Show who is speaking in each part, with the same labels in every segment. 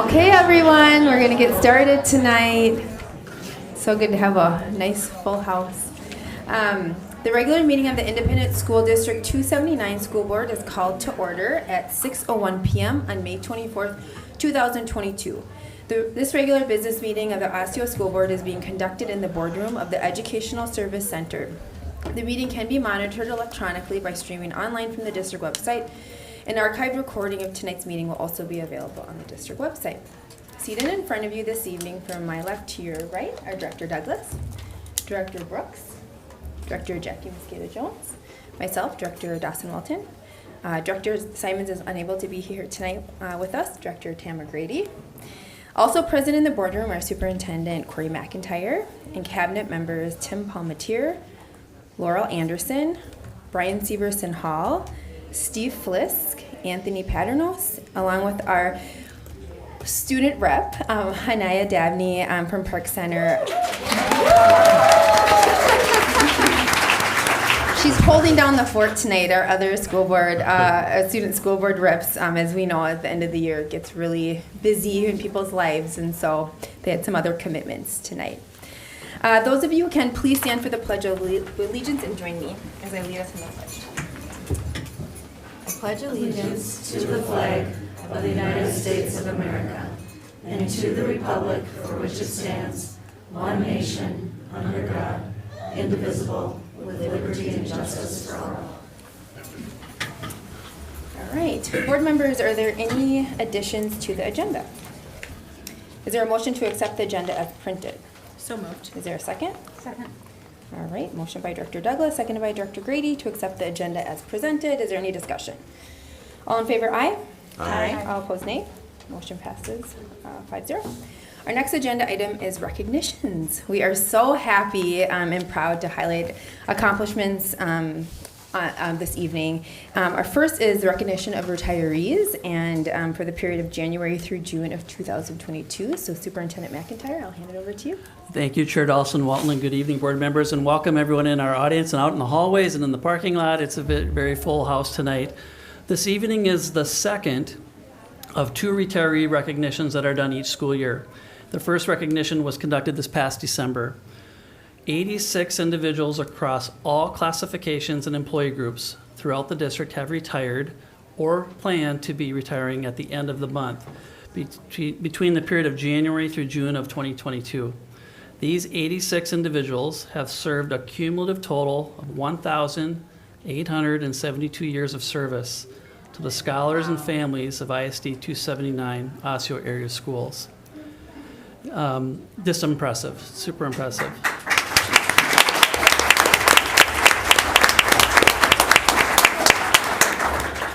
Speaker 1: Okay, everyone, we're going to get started tonight. So good to have a nice full house. The regular meeting of the Independent School District 279 School Board is called to order at 6:01 p.m. on May 24th, 2022. This regular business meeting of the Osseo School Board is being conducted in the boardroom of the Educational Service Center. The meeting can be monitored electronically by streaming online from the district website. An archived recording of tonight's meeting will also be available on the district website. Seated in front of you this evening from my left to your right are Director Douglas, Director Brooks, Director Jackie Mosqueda-Jones, myself, Director Dawson Walton. Director Simons is unable to be here tonight with us, Director Tamara Grady. Also present in the boardroom are Superintendent Corey McIntyre and Cabinet members Tim Palmatier, Laurel Anderson, Brian Severson Hall, Steve Flisk, Anthony Paternos, along with our student rep, Hanaya Dabney from Park Center. She's holding down the fort tonight. Our other school board, student school board reps, as we know, at the end of the year, it gets really busy in people's lives, and so they had some other commitments tonight. Those of you who can, please stand for the Pledge of Allegiance and join me as I lead us in the pledge. I pledge allegiance
Speaker 2: to the flag of the United States of America and to the republic for which it stands, one nation, under God, indivisible, with liberty and justice for all.
Speaker 1: All right. Board members, are there any additions to the agenda? Is there a motion to accept the agenda as printed?
Speaker 3: So moved.
Speaker 1: Is there a second?
Speaker 3: Second.
Speaker 1: All right. Motion by Director Douglas, seconded by Director Grady to accept the agenda as presented. Is there any discussion? All in favor, aye?
Speaker 3: Aye.
Speaker 1: All opposed, nay. Motion passes 5-0. Our next agenda item is recognitions. We are so happy and proud to highlight accomplishments this evening. Our first is the recognition of retirees, and for the period of January through June of 2022. So Superintendent McIntyre, I'll hand it over to you.
Speaker 4: Thank you, Chair Dawson Walton, and good evening, board members, and welcome everyone in our audience and out in the hallways and in the parking lot. It's a very full house tonight. This evening is the second of two retiree recognitions that are done each school year. The first recognition was conducted this past December. 86 individuals across all classifications and employee groups throughout the district have retired or plan to be retiring at the end of the month between the period of January through June of 2022. These 86 individuals have served a cumulative total of 1,872 years of service to the scholars and families of ISD 279 Osseo area schools. This impressive, super impressive.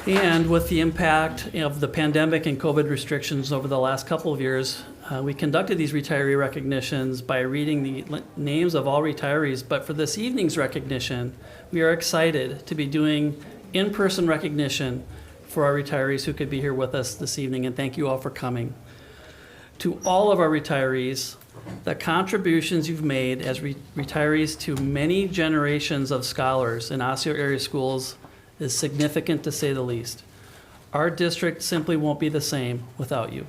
Speaker 4: And with the impact of the pandemic and COVID restrictions over the last couple of years, we conducted these retiree recognitions by reading the names of all retirees. But for this evening's recognition, we are excited to be doing in-person recognition for our retirees who could be here with us this evening, and thank you all for coming. To all of our retirees, the contributions you've made as retirees to many generations of scholars in Osseo area schools is significant, to say the least. Our district simply won't be the same without you.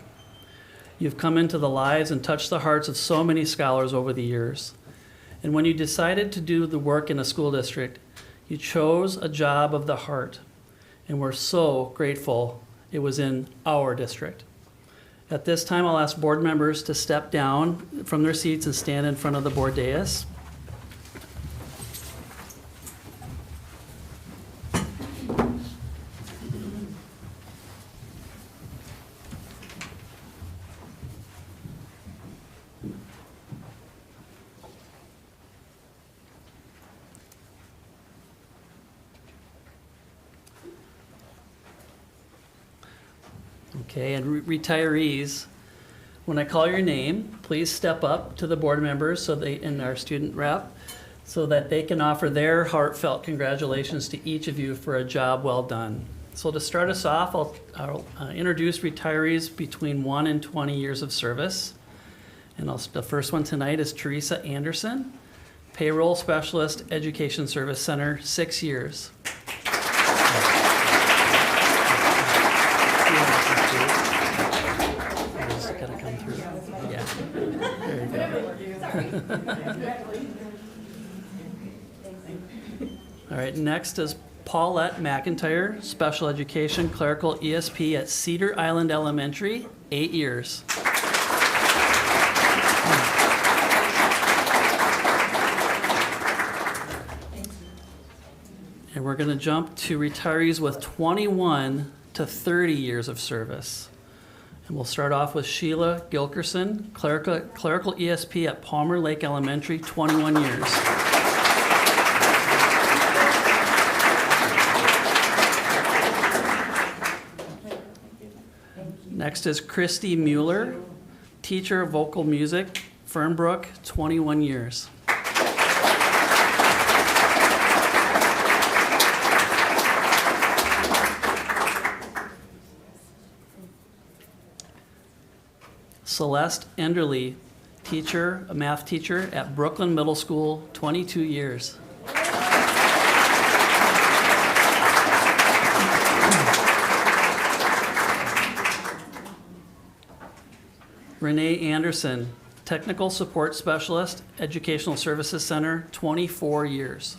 Speaker 4: You've come into the lives and touched the hearts of so many scholars over the years. And when you decided to do the work in a school district, you chose a job of the heart. And we're so grateful it was in our district. At this time, I'll ask board members to step down from their seats and stand in front of the board dais. Okay, and retirees, when I call your name, please step up to the board members and our student rep so that they can offer their heartfelt congratulations to each of you for a job well done. So to start us off, I'll introduce retirees between 1 and 20 years of service. And the first one tonight is Teresa Anderson, Payroll Specialist, Education Service Center, 6 years. All right, next is Paulette McIntyre, Special Education Clerical ESP at Cedar Island Elementary, 8 years. And we're going to jump to retirees with 21 to 30 years of service. And we'll start off with Sheila Gilkerson, clerical ESP at Palmer Lake Elementary, 21 years. Next is Christy Mueller, teacher of vocal music, Fernbrook, 21 years. Celeste Enderly, a math teacher at Brooklyn Middle School, 22 years. Renee Anderson, Technical Support Specialist, Educational Services Center, 24 years.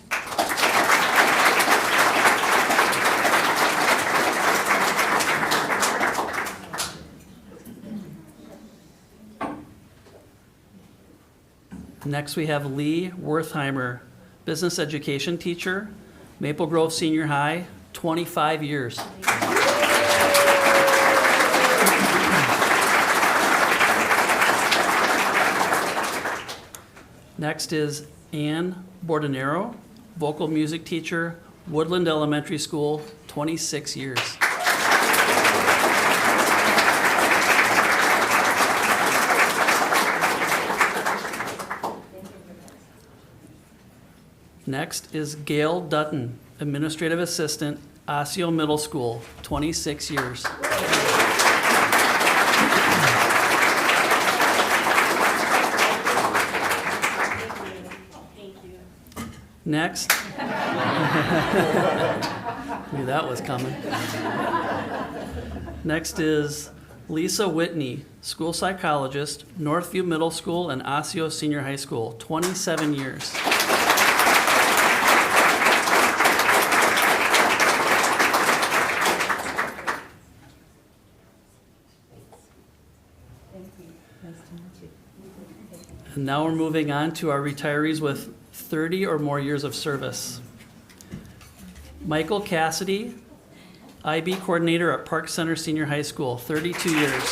Speaker 4: Next we have Lee Wertheimer, Business Education Teacher, Maple Grove Senior High, 25 years. Next is Ann Bordenero, vocal music teacher, Woodland Elementary School, 26 years. Next is Gail Dutton, administrative assistant, Osseo Middle School, 26 years. Next, knew that was coming. Next is Lisa Whitney, school psychologist, Northview Middle School and Osseo Senior High School, 27 years. And now we're moving on to our retirees with 30 or more years of service. Michael Cassidy, IB coordinator at Park Center Senior High School, 32 years.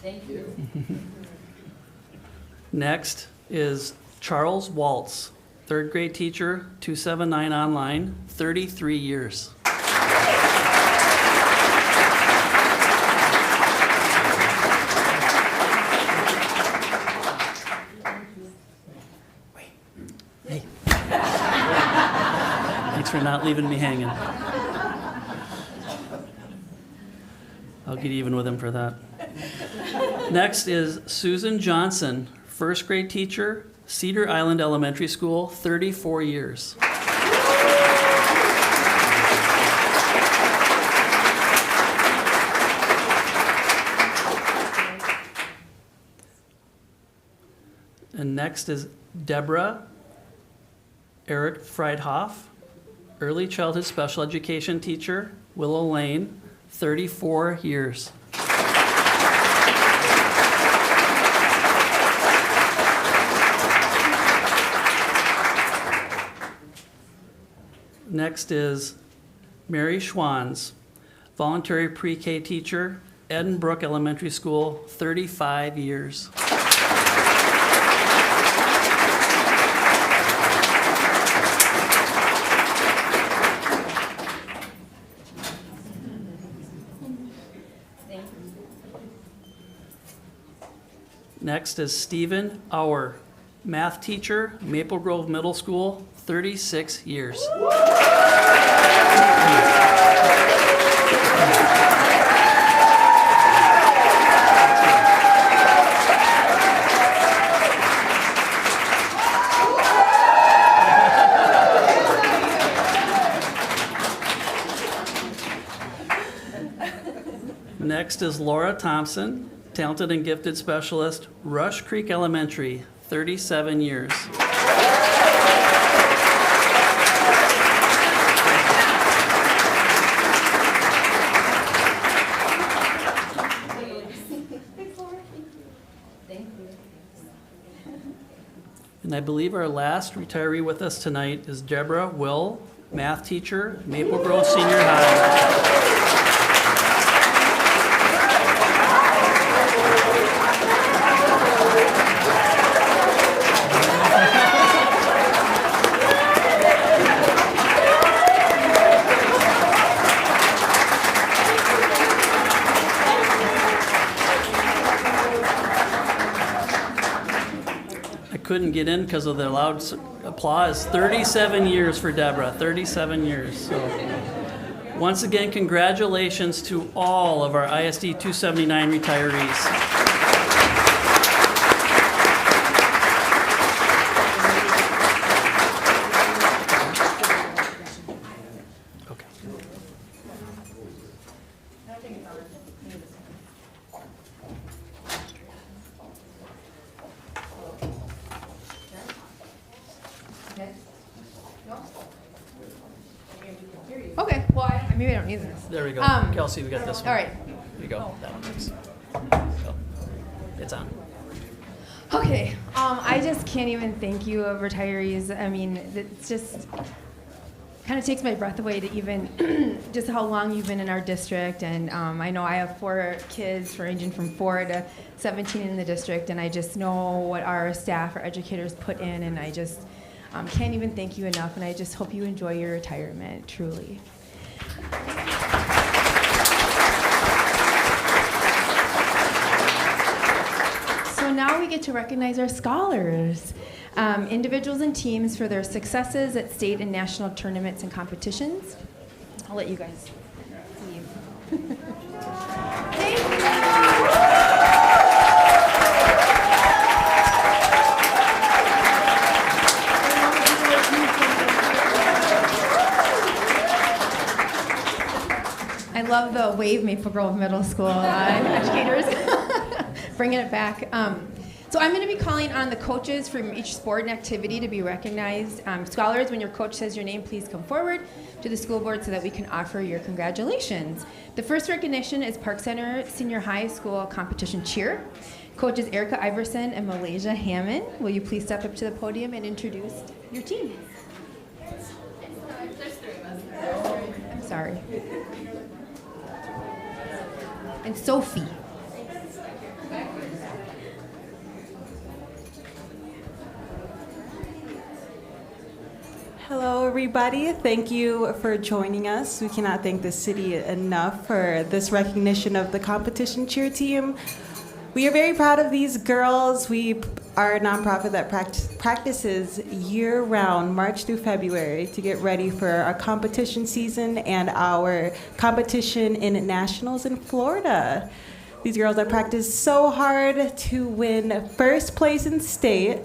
Speaker 2: Thank you.
Speaker 4: Next is Charles Waltz, third grade teacher, 279 online, 33 years. Hey. Thanks for not leaving me hanging. I'll get even with him for that. Next is Susan Johnson, first grade teacher, Cedar Island Elementary School, 34 years. And next is Deborah Eric Friedhoff, early childhood special education teacher, Willow Lane, 34 years. Next is Mary Schwans, voluntary pre-K teacher, Edenbrook Elementary School, 35 years. Next is Stephen Auer, math teacher, Maple Grove Middle School, 36 years. Next is Laura Thompson, talented and gifted specialist, Rush Creek Elementary, 37 years. And I believe our last retiree with us tonight is Deborah Will, math teacher, Maple Grove Senior High. Couldn't get in because of the loud applause. 37 years for Deborah, 37 years. So once again, congratulations to all of our ISD 279 retirees.
Speaker 1: Okay, well, maybe I don't need this.
Speaker 4: There we go. Kelsey, we got this one.
Speaker 1: All right.
Speaker 4: Here you go. That one works. Go. It's on.
Speaker 1: Okay, I just can't even thank you, retirees. I mean, it's just kind of takes my breath away to even just how long you've been in our district. And I know I have 4 kids ranging from 4 to 17 in the district, and I just know what our staff, our educators put in, and I just can't even thank you enough. And I just hope you enjoy your retirement, truly. So now we get to recognize our scholars, individuals and teams for their successes at state and national tournaments and competitions. I'll let you guys leave. Thank you. I love the wave Maple Grove Middle School educators, bringing it back. So I'm going to be calling on the coaches from each sport and activity to be recognized. Scholars, when your coach says your name, please come forward to the school board so that we can offer your congratulations. The first recognition is Park Center Senior High School Competition Cheer. Coaches Erica Iverson and Malaysia Hammond, will you please step up to the podium and introduce your team?
Speaker 3: There's 3 of us.
Speaker 1: I'm sorry. And Sophie.
Speaker 5: Hello, everybody. Thank you for joining us. We cannot thank the city enough for this recognition of the competition cheer team. We are very proud of these girls. We are a nonprofit that practices year-round, March through February, to get ready for our competition season and our competition in nationals in Florida. These girls have practiced so hard to win first place in state.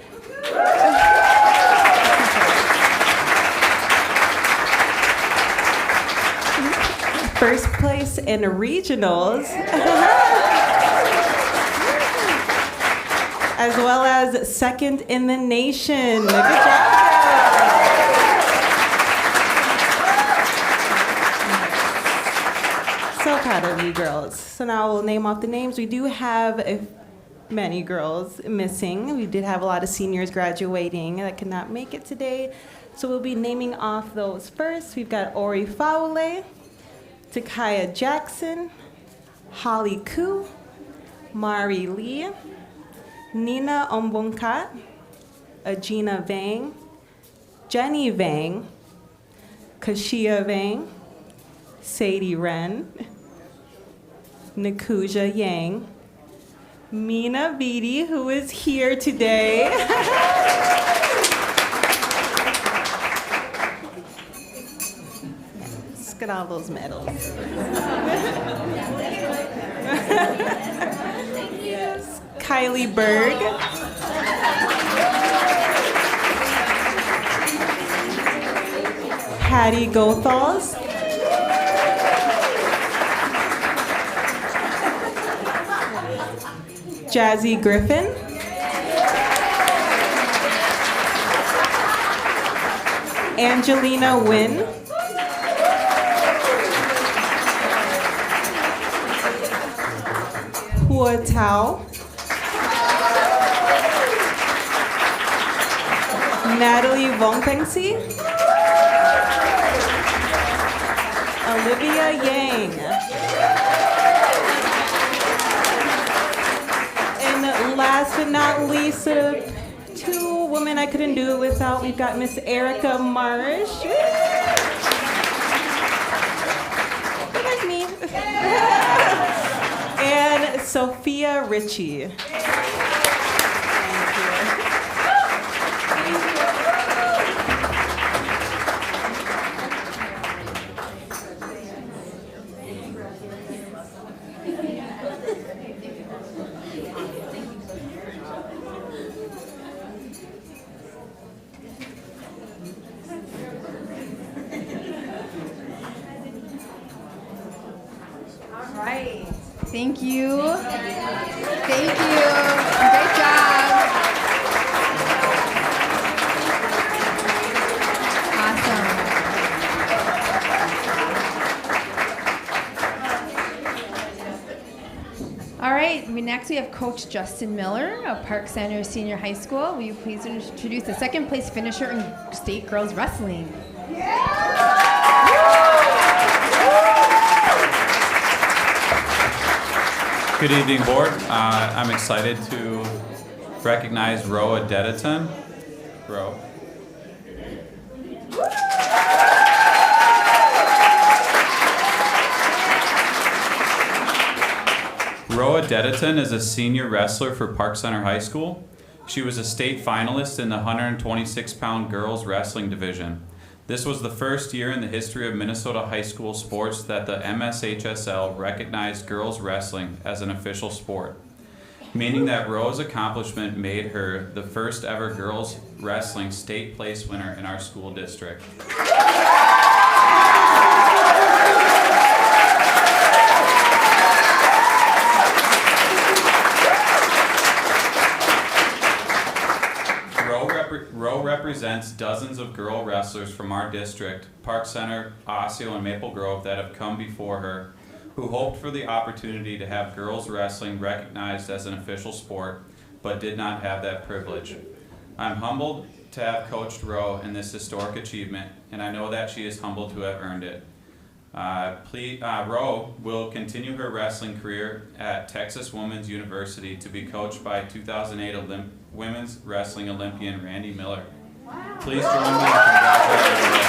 Speaker 5: First place in regionals. As well as second in the nation. Good job. So proud of you girls. So now we'll name off the names. We do have many girls missing. We did have a lot of seniors graduating that could not make it today. So we'll be naming off those first. We've got Ori Faule, Takaya Jackson, Holly Koo, Mari Lee, Nina Ombonkat, Agina Vang, Jenny Vang, Kashia Vang, Sadie Wren, Nakuja Yang, Mina Beatty, who is here today. Let's get all those medals. Kylie Berg. Patty Gothals. Jazzy Griffin. Angelina Wynn. Hua Tao. Natalie Wongpengsi. Olivia Yang. And last but not least, two women I couldn't do it without. We've got Miss Erica Marsh. That's me. And Sophia Ritchie.
Speaker 1: Thank you. Thank you. Great job. Awesome. All right, next we have Coach Justin Miller of Park Center Senior High School. Will you please introduce the second place finisher in state girls wrestling?
Speaker 3: Good evening, board. I'm excited to recognize Roa Dediton. Ro. Roa Dediton is a senior wrestler for Park Center High School. She was a state finalist in the 126-pound girls wrestling division. This was the first year in the history of Minnesota high school sports that the MSHSL recognized girls wrestling as an official sport, meaning that Ro's accomplishment made her the first ever girls wrestling state place winner in our school district. Ro represents dozens of girl wrestlers from our district, Park Center, Osseo, and Maple Grove that have come before her, who hoped for the opportunity to have girls wrestling recognized as an official sport, but did not have that privilege. I'm humbled to have coached Ro in this historic achievement, and I know that she is humbled to have earned it. Ro will continue her wrestling career at Texas Women's University to be coached by 2008 Women's Wrestling Olympian Randy Miller. Wow. Please join me in congratulating Ro.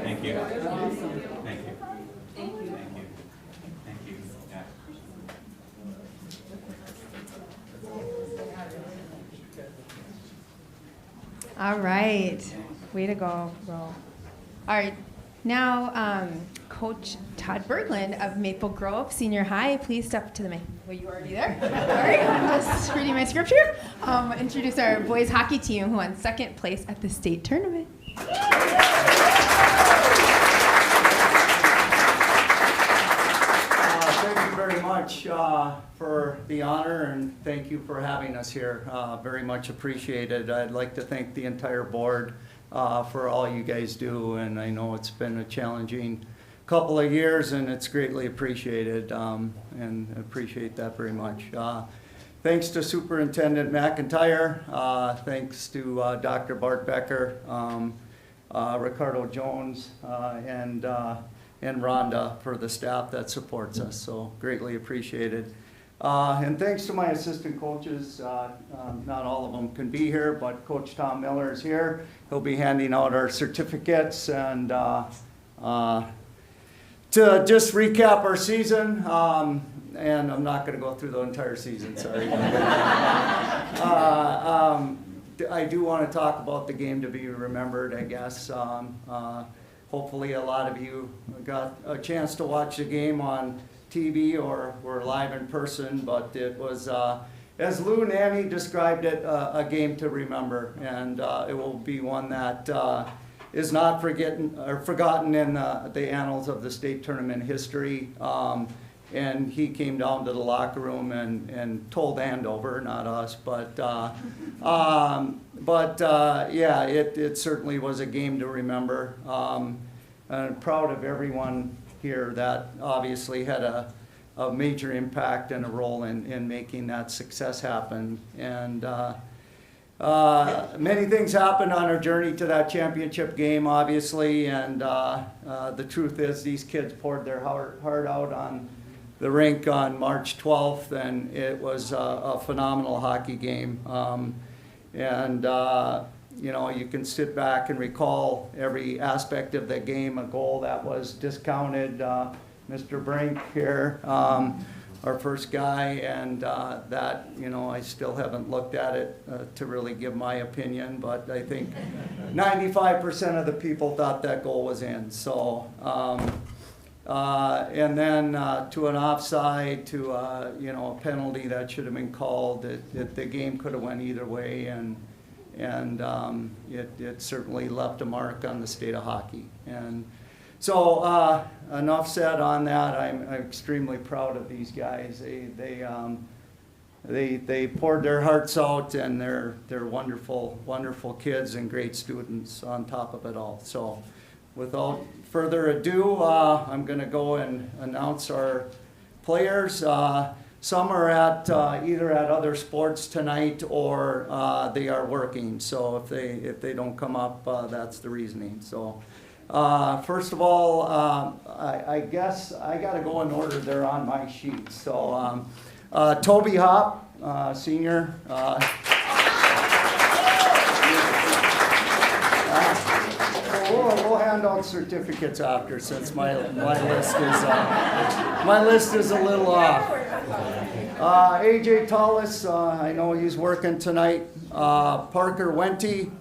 Speaker 3: Thank you.
Speaker 1: All right, way to go, Ro. All right, now Coach Todd Berglund of Maple Grove Senior High, please step to the mic. Well, you already there? All right, I'm just reading my script here. Introduce our boys hockey team who won second place at the state tournament.
Speaker 6: Thank you very much for the honor, and thank you for having us here. Very much appreciated. I'd like to thank the entire board for all you guys do, and I know it's been a challenging couple of years, and it's greatly appreciated, and appreciate that very much. Thanks to Superintendent McIntyre, thanks to Dr. Bart Becker, Ricardo Jones, and Rhonda for the staff that supports us, so greatly appreciated. And thanks to my assistant coaches, not all of them can be here, but Coach Tom Miller is here. He'll be handing out our certificates, and to just recap our season, and I'm not going to go through the entire season, sorry. I do want to talk about the game to be remembered, I guess. Hopefully a lot of you got a chance to watch the game on TV or were live in person, but it was, as Lou Nanny described it, a game to remember, and it will be one that is not forgotten in the annals of the state tournament history. And he came down to the locker room and told Andover, not us, but yeah, it certainly was a game to remember. I'm proud of everyone here that obviously had a major impact and a role in making that success happen. And many things happened on our journey to that championship game, obviously, and the truth is these kids poured their heart out on the rink on March 12th, and it was a phenomenal hockey game. You know, you can sit back and recall every aspect of the game, a goal that was discounted, Mr. Brink here, our first guy, and that, you know, I still haven't looked at it to really give my opinion, but I think 95% of the people thought that goal was in. So, and then to an offside, to you know, a penalty that should have been called. The game could have went either way, and it certainly left a mark on the state of hockey. And so enough said on that. I'm extremely proud of these guys. They poured their hearts out, and they're wonderful kids and great students on top of it all. So without further ado, I'm going to go and announce our players. Some are at either at other sports tonight, or they are working. So if they don't come up, that's the reasoning. So first of all, I guess I got to go in order. They're on my sheet. So Toby Hop, senior. We'll hand out certificates after, since my list is a little off. AJ Tallis, I know he's working tonight. Parker Wente.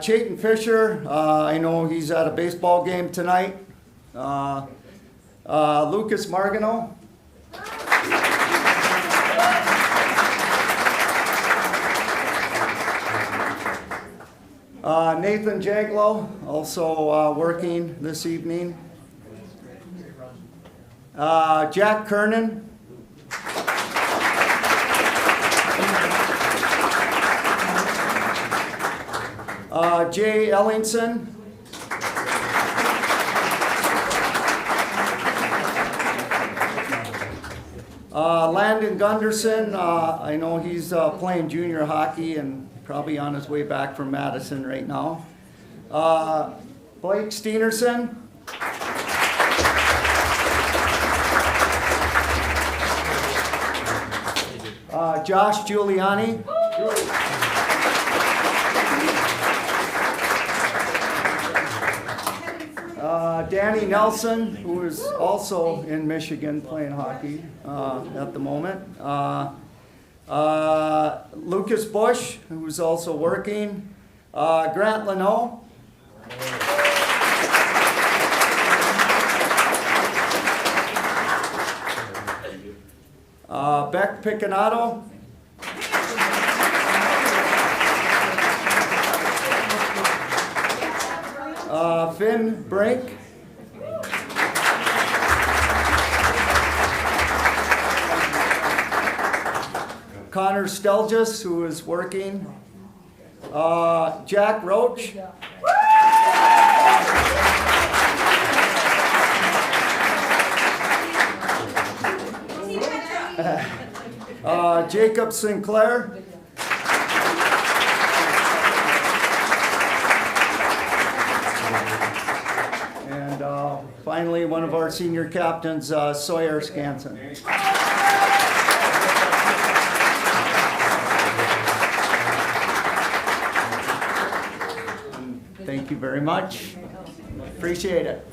Speaker 6: Chayton Fisher, I know he's at a baseball game tonight. Lucas Margano. Nathan Jaglow, also working this evening. Jack Kernan. Jay Ellingson. Landon Gunderson, I know he's playing junior hockey and probably on his way back from Madison right now. Blake Steenerson. Josh Giuliani. Danny Nelson, who is also in Michigan playing hockey at the moment. Lucas Bush, who's also working. Grant Leno. Beck Picanato. Finn Brink. Connor Stelgis, who is working. Jack Roach. Jacob Sinclair. And finally, one of our senior captains, Sawyer Scanson. Thank you very much. Appreciate it.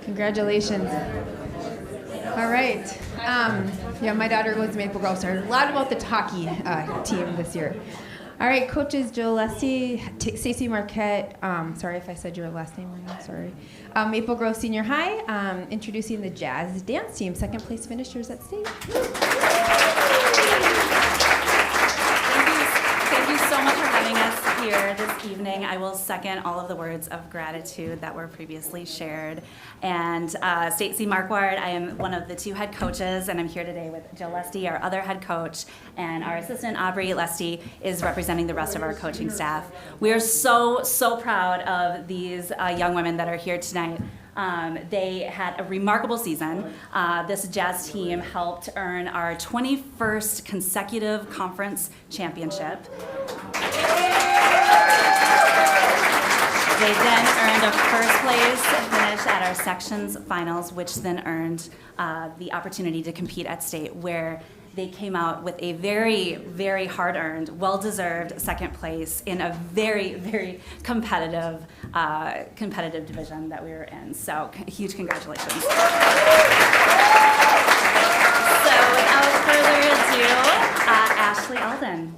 Speaker 1: Congratulations. All right. Yeah, my daughter goes to Maple Grove, so I heard a lot about the hockey team this year. All right, coaches Joe Lesty, Stacey Marquette. Sorry if I said your last name wrong. Sorry. Maple Grove Senior High. Introducing the Jazz Dance Team, second place finishers at state.
Speaker 7: Thank you so much for having us here this evening. I will second all of the words of gratitude that were previously shared. And Stacey Marquardt, I am one of the two head coaches, and I'm here today with Jill Lesty, our other head coach, and our assistant Aubrey Lesty is representing the rest of our coaching staff. We are so proud of these young women that are here tonight. They had a remarkable season. This Jazz team helped earn our 21st consecutive conference championship. They then earned a first place finish at our sections finals, which then earned the opportunity to compete at state, where they came out with a very hard-earned, well-deserved second place in a very competitive division that we were in. So huge congratulations. So without further ado, Ashley Alden,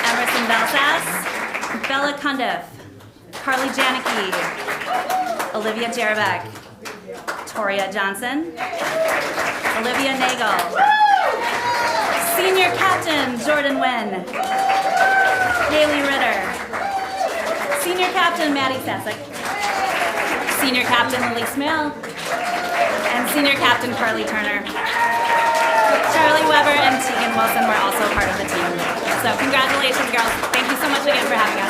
Speaker 7: Emerson Belsas, Bella Cundiff, Carly Janicki, Olivia Jerbeck, Toria Johnson, Olivia Nagel, Senior Captain Jordan Nguyen, Haley Ritter, Senior Captain Maddie Sasek, Senior Captain Elise Mail, and Senior Captain Carly Turner. Charlie Weber and Tegan Wilson were also part of the team. So congratulations, girls. Thank you so much again for having us.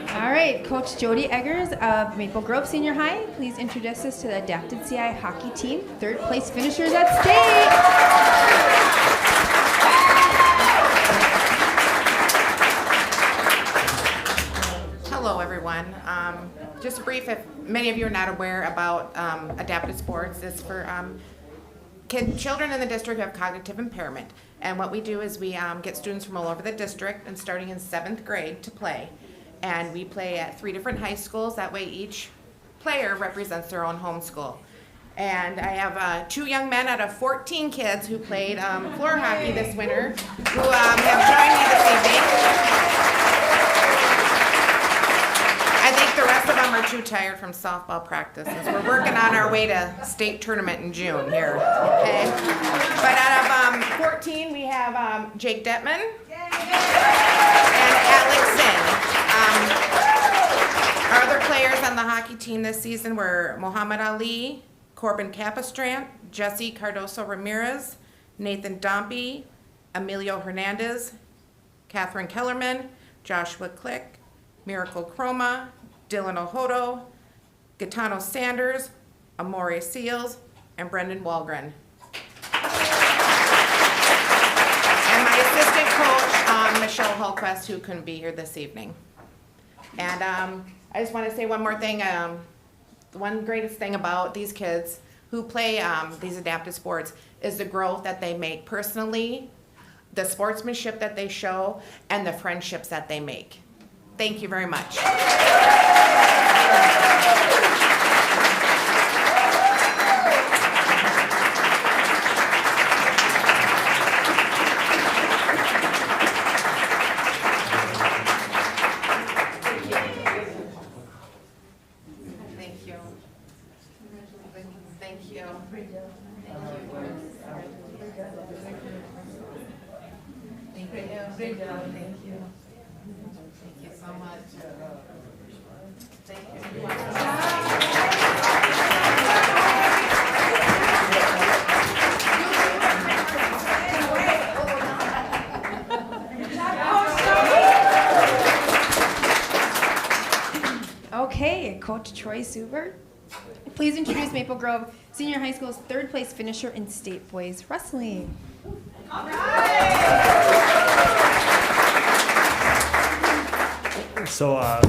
Speaker 1: All right, Coach Jody Eggers of Maple Grove Senior High, please introduce us to the Adapted CI hockey team, third place finishers at state.
Speaker 8: Hello, everyone. Just brief, if many of you are not aware about adapted sports, it's for children in the district who have cognitive impairment. And what we do is we get students from all over the district and starting in 7th grade to play. And we play at 3 different high schools. That way each player represents their own home school. And I have 2 young men out of 14 kids who played floor hockey this winter who have joined me this evening. I think the rest of them are too tired from softball practice as we're working on our way to state tournament in June here. Okay. But out of 14, we have Jake Detman and Alex Singh. Our other players on the hockey team this season were Muhammad Ali, Corbin Capistrant, Jesse Cardoso Ramirez, Nathan Dompey, Emilio Hernandez, Catherine Kellerman, Joshua Click, Miracle Chroma, Dylan Ohoto, Gaetano Sanders, Amore Seals, and Brendan Walgren. And my assistant coach, Michelle Hallquist, who couldn't be here this evening. And I just want to say one more thing. The one greatest thing about these kids who play these adaptive sports is the growth that they make personally, the sportsmanship that they show, and the friendships that they make. Thank you very much.
Speaker 1: Okay, Coach Troy Suber. Please introduce Maple Grove Senior High School's third place finisher in state boys wrestling.
Speaker 9: So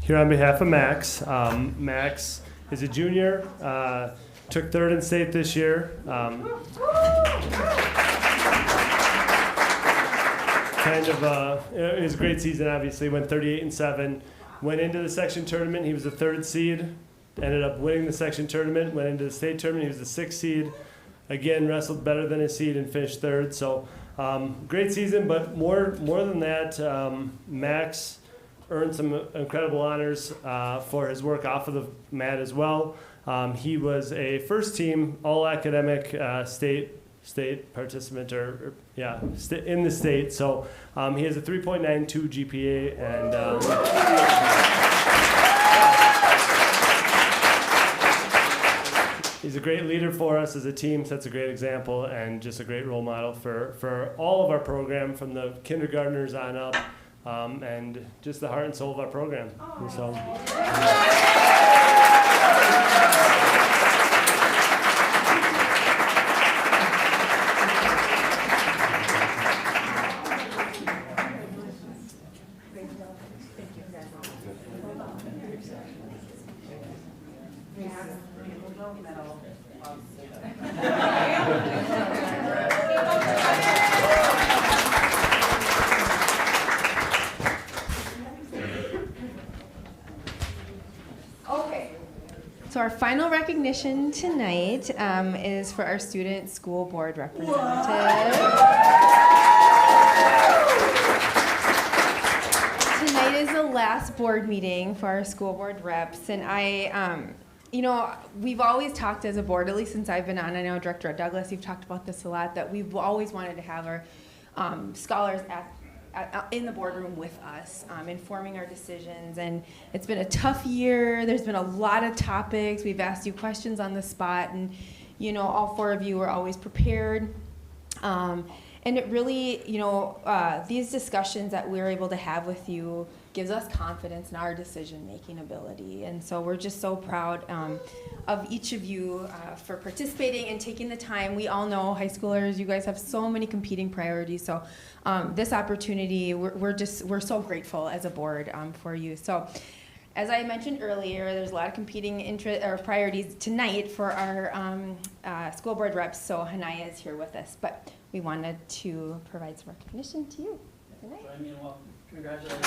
Speaker 9: here on behalf of Max, Max is a junior, took third in state this year. It was a great season, obviously, went 38-7, went into the section tournament, he was the third seed, ended up winning the section tournament, went into the state tournament, he was the sixth seed, again, wrestled better than his seed and finished third. So great season, but more than that, Max earned some incredible honors for his work off of the mat as well. He was a first team all academic state participant in the state. So he has a 3.92 GPA and he's a great leader for us as a team, sets a great example and just a great role model for all of our program from the kindergartners on up. And just the heart and soul of our program. So.
Speaker 1: So our final recognition tonight is for our student school board representative. Tonight is the last board meeting for our school board reps, and we've always talked as a board, at least since I've been on. I know Director Douglas, you've talked about this a lot, that we've always wanted to have our scholars in the boardroom with us, informing our decisions. And it's been a tough year. There's been a lot of topics. We've asked you questions on the spot, and all four of you were always prepared. And it really, these discussions that we're able to have with you gives us confidence in our decision-making ability. And so we're just so proud of each of you for participating and taking the time. We all know high schoolers, you guys have so many competing priorities. So this opportunity, we're so grateful as a board for you. So as I mentioned earlier, there's a lot of competing priorities tonight for our school board reps. So Hanaya is here with us, but we wanted to provide some recognition to you tonight.
Speaker 4: Join me in welcome. Congratulations.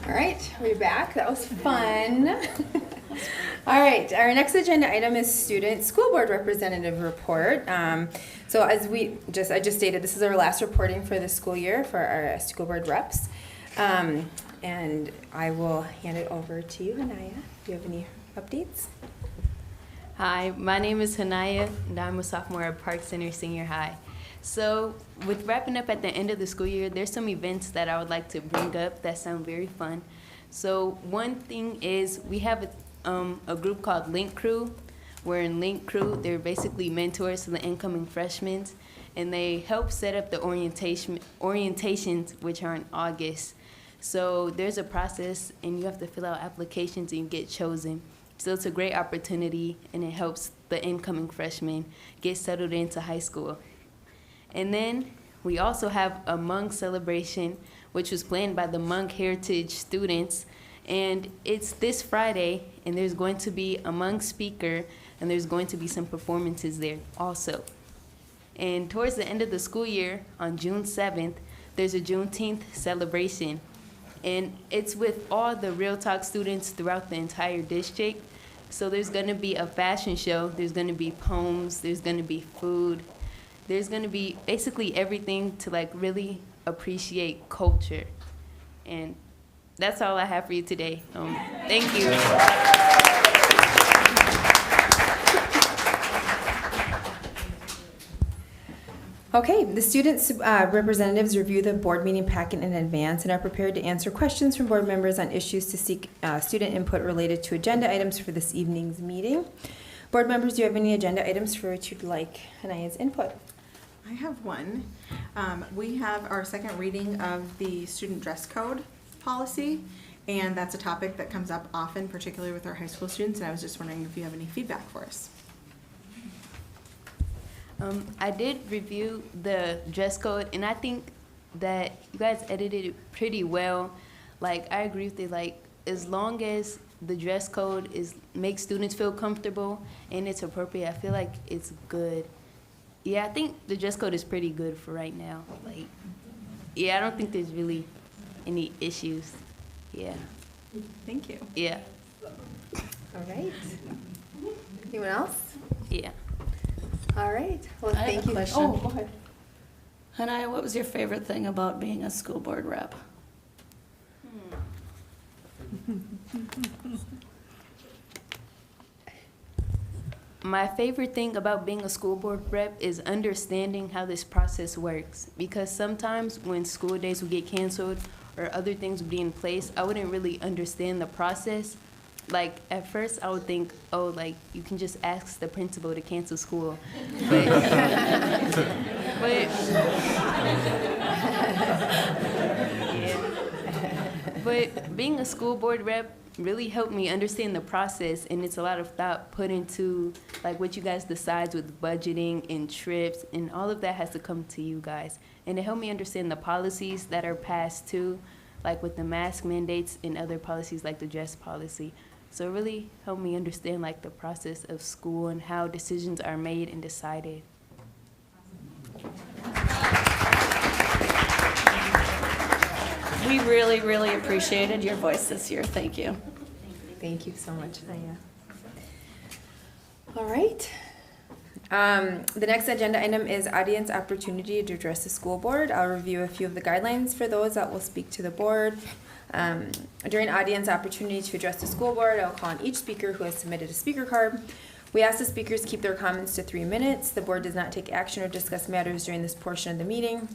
Speaker 1: All right, we're back. That was fun. All right, our next agenda item is student school board representative report. So as I just stated, this is our last reporting for the school year for our school board reps. And I will hand it over to you, Hanaya. Do you have any updates?
Speaker 10: Hi, my name is Hanaya, and I'm a sophomore at Park Center Senior High. So with wrapping up at the end of the school year, there's some events that I would like to bring up that sound very fun. So one thing is we have a group called Link Crew. Where in Link Crew, they're basically mentors to the incoming freshmen, and they help set up the orientations, which are in August. So there's a process, and you have to fill out applications and you get chosen. So it's a great opportunity, and it helps the incoming freshmen get settled into high school. And then We also have a Hmong celebration, which was planned by the Hmong Heritage students. And it's this Friday, and there's going to be a Hmong speaker, and there's going to be some performances there also. And towards the end of the school year, on June 7th, there's a Juneteenth celebration. And it's with all the Real Talk students throughout the entire district. So there's going to be a fashion show, there's going to be poems, there's going to be food, there's going to be basically everything to like really appreciate culture. And that's all I have for you today. Thank you.
Speaker 1: Okay, the students' representatives review the board meeting packet in advance and are prepared to answer questions from board members on issues to seek student input related to agenda items for this evening's meeting. Board members, do you have any agenda items for which you'd like Hanaya's input?
Speaker 11: I have one. We have our second reading of the student dress code policy, and that's a topic that comes up often, particularly with our high school students, and I was just wondering if you have any feedback for us.
Speaker 10: I did review the dress code, and I think that you guys edited it pretty well. Like, I agree with it. Like, as long as the dress code makes students feel comfortable and it's appropriate, I feel like it's good. Yeah, I think the dress code is pretty good for right now. Like, yeah, I don't think there's really any issues. Yeah.
Speaker 11: Thank you.
Speaker 10: Yeah.
Speaker 1: All right. Anyone else?
Speaker 10: Yeah.
Speaker 1: All right. Well,
Speaker 2: I have
Speaker 1: thank
Speaker 2: a
Speaker 1: you.
Speaker 2: question.
Speaker 1: Oh, go ahead.
Speaker 2: Hanaya, what was your favorite thing about being a school board rep?
Speaker 10: My favorite thing about being a school board rep is understanding how this process works. Because sometimes when school days would get canceled or other things would be in place, I wouldn't really understand the process. Like, at first I would think, oh, like, you can just ask the principal to cancel school. But, but being a school board rep really helped me understand the process, and it's a lot of thought put into, like, what you guys decide with budgeting and trips, and all of that has to come to you guys. And it helped me understand the policies that are passed too, like with the mask mandates and other policies like the dress policy. So it really helped me understand like the process of school and how decisions are made and decided.
Speaker 2: We really, really appreciated your voice this year. Thank you.
Speaker 1: Thank you so much, Hanaya. All right. The next agenda item is audience opportunity to address the school board. I'll review a few of the guidelines for those that will speak to the board. During audience opportunity to address the school board, I'll call on each speaker who has submitted a speaker card. We ask the speakers keep their comments to 3 minutes. The board does not take action or discuss matters during this portion of the meeting.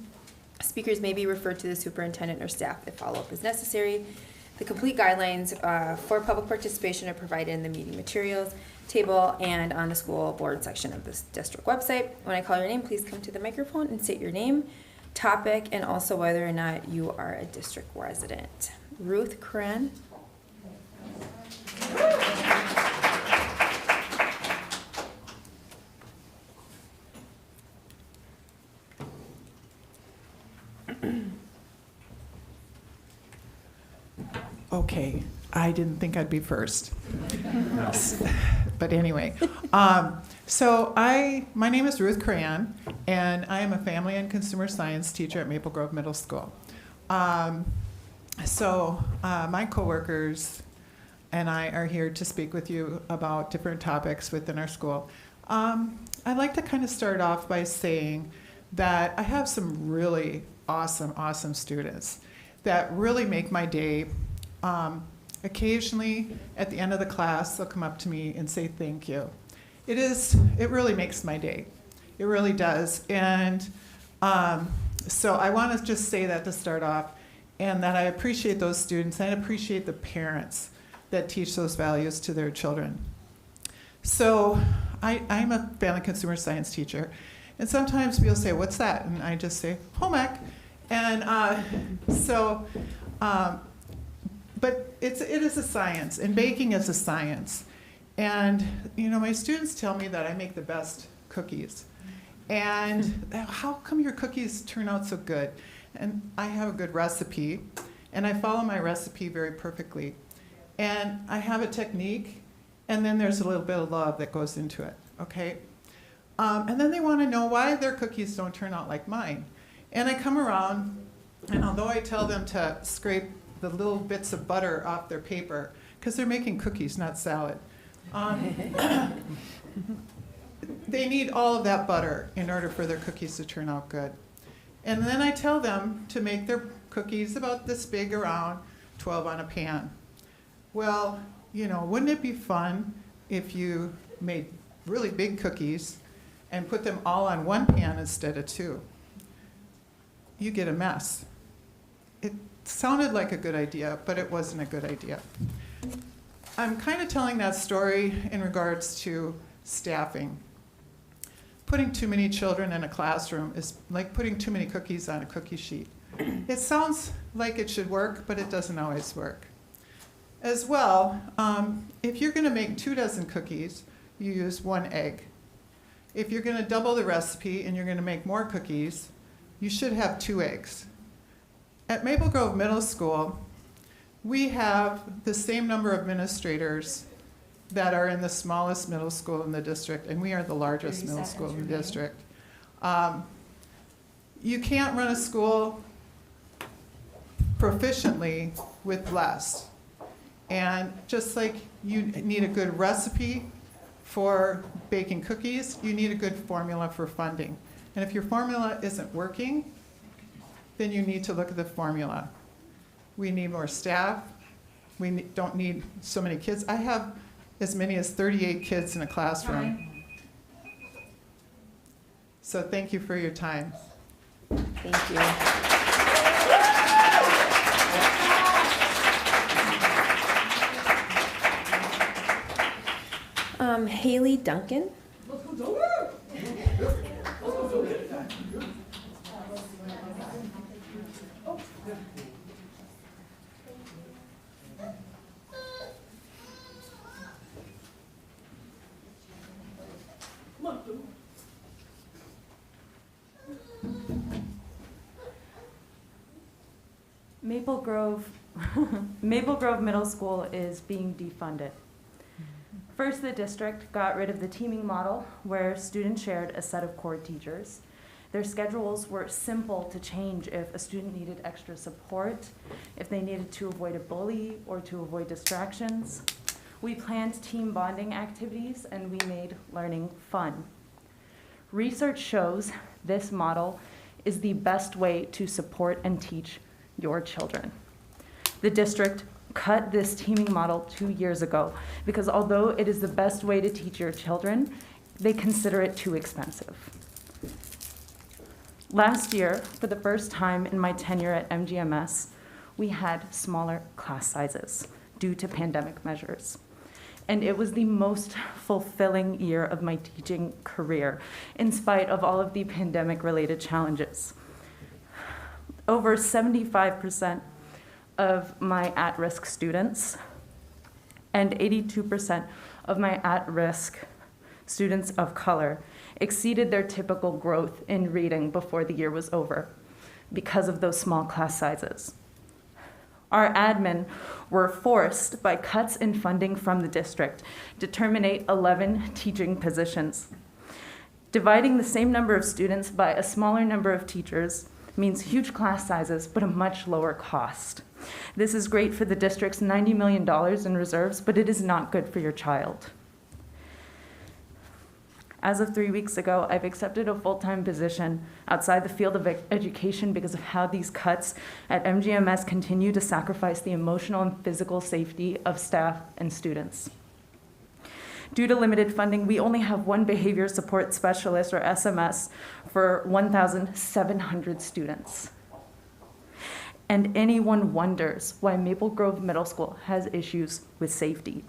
Speaker 1: Speakers may be referred to the superintendent or staff if follow-up is necessary. The complete guidelines for public participation are provided in the meeting materials table and on the school board section of this district website. When I call your name, please come to the microphone and state your name, topic, and also whether or not you are a district resident. Ruth Cohen.
Speaker 12: Okay, I didn't think I'd be first. But anyway, my name is Ruth Cohen, and I am a family and consumer science teacher at Maple Grove Middle School. My coworkers and I are here to speak with you about different topics within our school. I'd like to kind of start off by saying that I have some really awesome students that really make my day. Occasionally, at the end of the class, they'll come up to me and say thank you. It really makes my day. It really does. And so I want to just say that to start off, and that I appreciate those students, and I appreciate the parents that teach those values to their children. So I'm a family consumer science teacher, and sometimes people say, what's that? And I just say, home ec. And but it is a science, and baking is a science. And, my students tell me that I make the best cookies. And how come your cookies turn out so good? And I have a good recipe, and I follow my recipe very perfectly. And I have a technique, and then there's a little bit of love that goes into it, okay? And then they want to know why their cookies don't turn out like mine. And I come around, and although I tell them to scrape the little bits of butter off their paper, because they're making cookies, not salad, they need all of that butter in order for their cookies to turn out good. And then I tell them to make their cookies about this big, around 12 on a pan. Well, you know, wouldn't it be fun if you made really big cookies and put them all on one pan instead of two? You get a mess. It sounded like a good idea, but it wasn't a good idea. I'm kind of telling that story in regards to staffing. Putting too many children in a classroom is like putting too many cookies on a cookie sheet. It sounds like it should work, but it doesn't always work. As well, if you're going to make 24 cookies, you use 1 egg. If you're going to double the recipe and you're going to make more cookies, you should have 2 eggs. At Maple Grove Middle School, we have the same number of administrators that are in the smallest middle school in the district, and we are the largest middle school in the district. You can't run a school proficiently with less. And just like you need a good recipe for baking cookies, you need a good formula for funding. And if your formula isn't working, then you need to look at the formula. We need more staff. We don't need so many kids. I have as many as 38 kids in a classroom. So thank you for your time.
Speaker 1: Thank you. Haley Duncan.
Speaker 13: Maple Grove Middle School is being defunded. First, the district got rid of the teaming model where students shared a set of core teachers. Their schedules were simple to change if a student needed extra support, if they needed to avoid a bully or to avoid distractions. We planned team bonding activities and we made learning fun. Research shows this model is the best way to support and teach your children. The district cut this teaming model 2 years ago because although it is the best way to teach your children, they consider it too expensive. Last year, for the first time in my tenure at MGMS, we had smaller class sizes due to pandemic measures. And it was the most fulfilling year of my teaching career, in spite of all of the pandemic-related challenges. Over 75% of my at-risk students and 82% of my at-risk students of color exceeded their typical growth in reading before the year was over because of those small class sizes. Our admin were forced by cuts in funding from the district to terminate 11 teaching positions. Dividing the same number of students by a smaller number of teachers means huge class sizes, but a much lower cost. This is great for the district's $90 million in reserves, but it is not good for your child. As of 3 weeks ago, I've accepted a full-time position outside the field of education because of how these cuts at MGMS continue to sacrifice the emotional and physical safety of staff and students. Due to limited funding, we only have one behavior support specialist, or SMS, for 1,700 students. And anyone wonders why Maple Grove Middle School has issues with safety.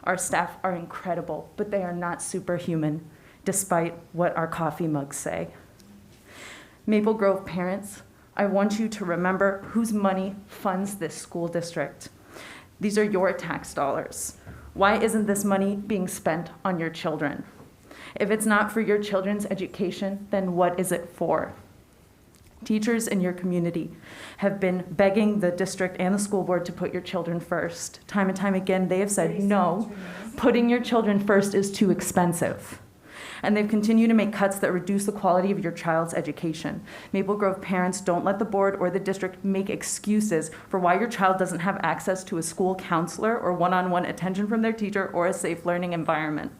Speaker 13: Our staff are incredible, but they are not superhuman, despite what our coffee mugs say. Maple Grove parents, I want you to remember whose money funds this school district. These are your tax dollars. Why isn't this money being spent on your children? If it's not for your children's education, then what is it for? Teachers in your community have been begging the district and the school board to put your children first. Time and time again, they have said, no, putting your children first is too expensive. And they've continued to make cuts that reduce the quality of your child's education. Maple Grove parents, don't let the board or the district make excuses for why your child doesn't have access to a school counselor or one-on-one attention from their teacher or a safe learning environment.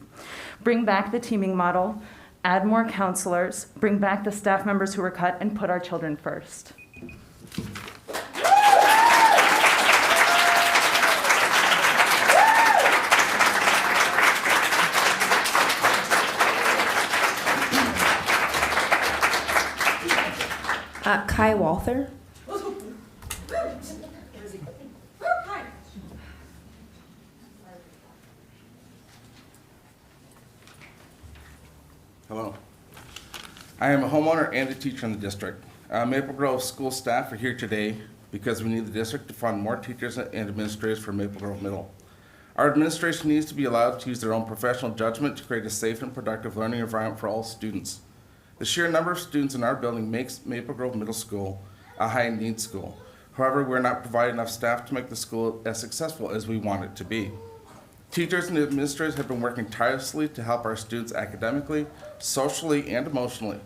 Speaker 13: Bring back the teaming model, add more counselors, bring back the staff members who were cut, and put our children first.
Speaker 1: Kai Walther.
Speaker 14: Hello. I am a homeowner and a teacher in the district. Maple Grove school staff are here today because we need the district to fund more teachers and administrators for Maple Grove Middle. Our administration needs to be allowed to use their own professional judgment to create a safe and productive learning environment for all students. The sheer number of students in our building makes Maple Grove Middle School a high-need school. However, we're not providing enough staff to make the school as successful as we want it to be. Teachers and administrators have been working tirelessly to help our students academically, socially, and emotionally.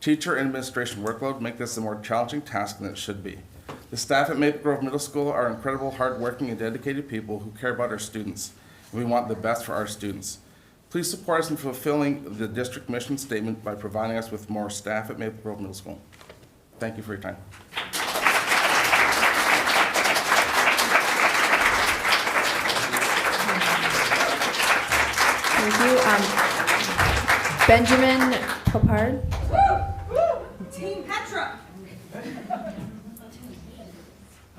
Speaker 14: Teacher and administration workload make this a more challenging task than it should be. The staff at Maple Grove Middle School are incredible, hardworking, and dedicated people who care about our students, and we want the best for our students. Please support us in fulfilling the district mission statement by providing us with more staff at Maple Grove Middle School. Thank you for your time.
Speaker 1: Thank you. Benjamin Popard.
Speaker 2: Team Petra.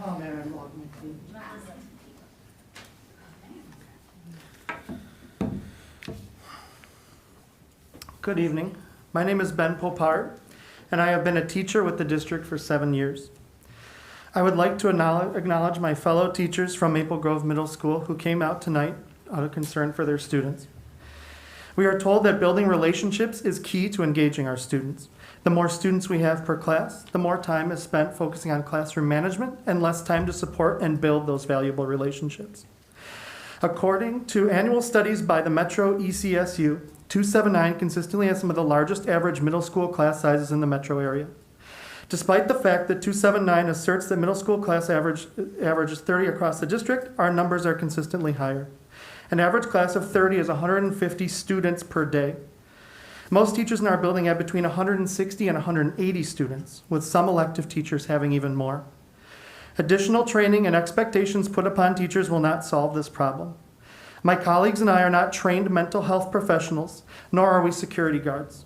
Speaker 15: Oh man, I love my team. Good evening. My name is Ben Popard, and I have been a teacher with the district for 7 years. I would like to acknowledge my fellow teachers from Maple Grove Middle School who came out tonight out of concern for their students. We are told that building relationships is key to engaging our students. The more students we have per class, the more time is spent focusing on classroom management and less time to support and build those valuable relationships. According to annual studies by the Metro ECSU, 279 consistently has some of the largest average middle school class sizes in the metro area. Despite the fact that 279 asserts that middle school class averages 30 across the district, our numbers are consistently higher. An average class of 30 is 150 students per day. Most teachers in our building have between 160 and 180 students, with some elective teachers having even more. Additional training and expectations put upon teachers will not solve this problem. My colleagues and I are not trained mental health professionals, nor are we security guards.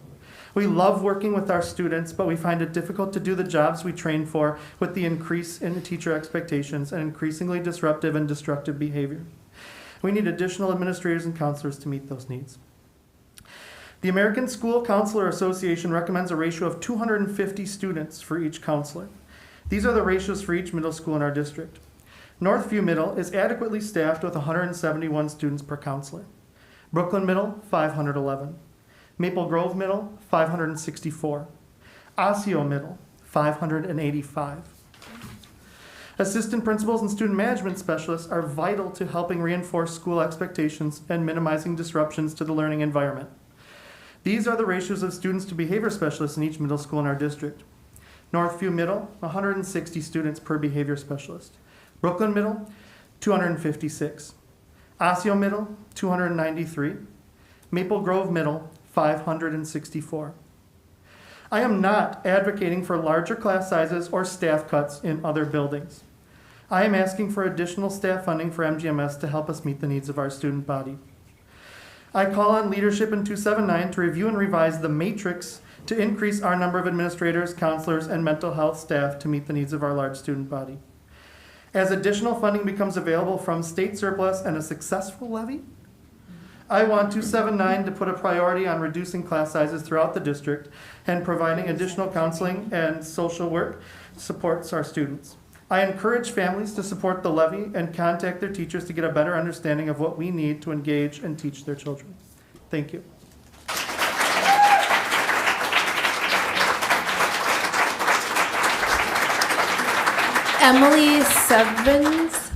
Speaker 15: We love working with our students, but we find it difficult to do the jobs we train for with the increase in teacher expectations and increasingly disruptive and destructive behavior. We need additional administrators and counselors to meet those needs. The American School Counselor Association recommends a ratio of 250 students for each counselor. These are the ratios for each middle school in our district. Northview Middle is adequately staffed with 171 students per counselor. Brooklyn Middle, 511. Maple Grove Middle, 564. Osseo Middle, 585. Assistant principals and student management specialists are vital to helping reinforce school expectations and minimizing disruptions to the learning environment. These are the ratios of students to behavior specialists in each middle school in our district. Northview Middle, 160 students per behavior specialist. Brooklyn Middle, 256. Osseo Middle, 293. Maple Grove Middle, 564. I am not advocating for larger class sizes or staff cuts in other buildings. I am asking for additional staff funding for MGMS to help us meet the needs of our student body. I call on leadership in 279 to review and revise the matrix to increase our number of administrators, counselors, and mental health staff to meet the needs of our large student body. As additional funding becomes available from state surplus and a successful levy, I want 279 to put a priority on reducing class sizes throughout the district and providing additional counseling and social work supports our students. I encourage families to support the levy and contact their teachers to get a better understanding of what we need to engage and teach their children. Thank you.
Speaker 1: Emily Sevens.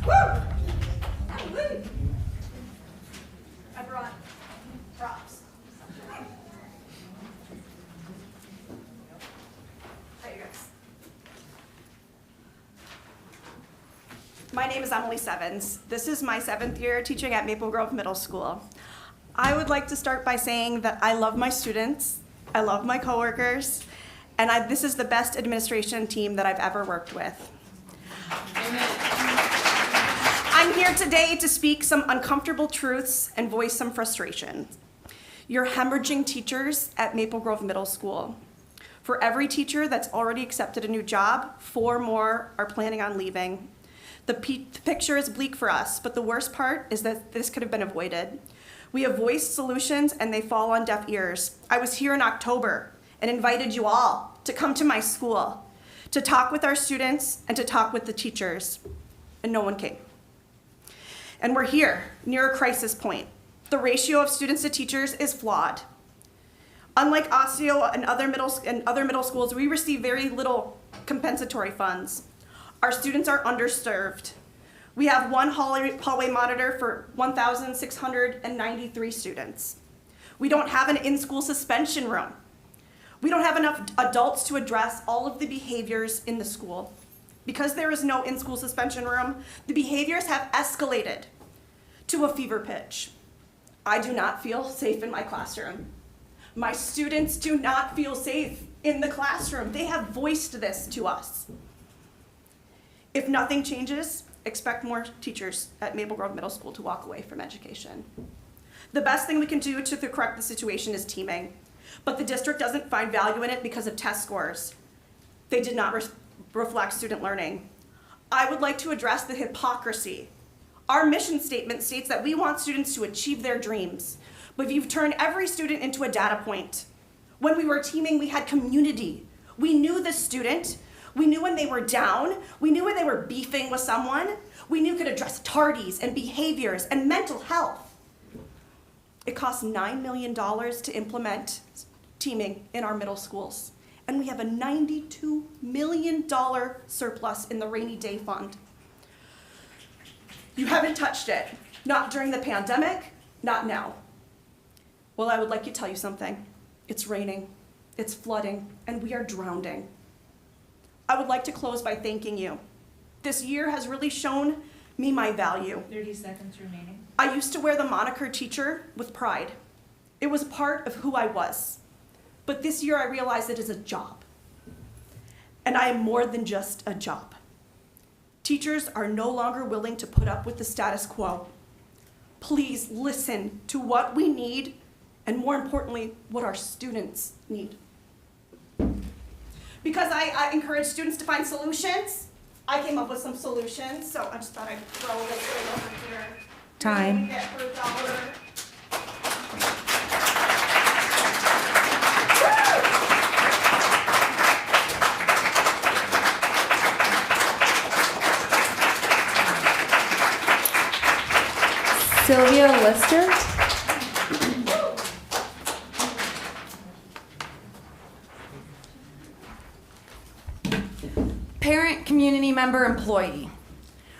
Speaker 16: I brought props. Hi, you guys. My name is Emily Sevens. This is my 7th year teaching at Maple Grove Middle School. I would like to start by saying that I love my students, I love my coworkers, and this is the best administration team that I've ever worked with. I'm here today to speak some uncomfortable truths and voice some frustration. You're hemorrhaging teachers at Maple Grove Middle School. For every teacher that's already accepted a new job, 4 more are planning on leaving. The picture is bleak for us, but the worst part is that this could have been avoided. We have voiced solutions and they fall on deaf ears. I was here in October and invited you all to come to my school, to talk with our students and to talk with the teachers, and no one came. And we're here, near a crisis point. The ratio of students to teachers is flawed. Unlike Osseo and other middle schools, we receive very little compensatory funds. Our students are underserved. We have 1 hallway monitor for 1,693 students. We don't have an in-school suspension room. We don't have enough adults to address all of the behaviors in the school. Because there is no in-school suspension room, the behaviors have escalated to a fever pitch. I do not feel safe in my classroom. My students do not feel safe in the classroom. They have voiced this to us. If nothing changes, expect more teachers at Maple Grove Middle School to walk away from education. The best thing we can do to correct the situation is teaming, but the district doesn't find value in it because of test scores. They did not reflect student learning. I would like to address the hypocrisy. Our mission statement states that we want students to achieve their dreams, but you've turned every student into a data point. When we were teaming, we had community. We knew the student. We knew when they were down. We knew when they were beefing with someone. We knew could address tardies and behaviors and mental health. It costs $9 million to implement teaming in our middle schools. And we have a $92 million surplus in the rainy day fund. You haven't touched it. Not during the pandemic, not now. Well, I would like to tell you something. It's raining, it's flooding, and we are drowning. I would like to close by thanking you. This year has really shown me my value.
Speaker 2: 30 seconds remaining.
Speaker 16: I used to wear the moniker teacher with pride. It was part of who I was. But this year I realized it is a job. And I am more than just a job. Teachers are no longer willing to put up with the status quo. Please listen to what we need, and more importantly, what our students need. Because I encourage students to find solutions, I came up with some solutions, so I just thought I'd throw this right over here.
Speaker 2: Time.
Speaker 16: Get for $1.
Speaker 1: Sylvia Lister.
Speaker 17: Parent, community member, employee.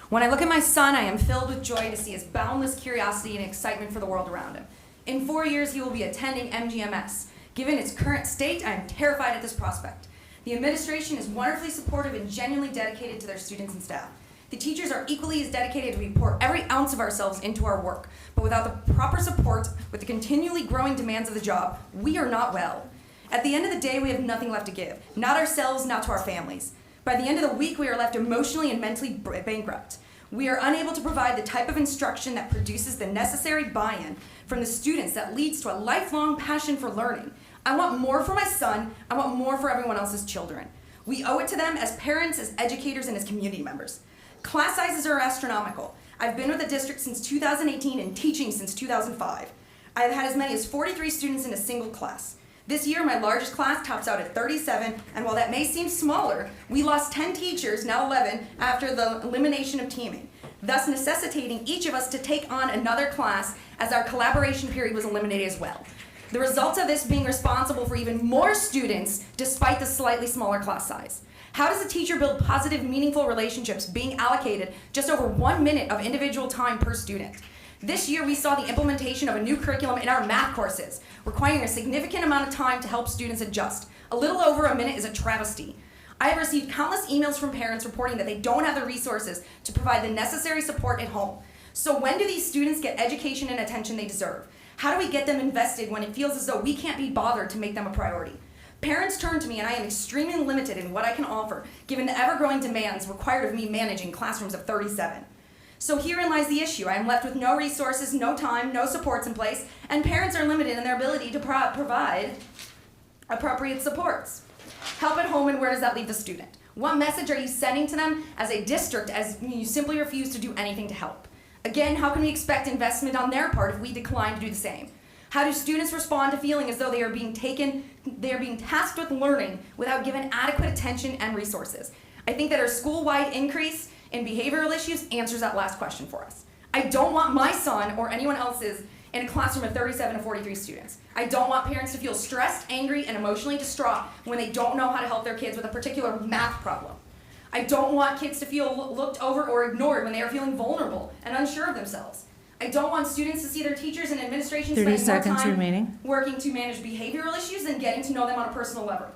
Speaker 17: When I look at my son, I am filled with joy to see his boundless curiosity and excitement for the world around him. In 4 years, he will be attending MGMS. Given its current state, I am terrified at this prospect. The administration is wonderfully supportive and genuinely dedicated to their students and staff. The teachers are equally as dedicated. We pour every ounce of ourselves into our work, but without the proper support, with the continually growing demands of the job, we are not well. At the end of the day, we have nothing left to give, not ourselves, not to our families. By the end of the week, we are left emotionally and mentally bankrupt. We are unable to provide the type of instruction that produces the necessary buy-in from the students that leads to a lifelong passion for learning. I want more for my son. I want more for everyone else's children. We owe it to them as parents, as educators, and as community members. Class sizes are astronomical. I've been with the district since 2018 and teaching since 2005. I have had as many as 43 students in a single class. This year, my largest class tops out at 37, and while that may seem smaller, we lost 10 teachers, now 11, after the elimination of teaming, thus necessitating each of us to take on another class as our collaboration period was eliminated as well. The results of this being responsible for even more students despite the slightly smaller class size. How does a teacher build positive, meaningful relationships being allocated just over 1 minute of individual time per student? This year, we saw the implementation of a new curriculum in our math courses, requiring a significant amount of time to help students adjust. A little over a minute is a travesty. I have received countless emails from parents reporting that they don't have the resources to provide the necessary support at home. So when do these students get education and attention they deserve? How do we get them invested when it feels as though we can't be bothered to make them a priority? Parents turn to me and I am extremely limited in what I can offer, given the ever-growing demands required of me managing classrooms of 37. So herein lies the issue. I am left with no resources, no time, no supports in place, and parents are limited in their ability to provide appropriate supports. Help at home, and where does that leave the student? What message are you sending to them as a district as you simply refuse to do anything to help? Again, how can we expect investment on their part if we decline to do the same? How do students respond to feeling as though they are being tasked with learning without given adequate attention and resources? I think that our school-wide increase in behavioral issues answers that last question for us. I don't want my son or anyone else's in a classroom of 37 to 43 students. I don't want parents to feel stressed, angry, and emotionally distraught when they don't know how to help their kids with a particular math problem. I don't want kids to feel looked over or ignored when they are feeling vulnerable and unsure of themselves. I don't want students to see their teachers and administration spending more time working to manage behavioral issues than getting to know them on a personal level.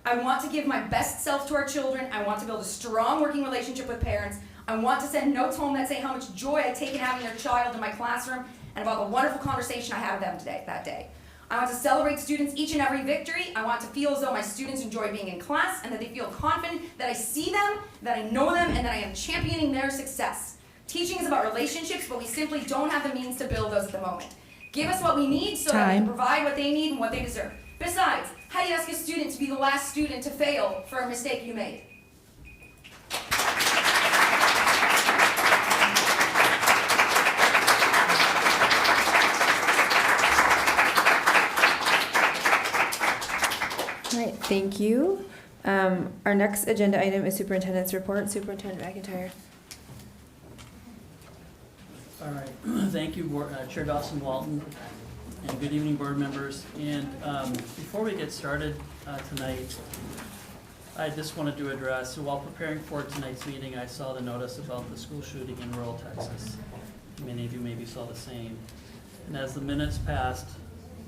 Speaker 17: I want to give my best self to our children. I want to build a strong working relationship with parents. I want to send notes home that say how much joy I take in having their child in my classroom and about the wonderful conversation I had with them that day. I want to celebrate students' each and every victory. I want to feel as though my students enjoy being in class and that they feel confident that I see them, that I know them, and that I am championing their success. Teaching is about relationships, but we simply don't have the means to build those at the moment. Give us what we need so that we can provide what they need and what they deserve. Besides, how do you ask a student to be the last student to fail for a mistake you made?
Speaker 1: All right, thank you. Our next agenda item is Superintendent's Report. Superintendent McIntyre.
Speaker 4: All right, thank you, Chair Dawson-Walton, and good evening, board members. And before we get started tonight, I just wanted to address, so while preparing for tonight's meeting, I saw the notice about the school shooting in rural Texas. Many of you maybe saw the same. And as the minutes passed,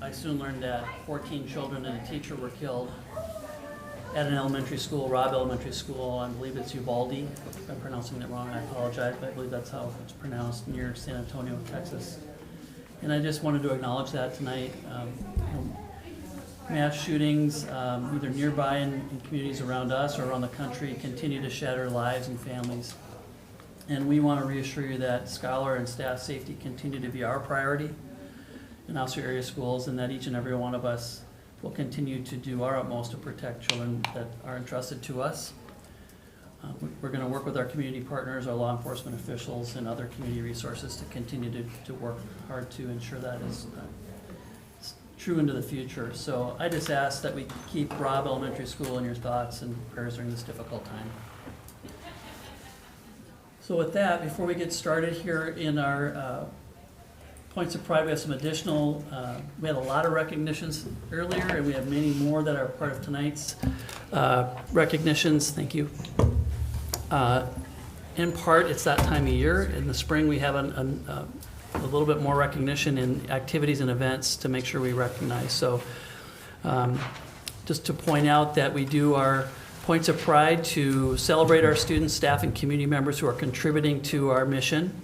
Speaker 4: I soon learned that 14 children and a teacher were killed at an elementary school, Robb Elementary School. I believe it's Uvalde. If I'm pronouncing it wrong, I apologize, but I believe that's how it's pronounced, near San Antonio, Texas. And I just wanted to acknowledge that tonight. Mass shootings, either nearby in communities around us or around the country, continue to shatter lives and families. And we want to reassure you that scholar and staff safety continue to be our priority in Osseo area schools, and that each and every one of us will continue to do our utmost to protect children that are entrusted to us. We're going to work with our community partners, our law enforcement officials, and other community resources to continue to work hard to ensure that is true into the future. So I just ask that we keep Robb Elementary School in your thoughts and prayers during this difficult time. So with that, before we get started here in our points of pride, we have some additional, we had a lot of recognitions earlier, and we have many more that are part of tonight's recognitions. Thank you. In part, it's that time of year. In the spring, we have a little bit more recognition in activities and events to make sure we recognize. So just to point out that we do our points of pride to celebrate our students, staff, and community members who are contributing to our mission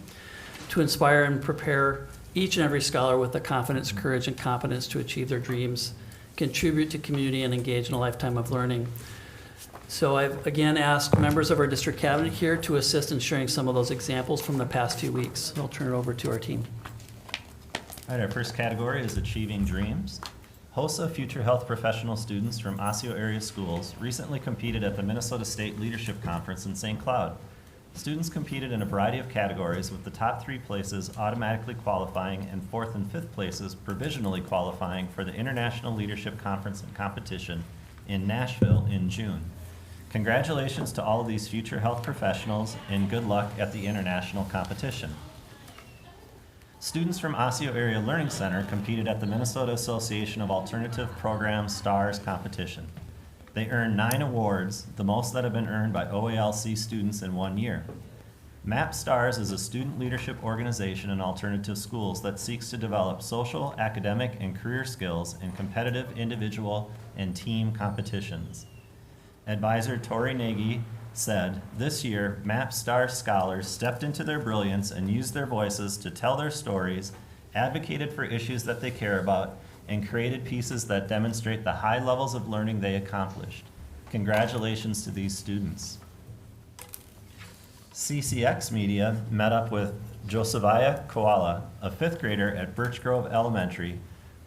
Speaker 4: to inspire and prepare each and every scholar with the confidence, courage, and competence to achieve their dreams, contribute to community, and engage in a lifetime of learning. So I've again asked members of our district cabinet here to assist in sharing some of those examples from the past few weeks. I'll turn it over to our team.
Speaker 18: All right, our first category is Achieving Dreams. HOSA future health professional students from Osseo area schools recently competed at the Minnesota State Leadership Conference in St. Cloud. Students competed in a variety of categories, with the top 3 places automatically qualifying and 4th and 5th places provisionally qualifying for the International Leadership Conference and Competition in Nashville in June. Congratulations to all of these future health professionals, and good luck at the international competition. Students from Osseo Area Learning Center competed at the Minnesota Association of Alternative Programs STARS competition. They earned 9 awards, the most that have been earned by OALC students in 1 year. MAP Stars is a student leadership organization in alternative schools that seeks to develop social, academic, and career skills in competitive individual and team competitions. Advisor Tori Nagy said, "This year, MAP Stars scholars stepped into their brilliance and used their voices to tell their stories, advocated for issues that they care about, and created pieces that demonstrate the high levels of learning they accomplished. Congratulations to these students." CCX Media met up with Josiah Koala, a 5th grader at Birch Grove Elementary,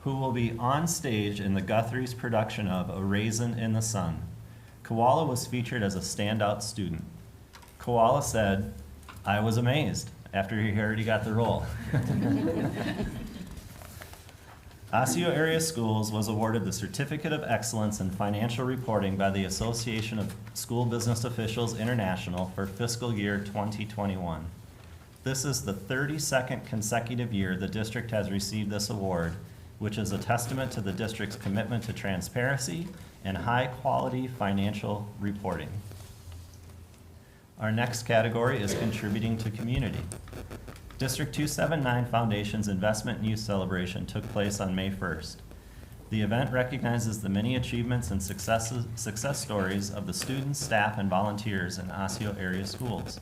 Speaker 18: who will be on stage in the Guthrie's production of A Raisin in the Sun. Koala was featured as a standout student. Koala said, "I was amazed," after he heard he got the role. Osseo Area Schools was awarded the Certificate of Excellence in Financial Reporting by the Association of School Business Officials International for fiscal year 2021. This is the 32nd consecutive year the district has received this award, which is a testament to the district's commitment to transparency and high-quality financial reporting. Our next category is contributing to community. District 279 Foundation's Investment in Youth Celebration took place on May 1st. The event recognizes the many achievements and success stories of the students, staff, and volunteers in Osseo area schools.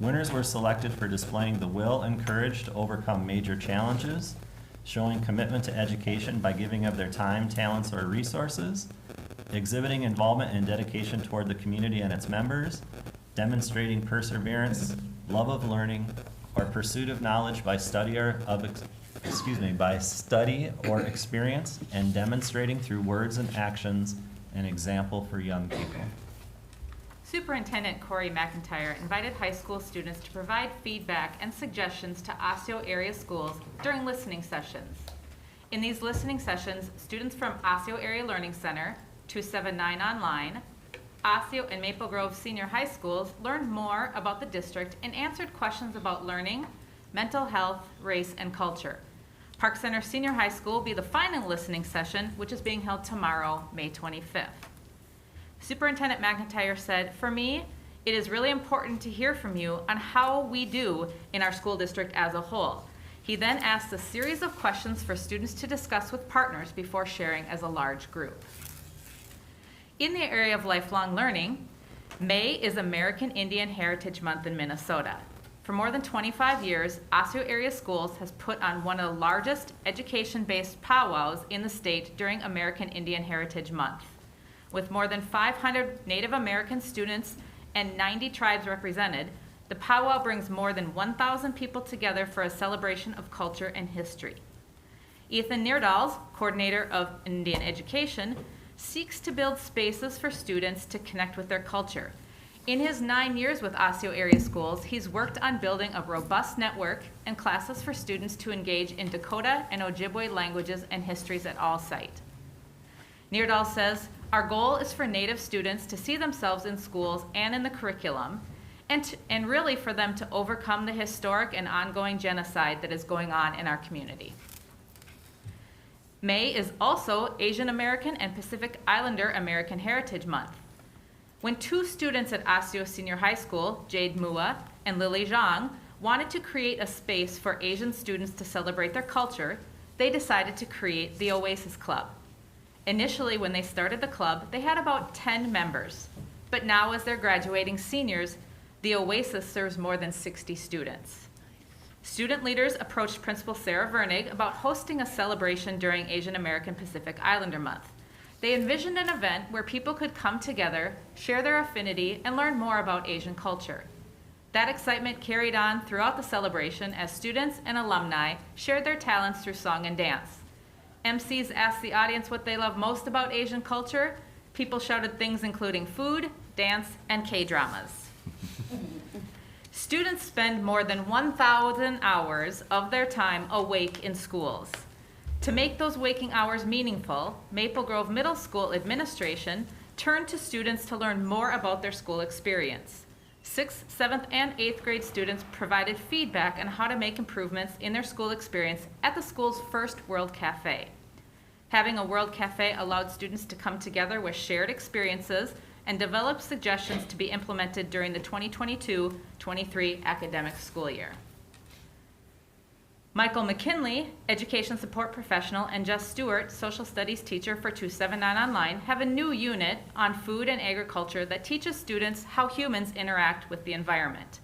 Speaker 18: Winners were selected for displaying the will and courage to overcome major challenges, showing commitment to education by giving of their time, talents, or resources, exhibiting involvement and dedication toward the community and its members, demonstrating perseverance, love of learning, or pursuit of knowledge by study or experience, and demonstrating through words and actions an example for young people.
Speaker 19: Superintendent Corey McIntyre invited high school students to provide feedback and suggestions to Osseo area schools during listening sessions. In these listening sessions, students from Osseo Area Learning Center, 279 Online, Osseo and Maple Grove Senior High Schools learned more about the district and answered questions about learning, mental health, race, and culture. Park Center Senior High School will be the final listening session, which is being held tomorrow, May 25th. Superintendent McIntyre said, "For me, it is really important to hear from you on how we do in our school district as a whole." He then asked a series of questions for students to discuss with partners before sharing as a large group. In the area of lifelong learning, May is American Indian Heritage Month in Minnesota. For more than 25 years, Osseo Area Schools has put on one of the largest education-based powwows in the state during American Indian Heritage Month. With more than 500 Native American students and 90 tribes represented, the powwow brings more than 1,000 people together for a celebration of culture and history. Ethan Neerdals, coordinator of Indian Education, seeks to build spaces for students to connect with their culture. In his 9 years with Osseo Area Schools, he's worked on building a robust network and classes for students to engage in Dakota and Ojibwe languages and histories at all sites. Neerdals says, "Our goal is for Native students to see themselves in schools and in the curriculum, and really for them to overcome the historic and ongoing genocide that is going on in our community." May is also Asian American and Pacific Islander American Heritage Month. When 2 students at Osseo Senior High School, Jade Mua and Lily Zhang, wanted to create a space for Asian students to celebrate their culture, they decided to create the Oasis Club. Initially, when they started the club, they had about 10 members, but now as they're graduating seniors, the Oasis serves more than 60 students. Student leaders approached Principal Sarah Vernig about hosting a celebration during Asian American Pacific Islander Month. They envisioned an event where people could come together, share their affinity, and learn more about Asian culture. That excitement carried on throughout the celebration as students and alumni shared their talents through song and dance. MCs asked the audience what they love most about Asian culture. People shouted things including food, dance, and K-dramas. Students spend more than 1,000 hours of their time awake in schools. To make those waking hours meaningful, Maple Grove Middle School administration turned to students to learn more about their school experience. 6th, 7th, and 8th grade students provided feedback on how to make improvements in their school experience at the school's first World Cafe. Having a World Cafe allowed students to come together with shared experiences and develop suggestions to be implemented during the 2022-23 academic school year. Michael McKinley, Education Support Professional, and Jess Stewart, Social Studies Teacher for 279 Online, have a new unit on food and agriculture that teaches students how humans interact with the environment.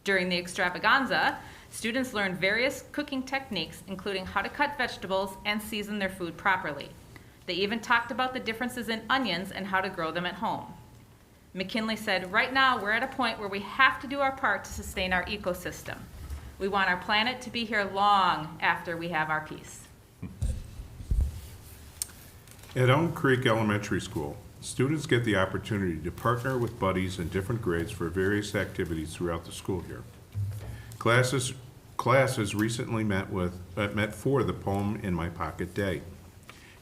Speaker 19: During the extravaganza, students learned various cooking techniques, including how to cut vegetables and season their food properly. They even talked about the differences in onions and how to grow them at home. McKinley said, "Right now we're at a point where we have to do our part to sustain our ecosystem. We want our planet to be here long after we have our peace."
Speaker 20: At Elm Creek Elementary School, students get the opportunity to partner with buddies in different grades for various activities throughout the school year. Classes recently met for the Poem in My Pocket Day.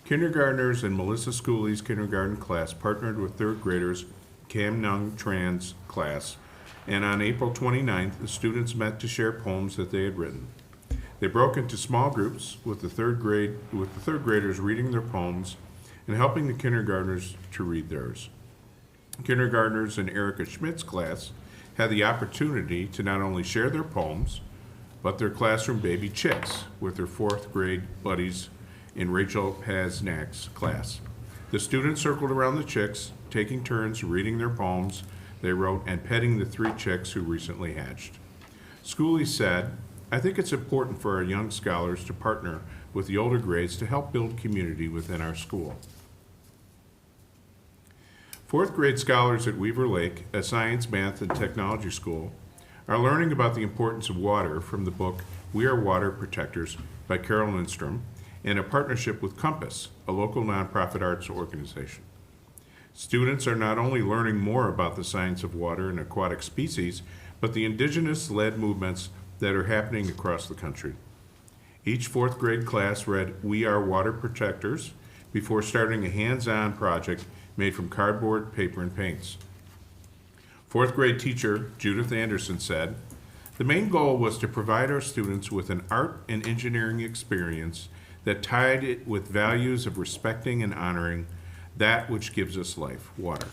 Speaker 20: Kindergartners in Melissa Schooley's kindergarten class partnered with third graders Cam Nung Tran's class, and on April 29th, the students met to share poems that they had written. They broke into small groups with the third graders reading their poems and helping the kindergartners to read theirs. Kindergartners in Erica Schmidt's class had the opportunity to not only share their poems, but their classroom baby chicks with their fourth grade buddies in Rachel Paznak's class. The students circled around the chicks, taking turns reading their poems they wrote and petting the 3 chicks who recently hatched. Schooley said, "I think it's important for our young scholars to partner with the older grades to help build community within our school." 4th grade scholars at Weaver Lake, a science, math, and technology school, are learning about the importance of water from the book We Are Water Protectors by Carol Lindstrom, in a partnership with Compass, a local nonprofit arts organization. Students are not only learning more about the science of water and aquatic species, but the indigenous-led movements that are happening across the country. Each 4th grade class read We Are Water Protectors before starting a hands-on project made from cardboard, paper, and paints. 4th grade teacher Judith Anderson said, "The main goal was to provide our students with an art and engineering experience that tied it with values of respecting and honoring that which gives us life, water."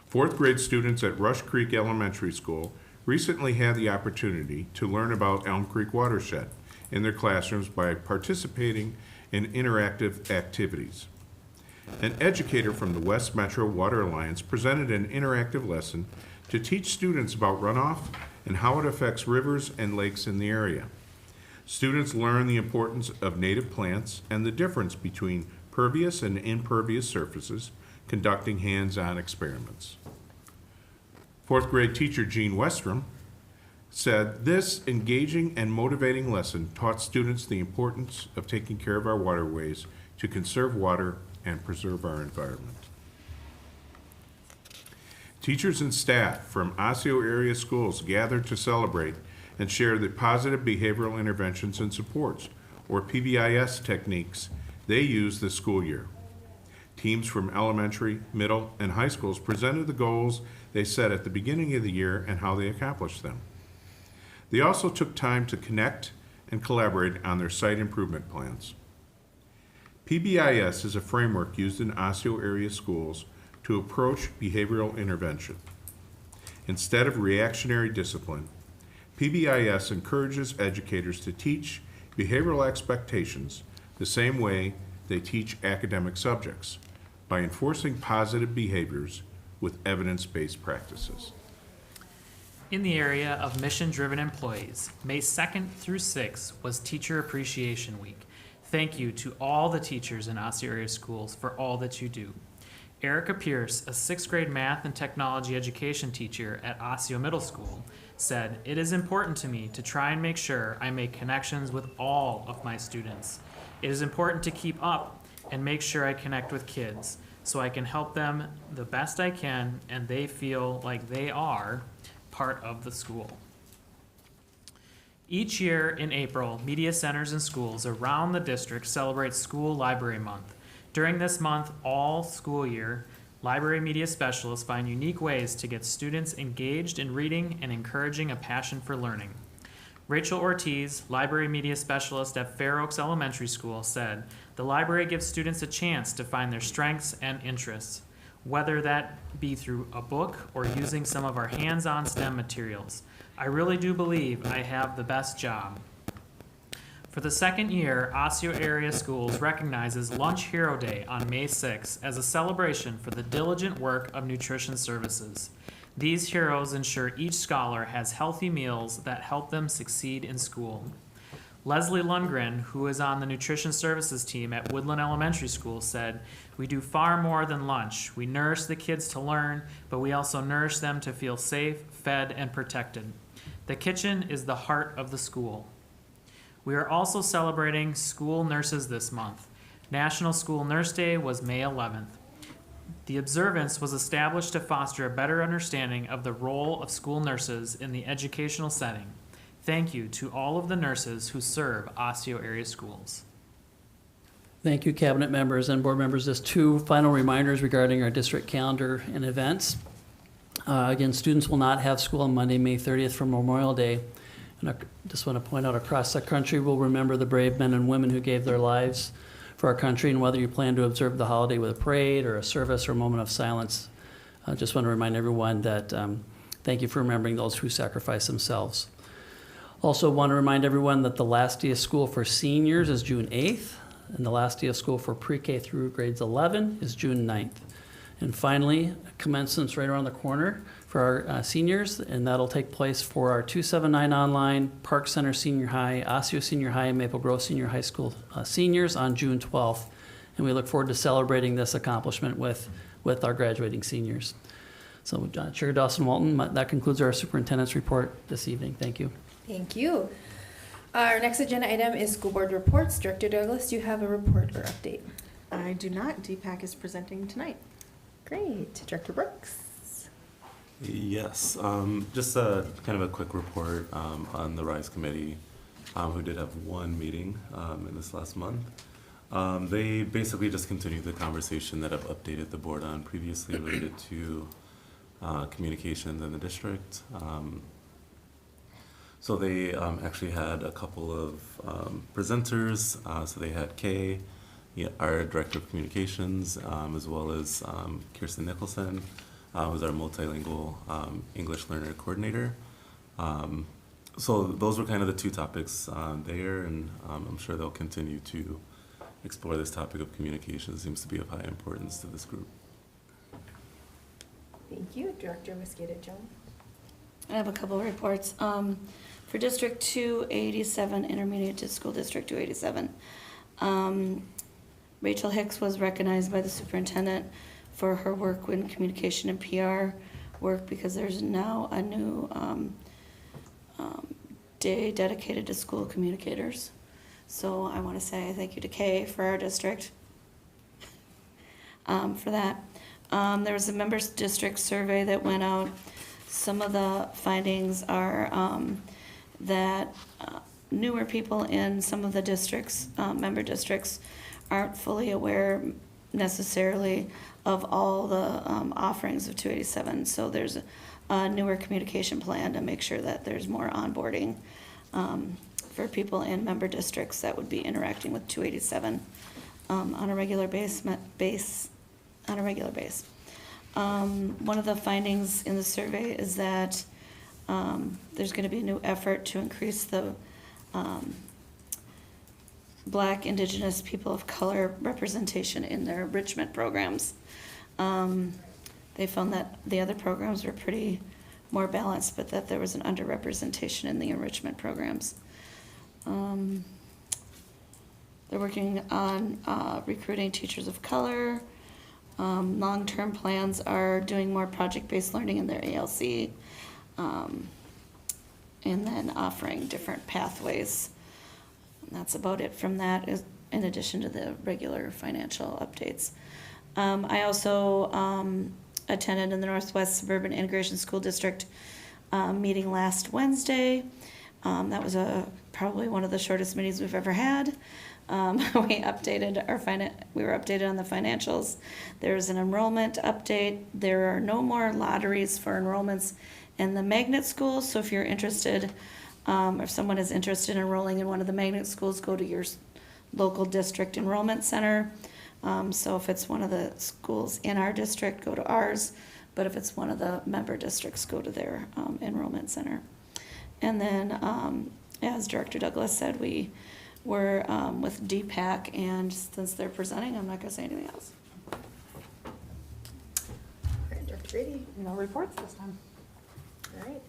Speaker 20: 4th grade students at Rush Creek Elementary School recently had the opportunity to learn about Elm Creek Watershed in their classrooms by participating in interactive activities. An educator from the West Metro Water Alliance presented an interactive lesson to teach students about runoff and how it affects rivers and lakes in the area. Students learn the importance of native plants and the difference between pervious and impervious surfaces, conducting hands-on experiments. 4th grade teacher Jean Westrom said, "This engaging and motivating lesson taught students the importance of taking care of our waterways to conserve water and preserve our environment." Teachers and staff from Osseo area schools gathered to celebrate and share the positive behavioral interventions and supports, or PBIS techniques, they use this school year. Teams from elementary, middle, and high schools presented the goals they set at the beginning of the year and how they accomplished them. They also took time to connect and collaborate on their site improvement plans. PBIS is a framework used in Osseo area schools to approach behavioral intervention. Instead of reactionary discipline, PBIS encourages educators to teach behavioral expectations the same way they teach academic subjects, by enforcing positive behaviors with evidence-based practices.
Speaker 21: In the area of mission-driven employees, May 2nd through 6th was Teacher Appreciation Week. Thank you to all the teachers in Osseo area schools for all that you do. Erica Pierce, a 6th grade math and technology education teacher at Osseo Middle School, said, "It is important to me to try and make sure I make connections with all of my students. It is important to keep up and make sure I connect with kids so I can help them the best I can and they feel like they are part of the school." Each year in April, media centers and schools around the district celebrate School Library Month. During this month, all school year, library media specialists find unique ways to get students engaged in reading and encouraging a passion for learning. Rachel Ortiz, Library Media Specialist at Fair Oaks Elementary School, said, "The library gives students a chance to find their strengths and interests, whether that be through a book or using some of our hands-on STEM materials. I really do believe I have the best job." For the second year, Osseo Area Schools recognizes Lunch Hero Day on May 6th as a celebration for the diligent work of nutrition services. These heroes ensure each scholar has healthy meals that help them succeed in school. Leslie Lundgren, who is on the nutrition services team at Woodland Elementary School, said, "We do far more than lunch. We nourish the kids to learn, but we also nourish them to feel safe, fed, and protected. The kitchen is the heart of the school." We are also celebrating school nurses this month. National School Nurse Day was May 11th. The observance was established to foster a better understanding of the role of school nurses in the educational setting. Thank you to all of the nurses who serve Osseo Area Schools.
Speaker 4: Thank you, Cabinet members and board members. Just two final reminders regarding our district calendar and events. Again, students will not have school on Monday, May 30th for Memorial Day. And I just want to point out, across the country, we'll remember the brave men and women who gave their lives for our country, and whether you plan to observe the holiday with a parade or a service or a moment of silence, I just want to remind everyone that thank you for remembering those who sacrificed themselves. Also want to remind everyone that the last day of school for seniors is June 8th, and the last day of school for pre-K through grades 11 is June 9th. And finally, commencement's right around the corner for our seniors, and that'll take place for our 279 online, Park Center Senior High, Osseo Senior High, and Maple Grove Senior High School seniors on June 12th. And we look forward to celebrating this accomplishment with our graduating seniors. So Chair Dawson Walton, that concludes our superintendent's report this evening. Thank you.
Speaker 1: Thank you. Our next agenda item is school board reports. Director Douglas, do you have a report or update?
Speaker 11: I do not. Deepak is presenting tonight.
Speaker 1: Great. Director Brooks.
Speaker 5: Yes, just a kind of a quick report on the RISE committee, who did have one meeting in this last month. They basically just continued the conversation that I've updated the board on previously related to communications in the district. So they actually had a couple of presenters. So they had Kay, our Director of Communications, as well as Kirsten Nicholson, who's our multilingual English learner coordinator. So those were kind of the two topics there, and I'm sure they'll continue to explore this topic of communication. It seems to be of high importance to this group.
Speaker 1: Thank you. Director Mosqueda-Jones.
Speaker 2: I have a couple of reports. For District 287, Intermediate to School District 287, Rachel Hicks was recognized by the superintendent for her work in communication and PR work, because there's now a new day dedicated to school communicators. So I want to say thank you to Kay for our district for that. There was a members district survey that went out. Some of the findings are that newer people in some of the districts, member districts, aren't fully aware necessarily of all the offerings of 287. So there's a newer communication plan to make sure that there's more onboarding for people in member districts that would be interacting with 287 on a regular base. One of the findings in the survey is that there's going to be a new effort to increase the Black, Indigenous, people of color representation in their enrichment programs. They found that the other programs were pretty more balanced, but that there was an underrepresentation in the enrichment programs. They're working on recruiting teachers of color. Long-term plans are doing more project-based learning in their ALC, and then offering different pathways. And that's about it from that, in addition to the regular financial updates. I also attended in the Northwest Suburban Integration School District meeting last Wednesday. That was probably one of the shortest meetings we've ever had. We updated we were updated on the financials. There's an enrollment update. There are no more lotteries for enrollments in the magnet schools. So if you're interested If someone is interested in enrolling in one of the magnet schools, go to your local district enrollment center. So if it's one of the schools in our district, go to ours. But if it's one of the member districts, go to their enrollment center. And then, as Director Douglas said, we were with Deepak, and since they're presenting, I'm not going to say anything else.
Speaker 1: Dr. Grady?
Speaker 17: No reports this time.
Speaker 1: All right.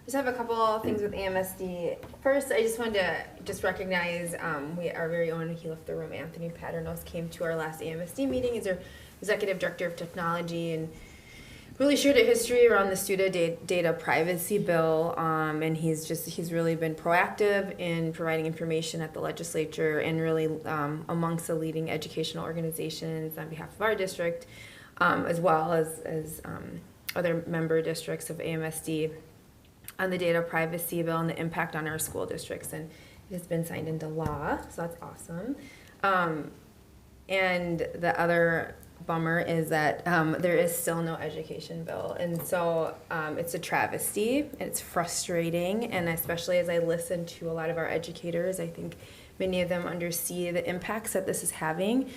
Speaker 1: Just have a couple of things with AMSD. First, I just wanted to recognize our very own, he left the room, Anthony Paternos came to our last AMSD meeting. He's our Executive Director of Technology and really shared a history around the student data privacy bill. And he's really been proactive in providing information at the legislature and really amongst the leading educational organizations on behalf of our district, as well as other member districts of AMSD, on the data privacy bill and the impact on our school districts, and it has been signed into law, so that's awesome. And the other bummer is that there is still no education bill, and so it's a travesty. It's frustrating, and especially as I listen to a lot of our educators, I think many of them undersee the impacts that this is having.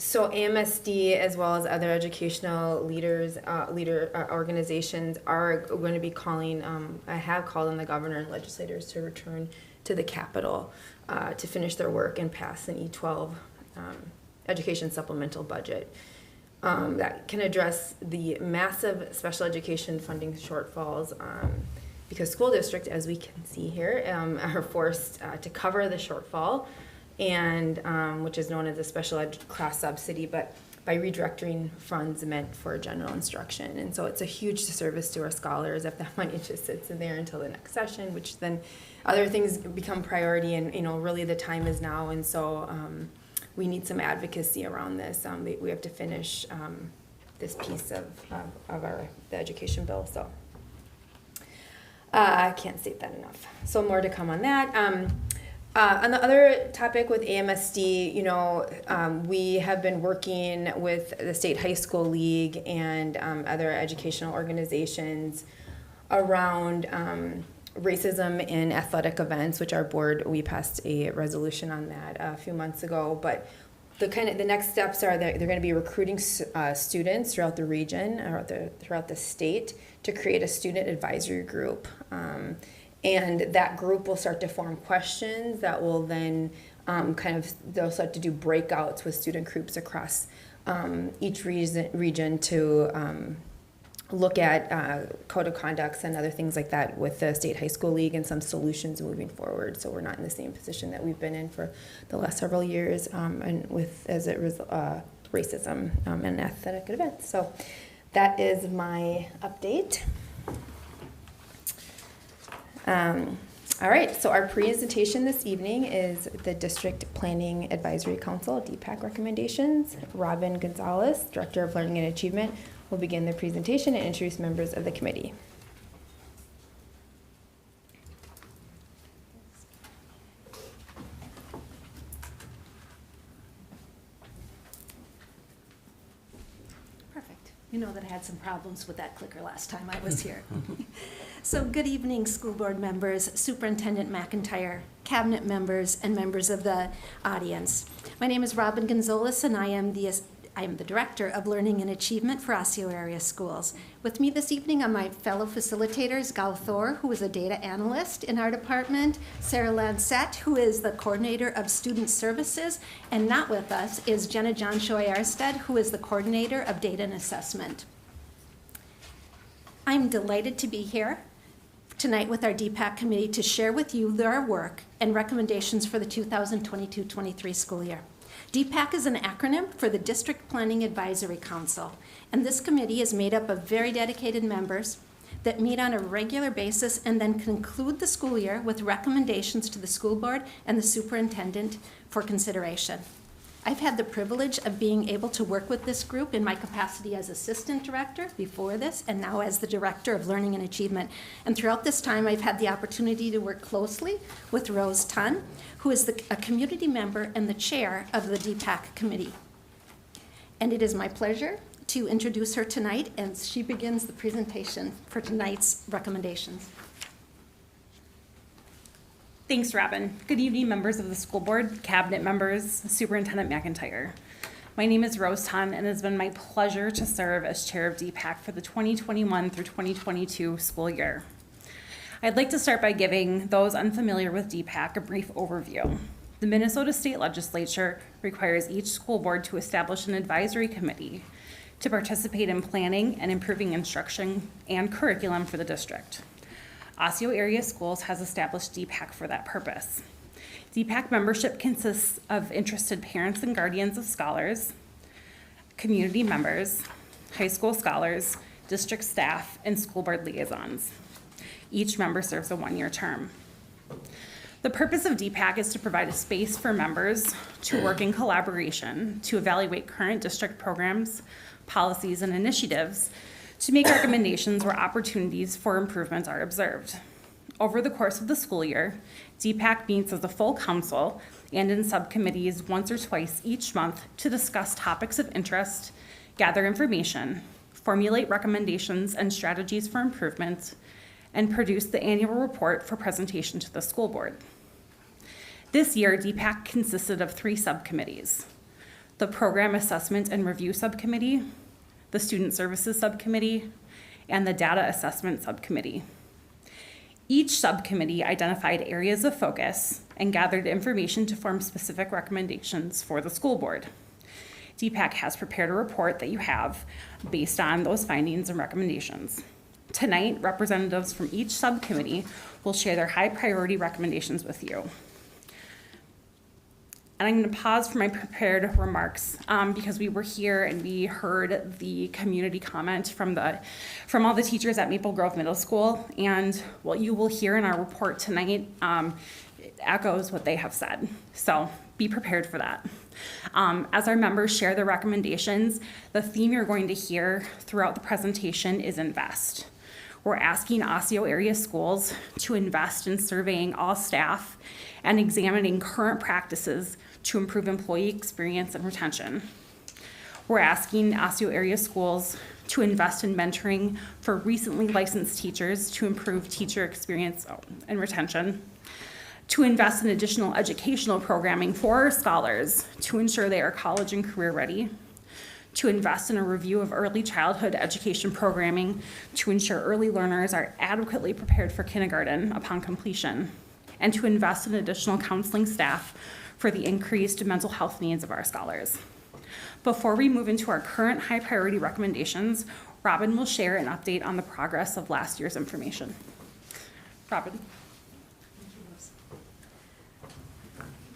Speaker 1: So AMSD, as well as other educational organizations, are going to be calling, I have called on the governor and legislators to return to the Capitol to finish their work and pass an E12 education supplemental budget that can address the massive special education funding shortfalls, because school districts, as we can see here, are forced to cover the shortfall, and which is known as a special ed class subsidy, but by redirecting funds meant for general instruction. And so it's a huge disservice to our scholars if that money just sits in there until the next session, which then other things become priority, and really the time is now. And so we need some advocacy around this. We have to finish this piece of the education bill. So I can't state that enough. So more to come on that. On the other topic with AMSD, we have been working with the State High School League and other educational organizations around racism in athletic events, which our board, we passed a resolution on that a few months ago. But the next steps are that they're going to be recruiting students throughout the region, or throughout the state, to create a student advisory group. And that group will start to form questions that will then they'll start to do breakouts with student groups across each region to look at code of conducts and other things like that with the State High School League and some solutions moving forward. So we're not in the same position that we've been in for the last several years, and racism in athletic events. So that is my update. All right, so our presentation this evening is the District Planning Advisory Council, DPAC recommendations. Robin Gonzalez, Director of Learning and Achievement, will begin the presentation and introduce members of the committee.
Speaker 3: Perfect. You know that I had some problems with that clicker last time I was here. So good evening, school board members, Superintendent McIntyre, cabinet members, and members of the audience. My name is Robin Gonzalez, and I am the Director of Learning and Achievement for Osseo Area Schools. With me this evening are my fellow facilitators, Gal Thor, who is a data analyst in our department, Sarah Lancette, who is the Coordinator of Student Services, and not with us is Jenna John Choi-Arstead, who is the Coordinator of Data and Assessment. I'm delighted to be here tonight with our DPAC committee to share with you their work and recommendations for the 2022-23 school year. DPAC is an acronym for the District Planning Advisory Council, and this committee is made up of very dedicated members that meet on a regular basis and then conclude the school year with recommendations to the school board and the superintendent for consideration. I've had the privilege of being able to work with this group in my capacity as assistant director before this, and now as the Director of Learning and Achievement. And throughout this time, I've had the opportunity to work closely with Rose Tunn, who is a community member and the chair of the DPAC committee. And it is my pleasure to introduce her tonight, and she begins the presentation for tonight's recommendations.
Speaker 6: Thanks, Robin. Good evening, members of the school board, cabinet members, Superintendent McIntyre. My name is Rose Ton, and it has been my pleasure to serve as chair of DPAC for the 2021 through 2022 school year. I'd like to start by giving those unfamiliar with DPAC a brief overview. The Minnesota State Legislature requires each school board to establish an advisory committee to participate in planning and improving instruction and curriculum for the district. Osseo Area Schools has established DPAC for that purpose. DPAC membership consists of interested parents and guardians of scholars, community members, high school scholars, district staff, and school board liaisons. Each member serves a one-year term. The purpose of DPAC is to provide a space for members to work in collaboration to evaluate current district programs, policies, and initiatives to make recommendations where opportunities for improvement are observed. Over the course of the school year, DPAC meets as a full council and in subcommittees once or twice each month to discuss topics of interest, gather information, formulate recommendations and strategies for improvement, and produce the annual report for presentation to the school board. This year, DPAC consisted of 3 subcommittees: the Program Assessment and Review Subcommittee, the Student Services Subcommittee, and the Data Assessment Subcommittee. Each subcommittee identified areas of focus and gathered information to form specific recommendations for the school board. DPAC has prepared a report that you have based on those findings and recommendations. Tonight, representatives from each subcommittee will share their high priority recommendations with you. And I'm going to pause for my prepared remarks because we were here and we heard the community comment from all the teachers at Maple Grove Middle School, and what you will hear in our report tonight echoes what they have said. So be prepared for that. As our members share their recommendations, the theme you're going to hear throughout the presentation is invest. We're asking Osseo area schools to invest in surveying all staff and examining current practices to improve employee experience and retention. We're asking Osseo area schools to invest in mentoring for recently licensed teachers to improve teacher experience and retention, to invest in additional educational programming for our scholars to ensure they are college and career ready, to invest in a review of early childhood education programming to ensure early learners are adequately prepared for kindergarten upon completion, and to invest in additional counseling staff for the increased mental health needs of our scholars. Before we move into our current high priority recommendations, Robin will share an update on the progress of last year's information. Robin.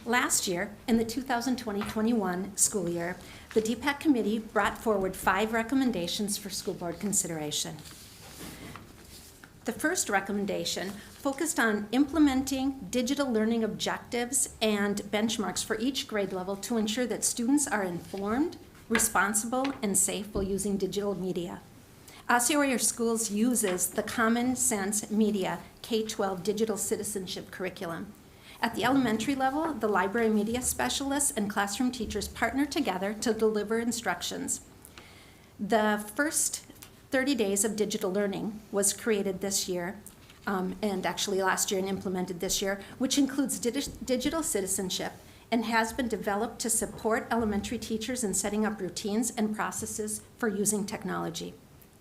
Speaker 3: Last year, in the 2020-21 school year, the DPAC committee brought forward 5 recommendations for school board consideration. The first recommendation focused on implementing digital learning objectives and benchmarks for each grade level to ensure that students are informed, responsible, and safe while using digital media. Osseo Area Schools uses the Common Sense Media K-12 digital citizenship curriculum. At the elementary level, the library media specialists and classroom teachers partner together to deliver instructions. The first 30 days of digital learning was created this year, and actually last year and implemented this year, which includes digital citizenship and has been developed to support elementary teachers in setting up routines and processes for using technology.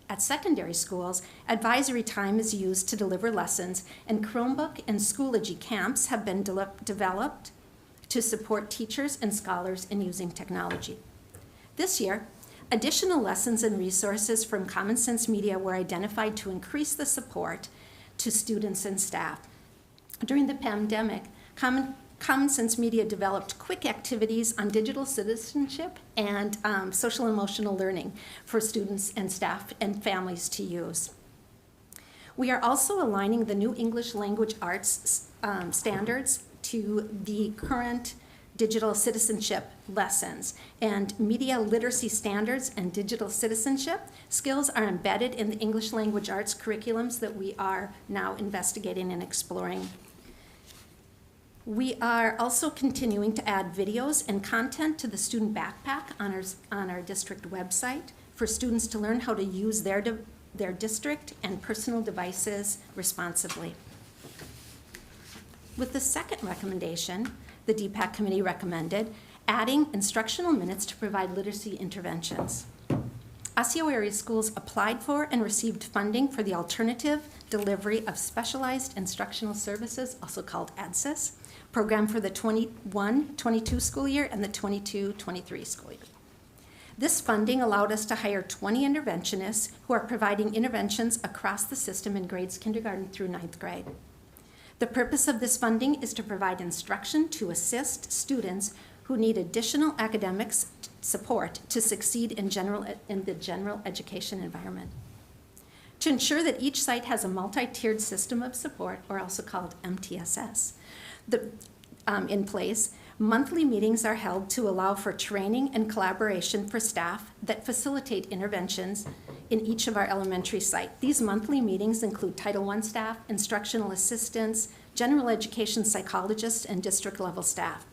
Speaker 3: At secondary schools, advisory time is used to deliver lessons, and Chromebook and Schoology camps have been developed to support teachers and scholars in using technology. This year, additional lessons and resources from Common Sense Media were identified to increase the support to students and staff. During the pandemic, Common Sense Media developed quick activities on digital citizenship and social emotional learning for students and staff and families to use. We are also aligning the new English language arts standards to the current digital citizenship lessons, and media literacy standards and digital citizenship skills are embedded in the English language arts curriculums that we are now investigating and exploring. We are also continuing to add videos and content to the student backpack on our district website for students to learn how to use their district and personal devices responsibly. With the second recommendation, the Deepak Committee recommended adding instructional minutes to provide literacy interventions. Osseo area schools applied for and received funding for the alternative delivery of specialized instructional services, also called ADSIS, program for the 21-22 school year and the 22-23 school year. This funding allowed us to hire 20 interventionists who are providing interventions across the system in grades kindergarten through 9th grade. The purpose of this funding is to provide instruction to assist students who need additional academic support to succeed in the general education environment. To ensure that each site has a multi-tiered system of support, or also called MTSS, in place, monthly meetings are held to allow for training and collaboration for staff that facilitate interventions in each of our elementary sites. These monthly meetings include Title I staff, instructional assistants, general education psychologists, and district-level staff.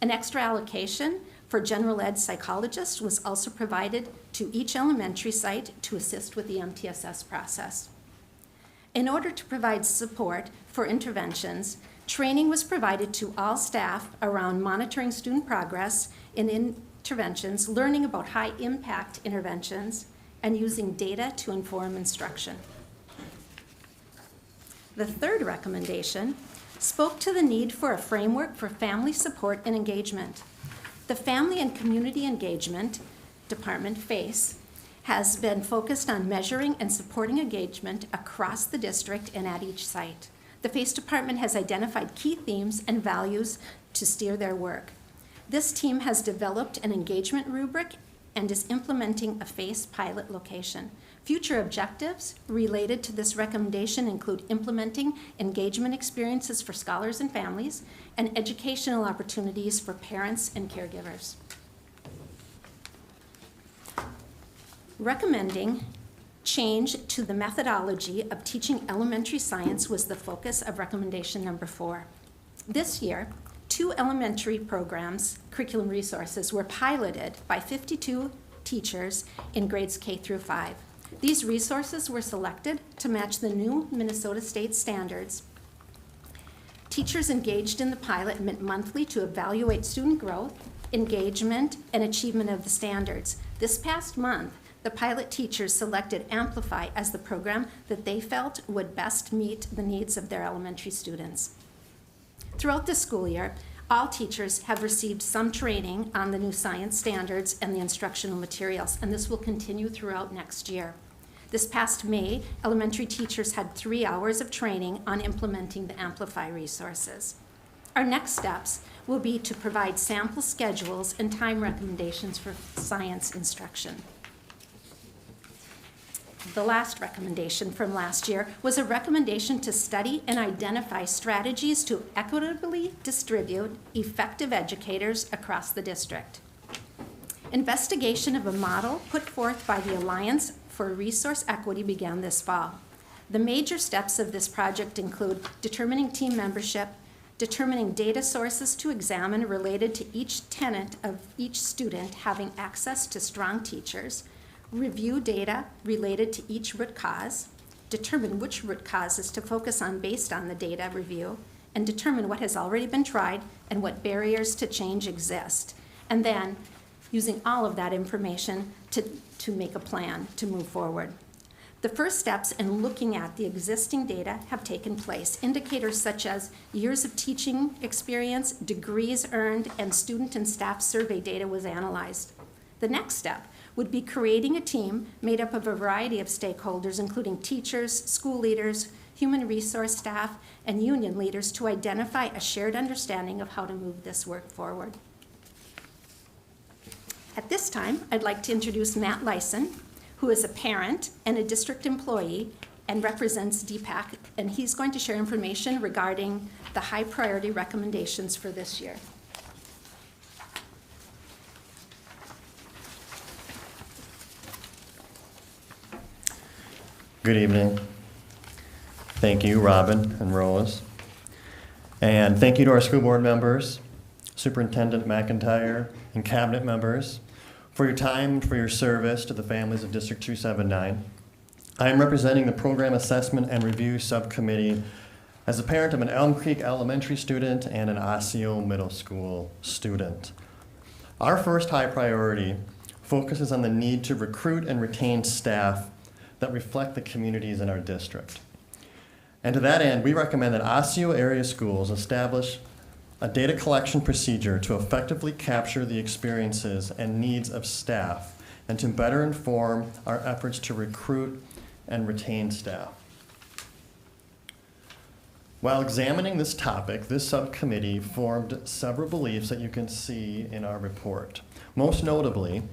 Speaker 3: An extra allocation for general ed psychologists was also provided to each elementary site to assist with the MTSS process. In order to provide support for interventions, training was provided to all staff around monitoring student progress in interventions, learning about high-impact interventions, and using data to inform instruction. The third recommendation spoke to the need for a framework for family support and engagement. The Family and Community Engagement Department, FACE, has been focused on measuring and supporting engagement across the district and at each site. The FACE department has identified key themes and values to steer their work. This team has developed an engagement rubric and is implementing a FACE pilot location. Future objectives related to this recommendation include implementing engagement experiences for scholars and families and educational opportunities for parents and caregivers. Recommending change to the methodology of teaching elementary science was the focus of recommendation number 4. This year, 2 elementary programs, curriculum resources, were piloted by 52 teachers in grades K through 5. These resources were selected to match the new Minnesota state standards. Teachers engaged in the pilot met monthly to evaluate student growth, engagement, and achievement of the standards. This past month, the pilot teachers selected Amplify as the program that they felt would best meet the needs of their elementary students. Throughout the school year, all teachers have received some training on the new science standards and the instructional materials, and this will continue throughout next year. This past May, elementary teachers had 3 hours of training on implementing the Amplify resources. Our next steps will be to provide sample schedules and time recommendations for science instruction. The last recommendation from last year was a recommendation to study and identify strategies to equitably distribute effective educators across the district. Investigation of a model put forth by the Alliance for Resource Equity began this fall. The major steps of this project include determining team membership, determining data sources to examine related to each tenet of each student having access to strong teachers, review data related to each root cause, determine which root causes to focus on based on the data review, and determine what has already been tried and what barriers to change exist. And then, using all of that information to make a plan to move forward. The first steps in looking at the existing data have taken place. Indicators such as years of teaching experience, degrees earned, and student and staff survey data was analyzed. The next step would be creating a team made up of a variety of stakeholders, including teachers, school leaders, human resource staff, and union leaders to identify a shared understanding of how to move this work forward. At this time, I'd like to introduce Matt Lyson, who is a parent and a district employee and represents Deepak, and he's going to share information regarding the high priority recommendations for this year.
Speaker 7: Good evening. Thank you, Robin and Rose. And thank you to our school board members, Superintendent McIntyre, and cabinet members for your time and for your service to the families of District 279. I am representing the Program Assessment and Review Subcommittee as a parent of an Elm Creek Elementary student and an Osseo Middle School student. Our first high priority focuses on the need to recruit and retain staff that reflect the communities in our district. And to that end, we recommend that Osseo area schools establish a data collection procedure to effectively capture the experiences and needs of staff and to better inform our efforts to recruit and retain staff. While examining this topic, this subcommittee formed several beliefs that you can see in our report. Most notably,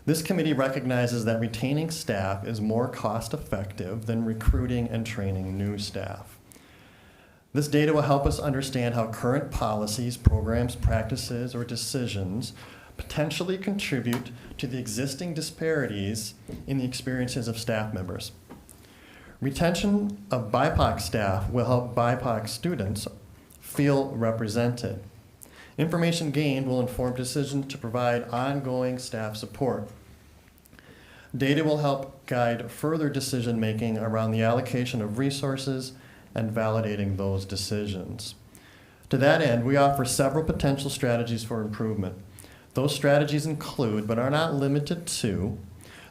Speaker 7: this committee recognizes that retaining staff is more cost-effective than recruiting and training new staff. This data will help us understand how current policies, programs, practices, or decisions potentially contribute to the existing disparities in the experiences of staff members. Retention of BIPOC staff will help BIPOC students feel represented. Information gained will inform decisions to provide ongoing staff support. Data will help guide further decision-making around the allocation of resources and validating those decisions. To that end, we offer several potential strategies for improvement. Those strategies include, but are not limited to,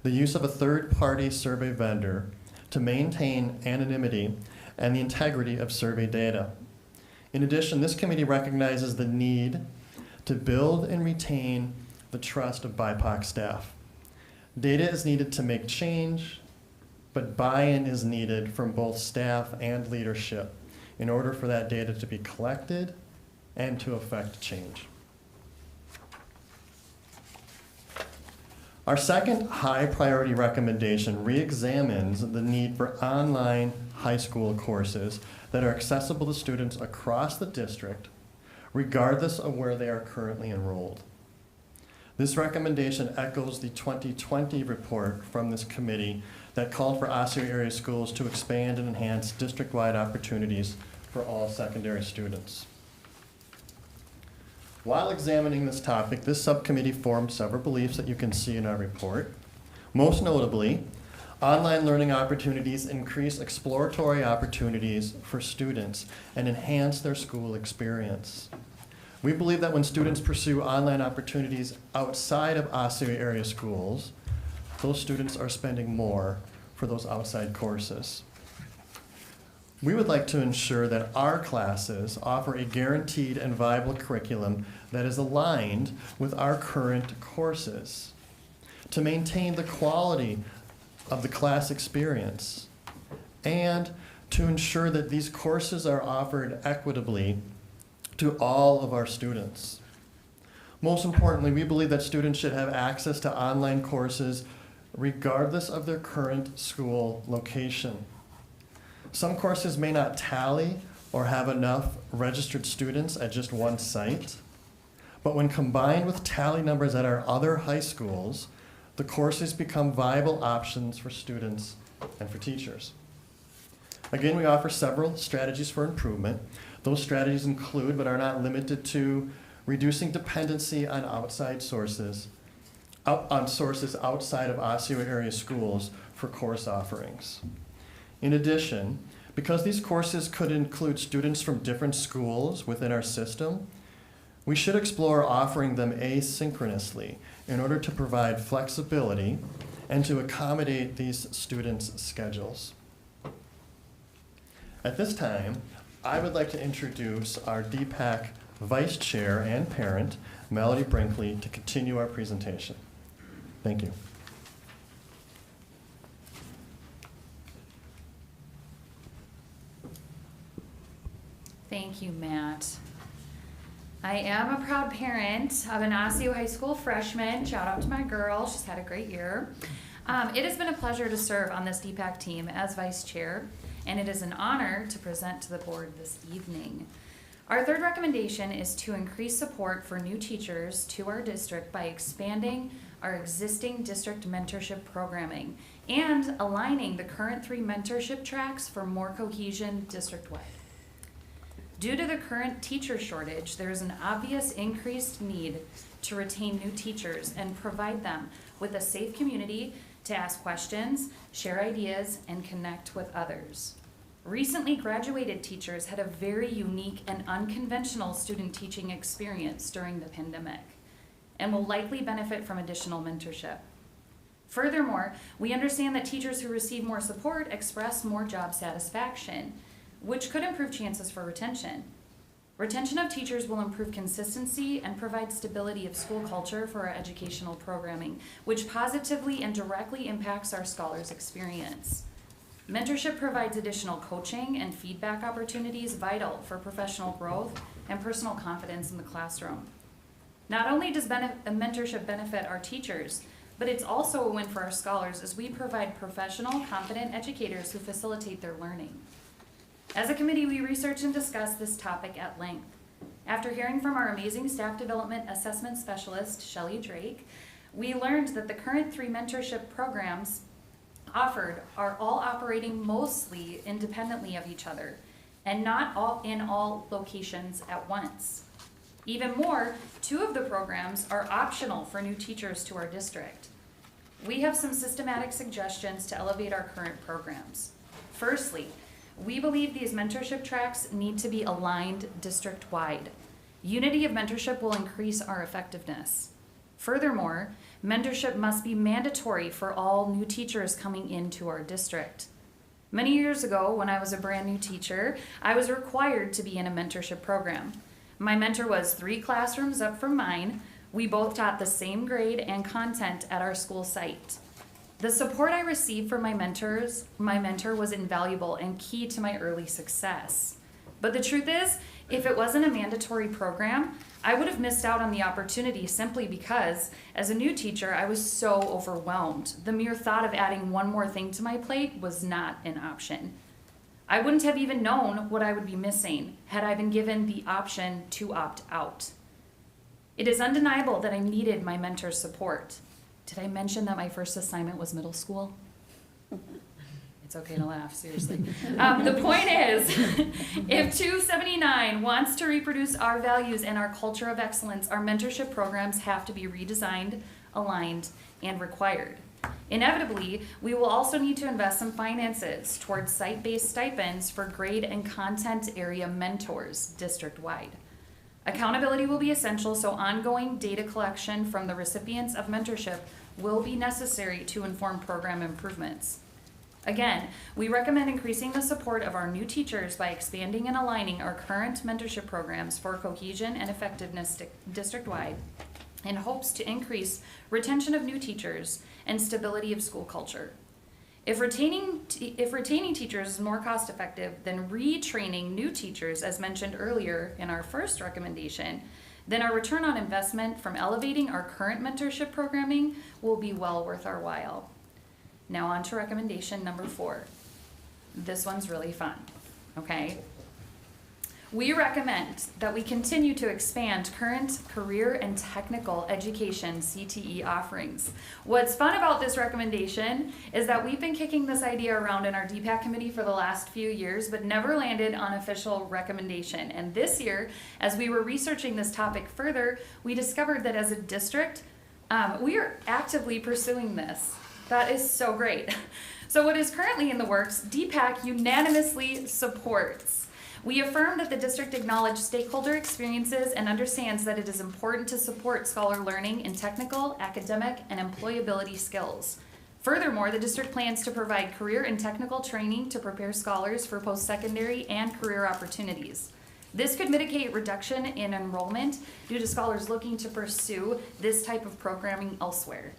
Speaker 7: the use of a third-party survey vendor to maintain anonymity and the integrity of survey data. In addition, this committee recognizes the need to build and retain the trust of BIPOC staff. Data is needed to make change, but buy-in is needed from both staff and leadership in order for that data to be collected and to affect change. Our second high priority recommendation re-examines the need for online high school courses that are accessible to students across the district, regardless of where they are currently enrolled. This recommendation echoes the 2020 report from this committee that called for Osseo area schools to expand and enhance district-wide opportunities for all secondary students. While examining this topic, this subcommittee formed several beliefs that you can see in our report. Most notably, online learning opportunities increase exploratory opportunities for students and enhance their school experience. We believe that when students pursue online opportunities outside of Osseo area schools, those students are spending more for those outside courses. We would like to ensure that our classes offer a guaranteed and viable curriculum that is aligned with our current courses to maintain the quality of the class experience and to ensure that these courses are offered equitably to all of our students. Most importantly, we believe that students should have access to online courses regardless of their current school location. Some courses may not tally or have enough registered students at just one site, but when combined with tally numbers at our other high schools, the courses become viable options for students and for teachers. Again, we offer several strategies for improvement. Those strategies include, but are not limited to, reducing dependency on outside sources, on sources outside of Osseo area schools for course offerings. In addition, because these courses could include students from different schools within our system, we should explore offering them asynchronously in order to provide flexibility and to accommodate these students' schedules. At this time, I would like to introduce our Deepak Vice Chair and parent, Melody Brinkley, to continue our presentation. Thank you.
Speaker 8: Thank you, Matt. I am a proud parent of an Osseo High School freshman. Shout out to my girl. She's had a great year. It has been a pleasure to serve on this DPAC team as vice chair, and it is an honor to present to the board this evening. Our third recommendation is to increase support for new teachers to our district by expanding our existing district mentorship programming and aligning the current 3 mentorship tracks for more cohesion district-wide. Due to the current teacher shortage, there is an obvious increased need to retain new teachers and provide them with a safe community to ask questions, share ideas, and connect with others. Recently graduated teachers had a very unique and unconventional student teaching experience during the pandemic and will likely benefit from additional mentorship. Furthermore, we understand that teachers who receive more support express more job satisfaction, which could improve chances for retention. Retention of teachers will improve consistency and provide stability of school culture for our educational programming, which positively and directly impacts our scholars' experience. Mentorship provides additional coaching and feedback opportunities vital for professional growth and personal confidence in the classroom. Not only does mentorship benefit our teachers, but it's also a win for our scholars as we provide professional, confident educators who facilitate their learning. As a committee, we research and discuss this topic at length. After hearing from our amazing staff development assessment specialist, Shelley Drake, we learned that the current 3 mentorship programs offered are all operating mostly independently of each other and not all in all locations at once. Even more, 2 of the programs are optional for new teachers to our district. We have some systematic suggestions to elevate our current programs. Firstly, we believe these mentorship tracks need to be aligned district-wide. Unity of mentorship will increase our effectiveness. Furthermore, mentorship must be mandatory for all new teachers coming into our district. Many years ago, when I was a brand new teacher, I was required to be in a mentorship program. My mentor was 3 classrooms up from mine. We both taught the same grade and content at our school site. The support I received from my mentor was invaluable and key to my early success. But the truth is, if it wasn't a mandatory program, I would have missed out on the opportunity simply because, as a new teacher, I was so overwhelmed. The mere thought of adding one more thing to my plate was not an option. I wouldn't have even known what I would be missing had I been given the option to opt out. It is undeniable that I needed my mentor's support. Did I mention that my first assignment was middle school? It's okay to laugh, seriously. The point is, if 279 wants to reproduce our values and our culture of excellence, our mentorship programs have to be redesigned, aligned, and required. Inevitably, we will also need to invest some finances towards site-based stipends for grade and content area mentors district-wide. Accountability will be essential, so ongoing data collection from the recipients of mentorship will be necessary to inform program improvements. Again, we recommend increasing the support of our new teachers by expanding and aligning our current mentorship programs for cohesion and effectiveness district-wide in hopes to increase retention of new teachers and stability of school culture. If retaining teachers is more cost-effective than retraining new teachers, as mentioned earlier in our first recommendation, then our return on investment from elevating our current mentorship programming will be well worth our while. Now on to recommendation number 4. This one's really fun, okay? We recommend that we continue to expand current career and technical education CTE offerings. What's fun about this recommendation is that we've been kicking this idea around in our Deepak Committee for the last few years, but never landed on official recommendation. And this year, as we were researching this topic further, we discovered that as a district, we are actively pursuing this. That is so great. So what is currently in the works, Deepak unanimously supports. We affirm that the district acknowledges stakeholder experiences and understands that it is important to support scholar learning in technical, academic, and employability skills. Furthermore, the district plans to provide career and technical training to prepare scholars for post-secondary and career opportunities. This could mitigate reduction in enrollment due to scholars looking to pursue this type of programming elsewhere.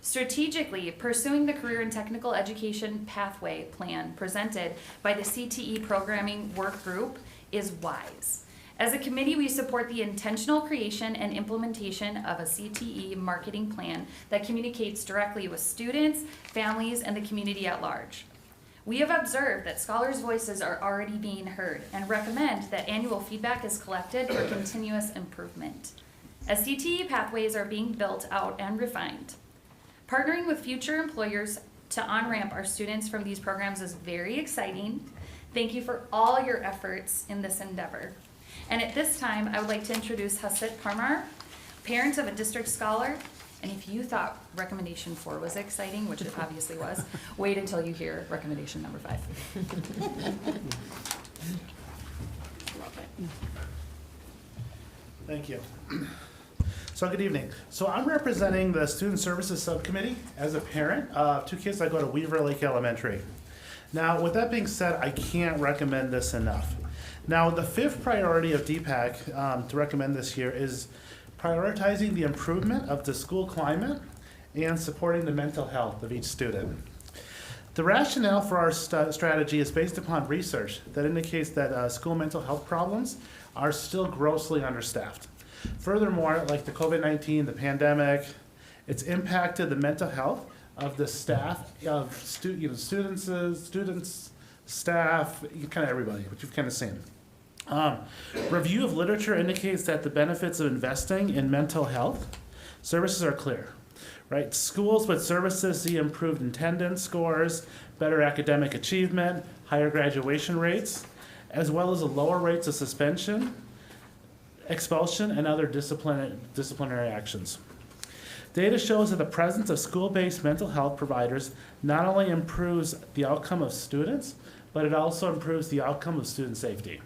Speaker 8: Strategically, pursuing the career and technical education pathway plan presented by the CTE programming work group is wise. As a committee, we support the intentional creation and implementation of a CTE marketing plan that communicates directly with students, families, and the community at large. We have observed that scholars' voices are already being heard and recommend that annual feedback is collected for continuous improvement. As CTE pathways are being built out and refined, partnering with future employers to on-ramp our students from these programs is very exciting. Thank you for all your efforts in this endeavor. And at this time, I would like to introduce Hasit Parmar, parent of a district scholar
Speaker 2: And if you thought recommendation 4 was exciting, which it obviously was, wait until you hear recommendation number 5.
Speaker 9: Thank you. So good evening. So I'm representing the Student Services Subcommittee as a parent of 2 kids that go to Weaver Lake Elementary. Now, with that being said, I can't recommend this enough. Now, the 5th priority of DPAC to recommend this year is prioritizing the improvement of the school climate and supporting the mental health of each student. The rationale for our strategy is based upon research that indicates that school mental health problems are still grossly understaffed. Furthermore, like the COVID-19, the pandemic, it's impacted the mental health of the staff, of students, staff, kind of everybody, which you've kind of seen. Review of literature indicates that the benefits of investing in mental health services are clear. Right? Schools with services see improved attendance scores, better academic achievement, higher graduation rates, as well as lower rates of suspension, expulsion, and other disciplinary actions. Data shows that the presence of school-based mental health providers not only improves the outcome of students, but it also improves the outcome of student safety.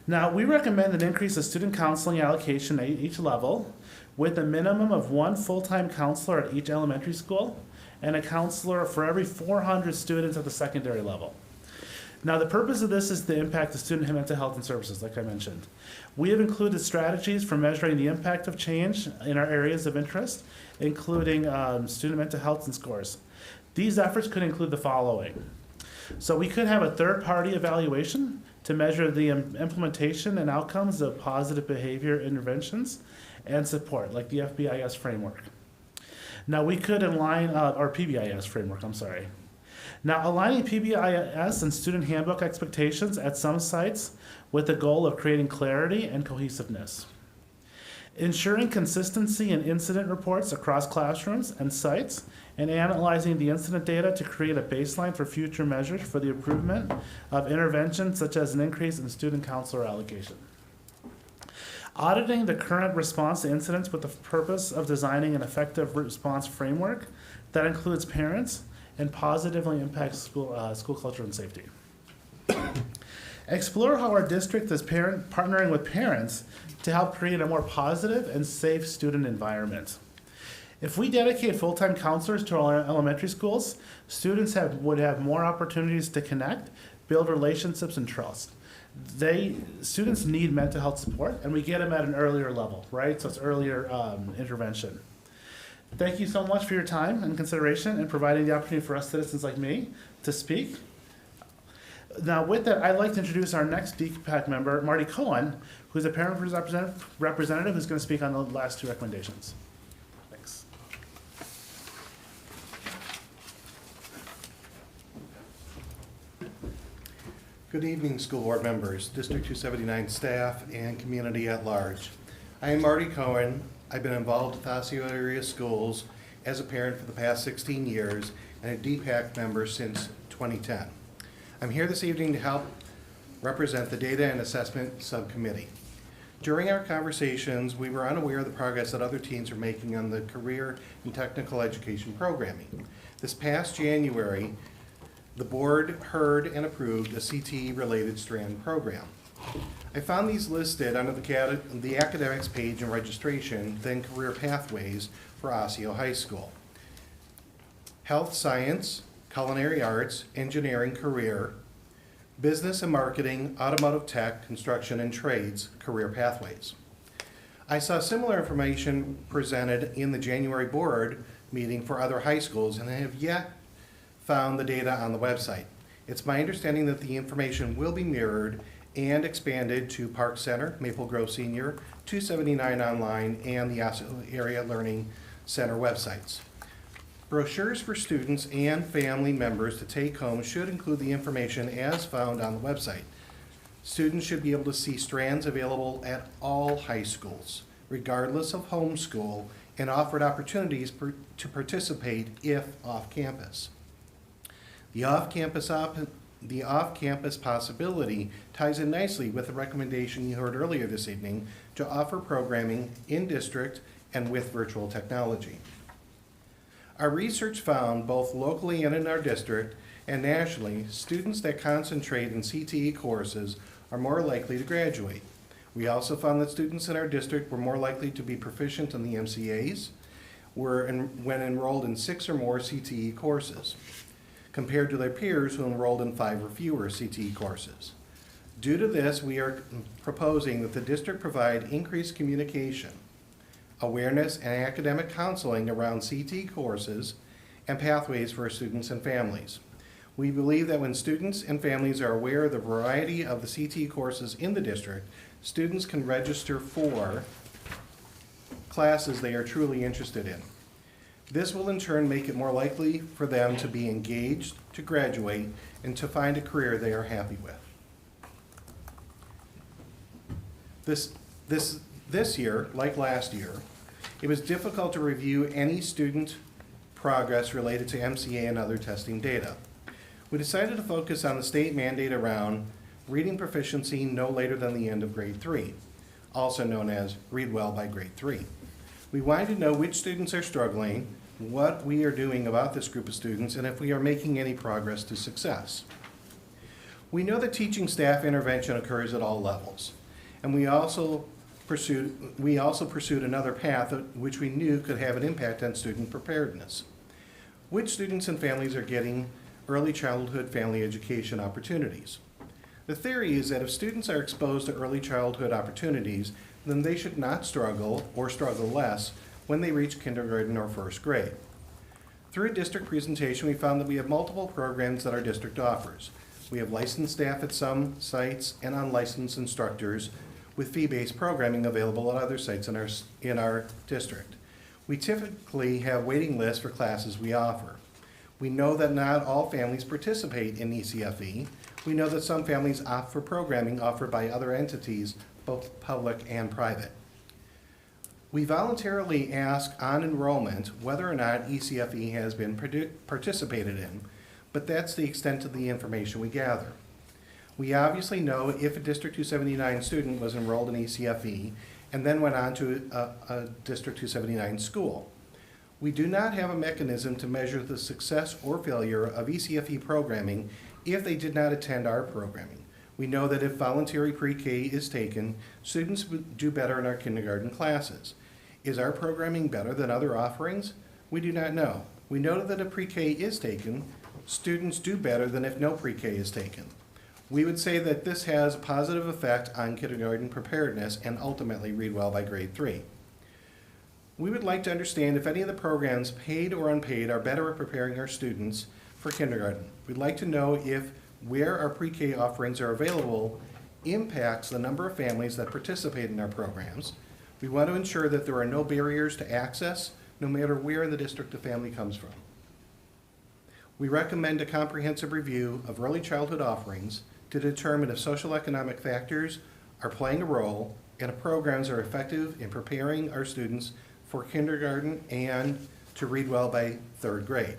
Speaker 9: Now, we recommend an increase of student counseling allocation at each level, with a minimum of 1 full-time counselor at each elementary school and a counselor for every 400 students at the secondary level. Now, the purpose of this is to impact the student mental health and services, like I mentioned. We have included strategies for measuring the impact of change in our areas of interest, including student mental health and scores. These efforts could include the following. So we could have a third-party evaluation to measure the implementation and outcomes of positive behavior interventions and support, like the FBIS framework. Now we could align, or PBIS framework, I'm sorry. Now, aligning PBIS and student handbook expectations at some sites with the goal of creating clarity and cohesiveness. Ensuring consistency in incident reports across classrooms and sites, and analyzing the incident data to create a baseline for future measures for the improvement of interventions such as an increase in student counselor allocation. Auditing the current response to incidents with the purpose of designing an effective response framework that includes parents and positively impacts school culture and safety. Explore how our district is partnering with parents to help create a more positive and safe student environment. If we dedicate full-time counselors to our elementary schools, students would have more opportunities to connect, build relationships, and trust. Students need mental health support, and we get them at an earlier level, right? So it's earlier intervention. Thank you so much for your time and consideration and providing the opportunity for us citizens like me to speak. Now, with that, I'd like to introduce our next DPAC member, Marty Cohen, who's a parent representative who's going to speak on the last 2 recommendations. Thanks.
Speaker 22: Good evening, school board members, District 279 staff, and community at large. I am Marty Cohen. I've been involved with Osseo area schools as a parent for the past 16 years and a DPAC member since 2010. I'm here this evening to help represent the Data and Assessment Subcommittee. During our conversations, we were unaware of the progress that other teams are making on the career and technical education programming. This past January, the board heard and approved a CTE-related strand program. I found these listed under the academics page in registration, then career pathways for Osseo High School. Health science, culinary arts, engineering career, business and marketing, automotive tech, construction and trades career pathways. I saw similar information presented in the January board meeting for other high schools, and I have yet found the data on the website. It's my understanding that the information will be mirrored and expanded to Park Center, Maple Grove Senior, 279 online, and the Osseo Area Learning Center websites. Brochures for students and family members to take home should include the information as found on the website. Students should be able to see strands available at all high schools, regardless of homeschool, and offered opportunities to participate if off-campus. The off-campus possibility ties in nicely with the recommendation you heard earlier this evening to offer programming in district and with virtual technology. Our research found, both locally and in our district and nationally, students that concentrate in CTE courses are more likely to graduate. We also found that students in our district were more likely to be proficient in the MCAs when enrolled in 6 or more CTE courses, compared to their peers who enrolled in 5 or fewer CTE courses. Due to this, we are proposing that the district provide increased communication, awareness, and academic counseling around CTE courses and pathways for students and families. We believe that when students and families are aware of the variety of the CTE courses in the district, students can register for classes they are truly interested in. This will in turn make it more likely for them to be engaged, to graduate, and to find a career they are happy with. This year, like last year, it was difficult to review any student progress related to MCA and other testing data. We decided to focus on the state mandate around reading proficiency no later than the end of grade 3, also known as read well by grade 3. We wanted to know which students are struggling, what we are doing about this group of students, and if we are making any progress to success. We know that teaching staff intervention occurs at all levels, and we also pursued another path which we knew could have an impact on student preparedness. Which students and families are getting early childhood family education opportunities? The theory is that if students are exposed to early childhood opportunities, then they should not struggle or struggle less when they reach kindergarten or first grade. Through a district presentation, we found that we have multiple programs that our district offers. We have licensed staff at some sites and unlicensed instructors with fee-based programming available at other sites in our district. We typically have waiting lists for classes we offer. We know that not all families participate in ECFE. We know that some families opt for programming offered by other entities, both public and private. We voluntarily ask on enrollment whether or not ECFE has been participated in, but that's the extent of the information we gather. We obviously know if a District 279 student was enrolled in ECFE and then went on to a District 279 school. We do not have a mechanism to measure the success or failure of ECFE programming if they did not attend our programming. We know that if voluntary pre-K is taken, students do better in our kindergarten classes. Is our programming better than other offerings? We do not know. We know that if pre-K is taken, students do better than if no pre-K is taken. We would say that this has a positive effect on kindergarten preparedness and ultimately read well by grade 3. We would like to understand if any of the programs, paid or unpaid, are better at preparing our students for kindergarten. We'd like to know if where our pre-K offerings are available impacts the number of families that participate in our programs. We want to ensure that there are no barriers to access, no matter where in the district the family comes from. We recommend a comprehensive review of early childhood offerings to determine if social economic factors are playing a role and if programs are effective in preparing our students for kindergarten and to read well by 3rd grade.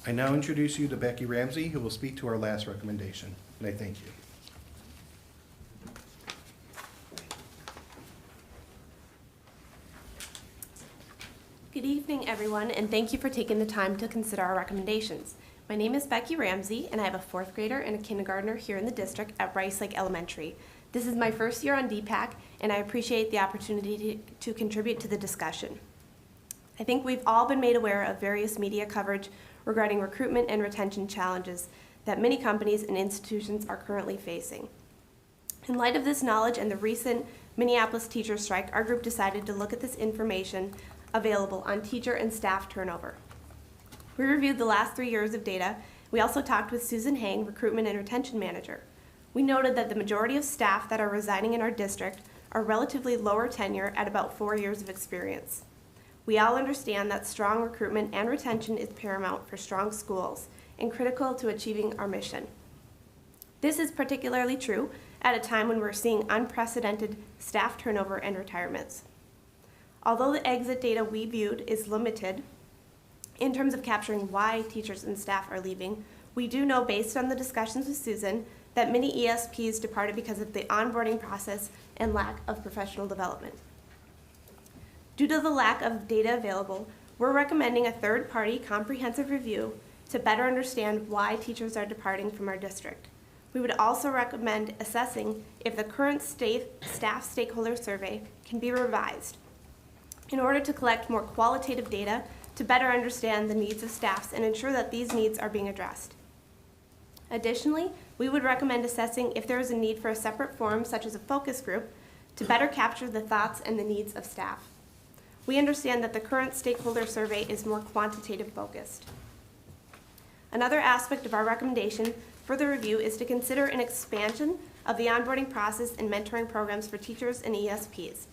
Speaker 22: I now introduce you to Becky Ramsey, who will speak to our last recommendation, and I thank you.
Speaker 10: Good evening, everyone, and thank you for taking the time to consider our recommendations. My name is Becky Ramsey, and I have a 4th grader and a kindergartner here in the district at Rice Lake Elementary. This is my first year on DPAC, and I appreciate the opportunity to contribute to the discussion. I think we've all been made aware of various media coverage regarding recruitment and retention challenges that many companies and institutions are currently facing. In light of this knowledge and the recent Minneapolis teacher strike, our group decided to look at this information available on teacher and staff turnover. We reviewed the last 3 years of data. We also talked with Susan Hang, Recruitment and Retention Manager. We noted that the majority of staff that are residing in our district are relatively lower tenure at about 4 years of experience. We all understand that strong recruitment and retention is paramount for strong schools and critical to achieving our mission. This is particularly true at a time when we're seeing unprecedented staff turnover and retirements. Although the exit data we viewed is limited in terms of capturing why teachers and staff are leaving, we do know based on the discussions with Susan that many ESPs departed because of the onboarding process and lack of professional development. Due to the lack of data available, we're recommending a third-party comprehensive review to better understand why teachers are departing from our district. We would also recommend assessing if the current staff stakeholder survey can be revised in order to collect more qualitative data to better understand the needs of staffs and ensure that these needs are being addressed. Additionally, we would recommend assessing if there is a need for a separate forum, such as a focus group, to better capture the thoughts and the needs of staff. We understand that the current stakeholder survey is more quantitative focused. Another aspect of our recommendation for the review is to consider an expansion of the onboarding process and mentoring programs for teachers and ESPs.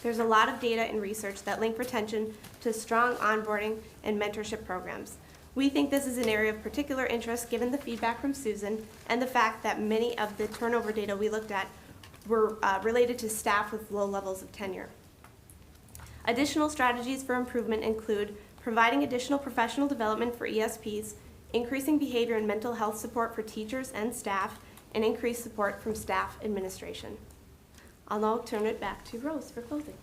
Speaker 10: There's a lot of data and research that link retention to strong onboarding and mentorship programs. We think this is an area of particular interest given the feedback from Susan and the fact that many of the turnover data we looked at were related to staff with low levels of tenure. Additional strategies for improvement include providing additional professional development for ESPs, increasing behavior and mental health support for teachers and staff, and increased support from staff administration. I'll now turn it back to Rose for closing.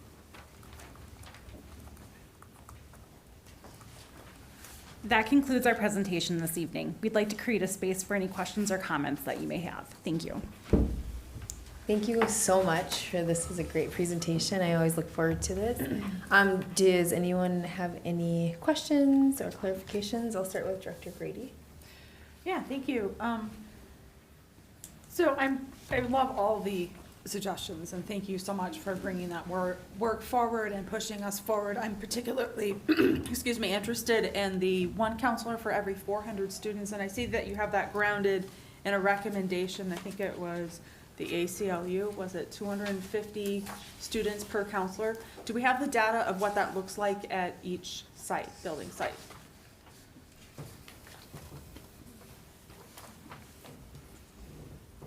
Speaker 6: That concludes our presentation this evening. We'd like to create a space for any questions or comments that you may have. Thank you.
Speaker 1: Thank you so much for this. Was a great presentation. I always look forward to this. Does anyone have any questions or clarifications? I'll start with Director Grady.
Speaker 12: Yeah, thank you. So I love all the suggestions, and thank you so much for bringing that work forward and pushing us forward. I'm particularly, excuse me, interested in the one counselor for every 400 students, and I see that you have that grounded in a recommendation. I think it was the ACLU, was it 250 students per counselor? Do we have the data of what that looks like at each site, building site?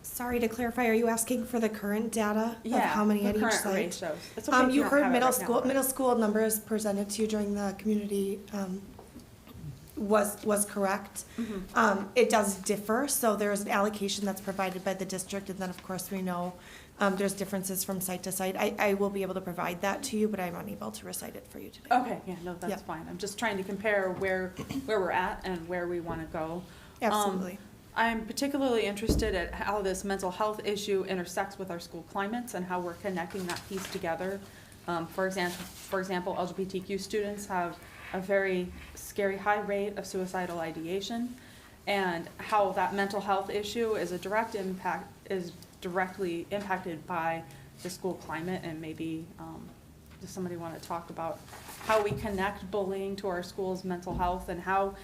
Speaker 13: Sorry to clarify, are you asking for the current data of
Speaker 12: Yeah,
Speaker 13: how many
Speaker 12: the
Speaker 13: at each
Speaker 12: current
Speaker 13: site?
Speaker 12: ratios. It's okay if you
Speaker 13: You
Speaker 12: don't
Speaker 13: heard
Speaker 12: have it
Speaker 13: middle
Speaker 12: right now,
Speaker 13: school.
Speaker 12: but-
Speaker 13: Middle school numbers presented to you during the community was correct. It does differ, so there's an allocation that's provided by the district, and then of course we know there's differences from site to site. I will be able to provide that to you, but I'm unable to recite it for you today.
Speaker 12: Okay, yeah, no, that's fine. I'm just trying to compare where we're at and where we want to go.
Speaker 13: Absolutely.
Speaker 12: I'm particularly interested at how this mental health issue intersects with our school climates and how we're connecting that piece together. For example, LGBTQ students have a very scary high rate of suicidal ideation, and how that mental health issue is directly impacted by the school climate. And maybe does somebody want to talk about how we connect bullying to our school's mental health, and how,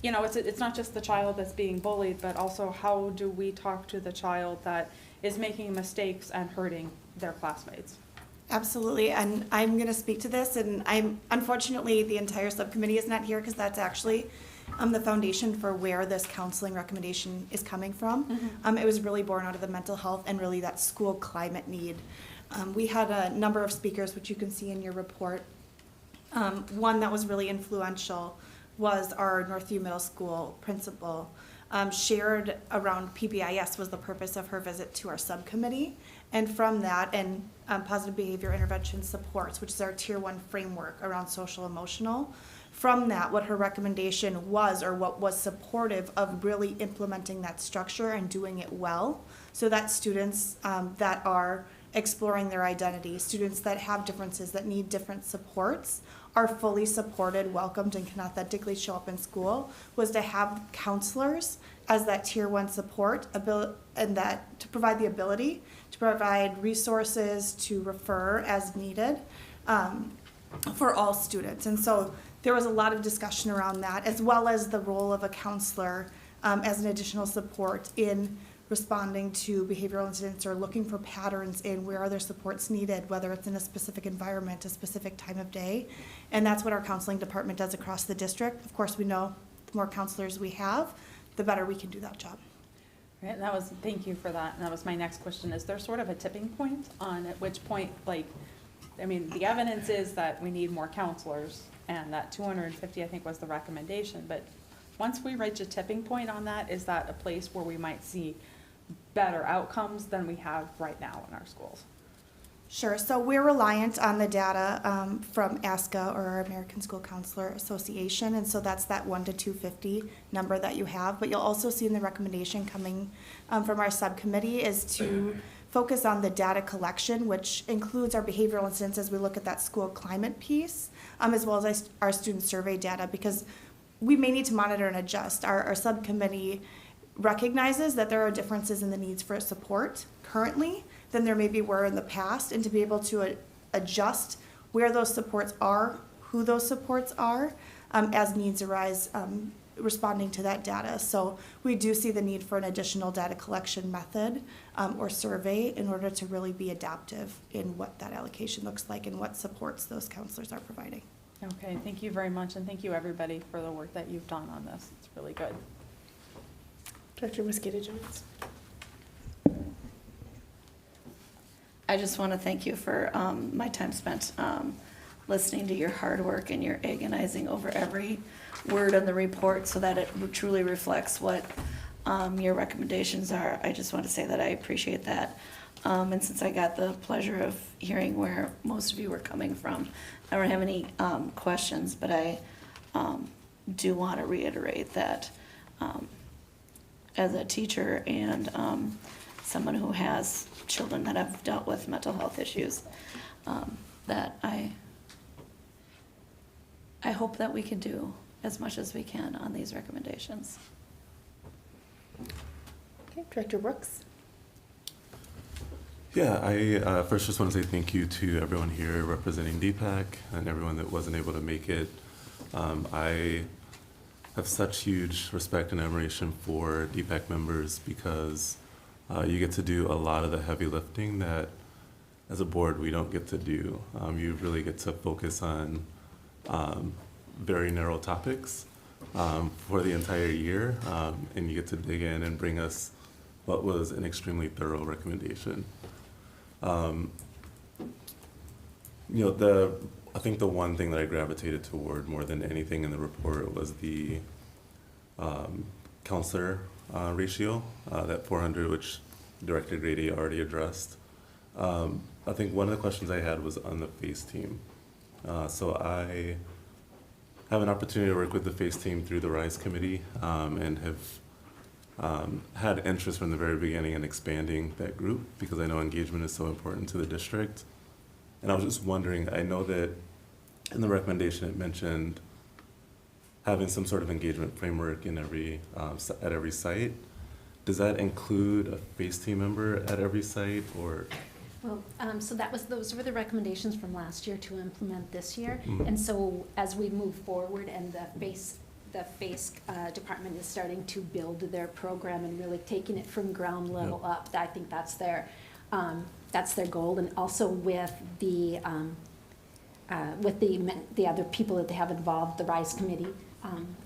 Speaker 12: you know, it's not just the child that's being bullied, but also how do we talk to the child that is making mistakes and hurting their classmates?
Speaker 13: Absolutely, and I'm going to speak to this, and unfortunately the entire subcommittee is not here because that's actually the foundation for where this counseling recommendation is coming from. It was really born out of the mental health and really that school climate need. We had a number of speakers, which you can see in your report. One that was really influential was our Northview Middle School principal. Shared around PBIS was the purpose of her visit to our subcommittee, and from that, and positive behavior intervention supports, which is our tier 1 framework around social emotional. From that, what her recommendation was, or what was supportive of really implementing that structure and doing it well, so that students that are exploring their identity, students that have differences, that need different supports, are fully supported, welcomed, and can authentically show up in school, was to have counselors as that tier 1 support, and that to provide the ability to provide resources to refer as needed for all students. And so there was a lot of discussion around that, as well as the role of a counselor as an additional support in responding to behavioral incidents or looking for patterns in where are their supports needed, whether it's in a specific environment, a specific time of day. And that's what our counseling department does across the district. Of course, we know the more counselors we have, the better we can do that job.
Speaker 12: Right, thank you for that. And that was my next question. Is there sort of a tipping point on at which point, the evidence is that we need more counselors, and that 250, I think, was the recommendation. But once we reach a tipping point on that, is that a place where we might see better outcomes than we have right now in our schools?
Speaker 13: Sure. So we're reliant on the data from ASCA, or our American School Counselor Association, and so that's that 1 to 250 number that you have. But you'll also see in the recommendation coming from our subcommittee is to focus on the data collection, which includes our behavioral incidents as we look at that school climate piece, as well as our student survey data, because we may need to monitor and adjust. Our subcommittee recognizes that there are differences in the needs for support currently than there maybe were in the past, and to be able to adjust where those supports are, who those supports are, as needs arise, responding to that data. So we do see the need for an additional data collection method or survey in order to really be adaptive in what that allocation looks like and what supports those counselors are providing.
Speaker 12: Okay, thank you very much, and thank you everybody for the work that you've done on this. It's really good.
Speaker 10: Dr. Mosqueda-Jones.
Speaker 2: I just want to thank you for my time spent listening to your hard work and your agonizing over every word in the report so that it truly reflects what your recommendations are. I just want to say that I appreciate that. And since I got the pleasure of hearing where most of you were coming from, I don't have any questions, but I do want to reiterate that as a teacher and someone who has children that have dealt with mental health issues, that I hope that we can do as much as we can on these recommendations.
Speaker 10: Okay, Director Brooks.
Speaker 5: Yeah, I first just want to say thank you to everyone here representing Deepak and everyone that wasn't able to make it. I have such huge respect and admiration for Deepak members because you get to do a lot of the heavy lifting that as a board we don't get to do. You really get to focus on very narrow topics for the entire year, and you get to dig in and bring us what was an extremely thorough recommendation. I think the one thing that I gravitated toward more than anything in the report was the counselor ratio, that 400, which Director Grady already addressed. I think one of the questions I had was on the FACE team. So I have an opportunity to work with the FACE team through the RISE committee, and have had interest from the very beginning in expanding that group because I know engagement is so important to the district. And I was just wondering, I know that in the recommendation it mentioned having some sort of engagement framework in at every site. Does that include a FACE team member at every site, or?
Speaker 3: Well, so those were the recommendations from last year to implement this year.
Speaker 5: Mm-hmm.
Speaker 3: And so as we move forward and the FACE department is starting to build their program and really taking it from ground level up, I think that's their goal. And also with the other people that they have involved, the RISE committee,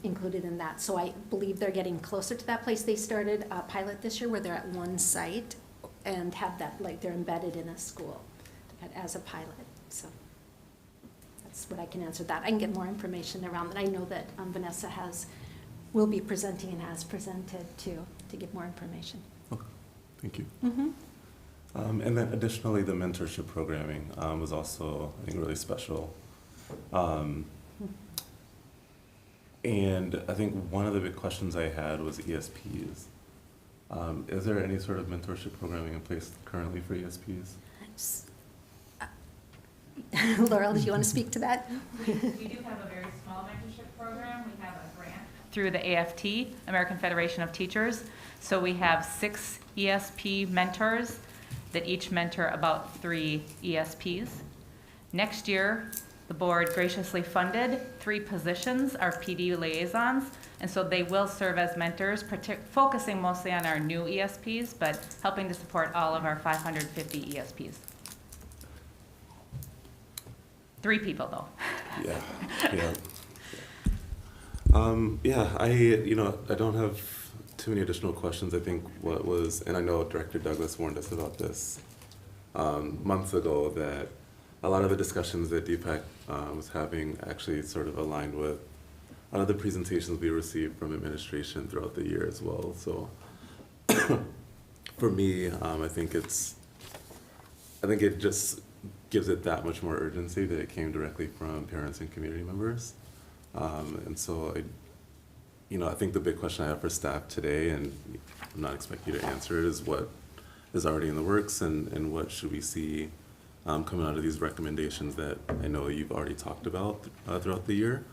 Speaker 3: included in that. So I believe they're getting closer to that place. They started a pilot this year where they're at one site and have that, like they're embedded in a school as a pilot. So that's what I can answer that. I can get more information around that. I know that Vanessa will be presenting and has presented to give more information.
Speaker 5: Okay, thank you.
Speaker 3: Mm-hmm.
Speaker 5: And then additionally, the mentorship programming was also, I think, really special. And I think one of the big questions I had was ESPs. Is there any sort of mentorship programming in place currently for ESPs?
Speaker 3: Laurel, do you want to speak to that?
Speaker 19: We do have a very small mentorship program. We have a grant through the AFT, American Federation of Teachers. So we have 6 ESP mentors that each mentor about 3 ESPs. Next year, the board graciously funded 3 positions, our PD liaisons, and so they will serve as mentors, focusing mostly on our new ESPs, but helping to support all of our 550 ESPs. 3 people, though.
Speaker 5: Yeah. I don't have too many additional questions. I think and I know Director Douglas warned us about this months ago, that a lot of the discussions that Deepak was having actually sort of aligned with a lot of the presentations we received from administration throughout the year as well. So for me, I think it just gives it that much more urgency that it came directly from parents and community members. And so I think the big question I have for staff today, and I'm not expecting you to answer it, is what is already in the works and what should we see coming out of these recommendations that I know you've already talked about throughout the year.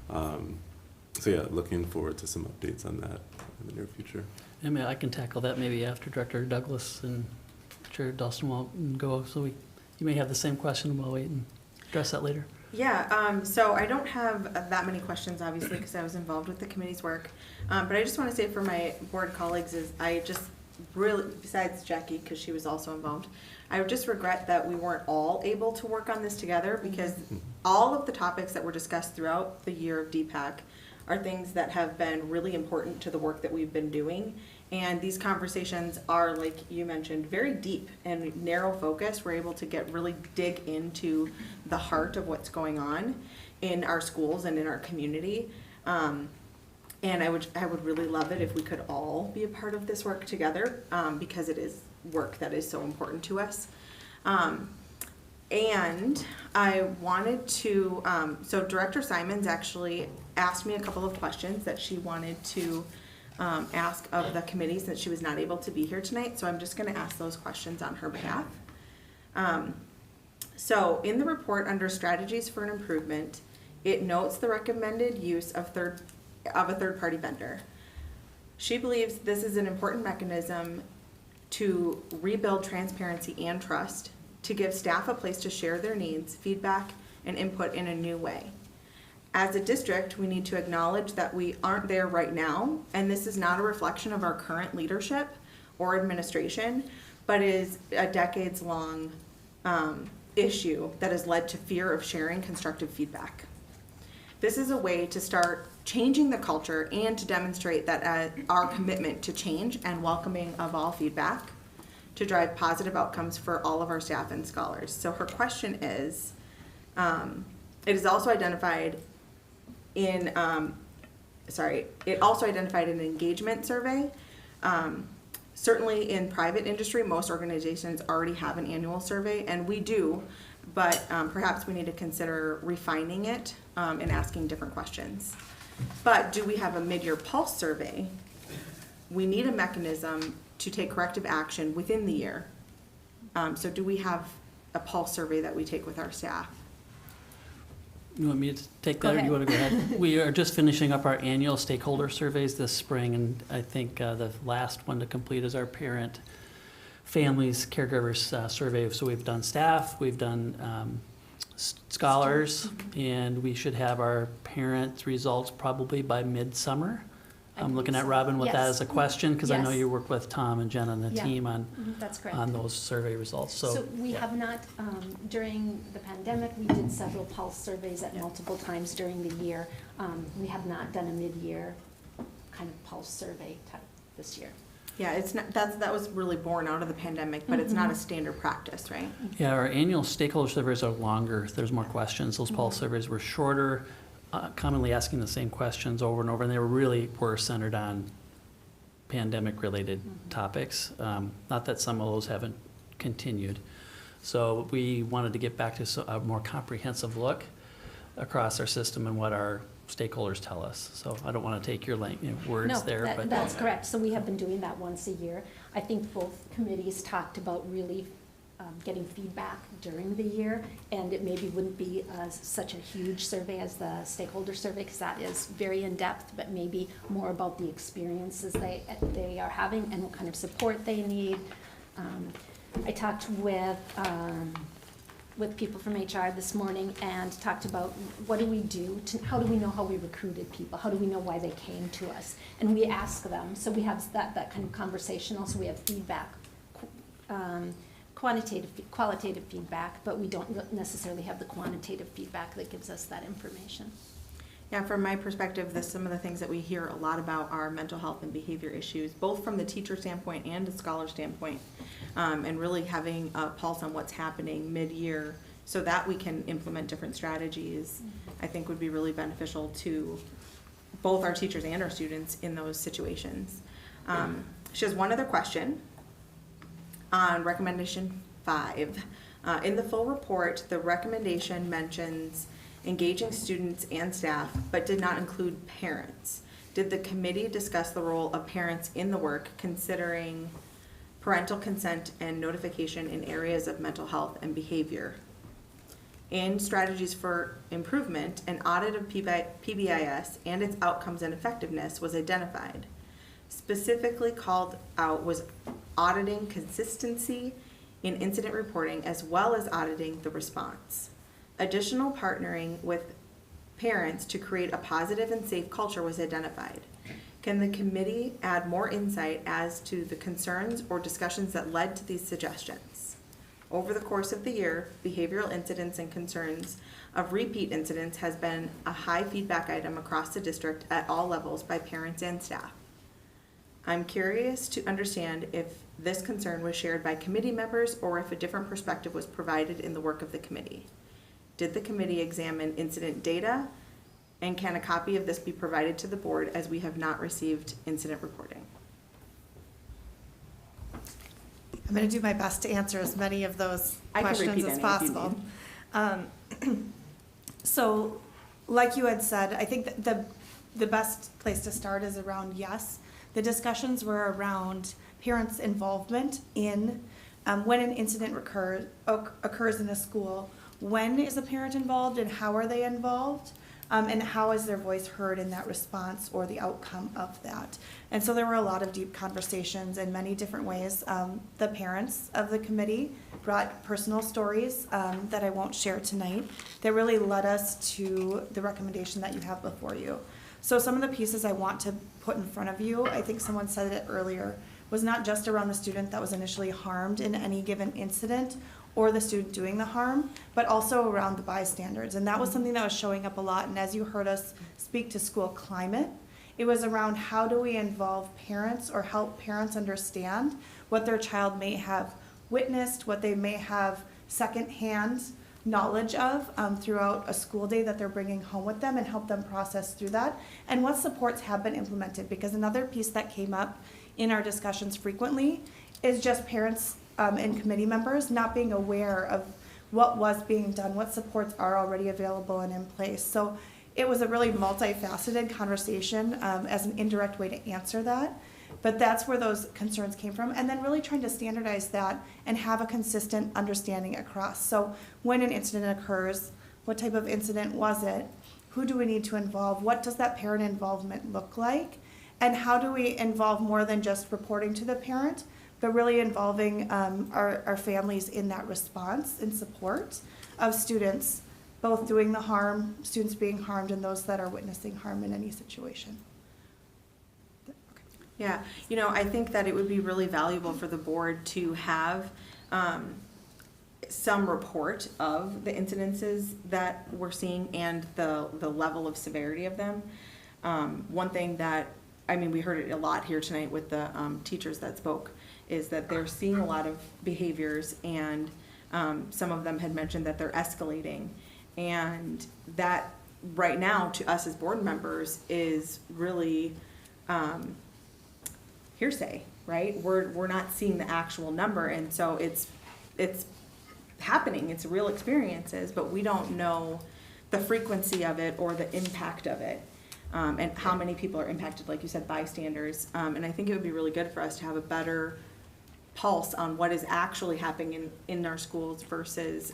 Speaker 5: So yeah, looking forward to some updates on that in the near future.
Speaker 4: I can tackle that maybe after Director Douglas and Chair Dawson will go, so you may have the same question, and we'll wait and address that later.
Speaker 11: Yeah, so I don't have that many questions, obviously, because I was involved with the committee's work. But I just want to say for my board colleagues is I just really, besides Jackie, because she was also involved, I would just regret that we weren't all able to work on this together, because all of the topics that were discussed throughout the year of DPAC are things that have been really important to the work that we've been doing. And these conversations are, like you mentioned, very deep and narrow focus. We're able to really dig into the heart of what's going on in our schools and in our community. And I would really love it if we could all be a part of this work together, because it is work that is so important to us. And I wanted to, so Director Simons actually asked me a couple of questions that she wanted to ask of the committee since she was not able to be here tonight. So I'm just going to ask those questions on her behalf. So in the report under strategies for an improvement, it notes the recommended use of a third-party vendor. She believes this is an important mechanism to rebuild transparency and trust, to give staff a place to share their needs, feedback, and input in a new way. As a district, we need to acknowledge that we aren't there right now, and this is not a reflection of our current leadership or administration, but is a decades-long issue that has led to fear of sharing constructive feedback. This is a way to start changing the culture and to demonstrate that our commitment to change and welcoming of all feedback to drive positive outcomes for all of our staff and scholars. So her question is, it is also identified in, it also identified an engagement survey. Certainly in private industry, most organizations already have an annual survey, and we do, but perhaps we need to consider refining it and asking different questions. But do we have a mid-year pulse survey? We need a mechanism to take corrective action within the year. So do we have a pulse survey that we take with our staff?
Speaker 4: You want me to take that, or do you want to go ahead? We are just finishing up our annual stakeholder surveys this spring, and I think the last one to complete is our parent, families, caregivers survey. So we've done staff, we've done scholars, and we should have our parent results probably by midsummer. I'm looking at Robin with that as a question, because I know you work with Tom and Jen on the team on
Speaker 3: That's correct.
Speaker 4: on those survey results.
Speaker 3: So we have not, during the pandemic, we did several pulse surveys at multiple times during the year. We have not done a mid-year kind of pulse survey type this year.
Speaker 11: Yeah, it's not, that was really born out of the pandemic, but it's not a standard practice, right?
Speaker 4: Yeah, our annual stakeholder surveys are longer. There's more questions. Those pulse surveys were shorter, commonly asking the same questions over and over, and they were centered on pandemic-related topics. Not that some of those haven't continued. So we wanted to get back to a more comprehensive look across our system and what our stakeholders tell us. So I don't want to take your words there.
Speaker 3: But that's correct. So we have been doing that once a year. I think both committees talked about really getting feedback during the year, and it maybe wouldn't be such a huge survey as the stakeholder survey, because that is very in-depth, but maybe more about the experiences they are having and what kind of support they need. I talked with people from HR this morning and talked about what do we do, how do we know how we recruited people, how do we know why they came to us, and we ask them. So we have that kind of conversation. Also, we have feedback, qualitative feedback, but we don't necessarily have the quantitative feedback that gives us that information.
Speaker 11: Yeah, from my perspective, some of the things that we hear a lot about are mental health and behavior issues, both from the teacher standpoint and the scholar standpoint, and really having a pulse on what's happening mid-year so that we can implement different strategies, I think would be really beneficial to both our teachers and our students in those situations. She has one other question on recommendation 5. In the full report, the recommendation mentions engaging students and staff, but did not include parents. Did the committee discuss the role of parents in the work, considering parental consent and notification in areas of mental health and behavior? In strategies for improvement, an audit of PBIS and its outcomes and effectiveness was identified. Specifically called out was auditing consistency in incident reporting, as well as auditing the response. Additional partnering with parents to create a positive and safe culture was identified. Can the committee add more insight as to the concerns or discussions that led to these suggestions? Over the course of the year, behavioral incidents and concerns of repeat incidents has been a high feedback item across the district at all levels by parents and staff. I'm curious to understand if this concern was shared by committee members or if a different perspective was provided in the work of the committee. Did the committee examine incident data, and can a copy of this be provided to the board, as we have not received incident reporting?
Speaker 13: I'm going to do my best to answer as many of those questions as possible. So, like you had said, I think that the best place to start is around yes. The discussions were around parents' involvement in when an incident occurs in a school. When is a parent involved and how are they involved? And how is their voice heard in that response or the outcome of that? And so there were a lot of deep conversations in many different ways. The parents of the committee brought personal stories that I won't share tonight that really led us to the recommendation that you have before you. So some of the pieces I want to put in front of you, I think someone said it earlier, was not just around the student that was initially harmed in any given incident or the student doing the harm, but also around the bystanders. And that was something that was showing up a lot. And as you heard us speak to school climate, it was around how do we involve parents or help parents understand what their child may have witnessed, what they may have secondhand knowledge of throughout a school day that they're bringing home with them, and help them process through that, and what supports have been implemented. Because another piece that came up in our discussions frequently is just parents and committee members not being aware of what was being done, what supports are already available and in place. So it was a really multifaceted conversation as an indirect way to answer that. But that's where those concerns came from. And then really trying to standardize that and have a consistent understanding across. So when an incident occurs, what type of incident was it? Who do we need to involve? What does that parent involvement look like? And how do we involve more than just reporting to the parent, but really involving our families in that response and support of students, both doing the harm, students being harmed, and those that are witnessing harm in any situation.
Speaker 11: Yeah, you know, I think that it would be really valuable for the board to have some report of the incidences that we're seeing and the level of severity of them. One thing that, I mean, we heard it a lot here tonight with the teachers that spoke, is that they're seeing a lot of behaviors, and some of them had mentioned that they're escalating. And that right now to us as board members is really hearsay, right? We're not seeing the actual number, and so it's happening, it's real experiences, but we don't know the frequency of it or the impact of it. And how many people are impacted, like you said, bystanders. And I think it would be really good for us to have a better pulse on what is actually happening in our schools versus,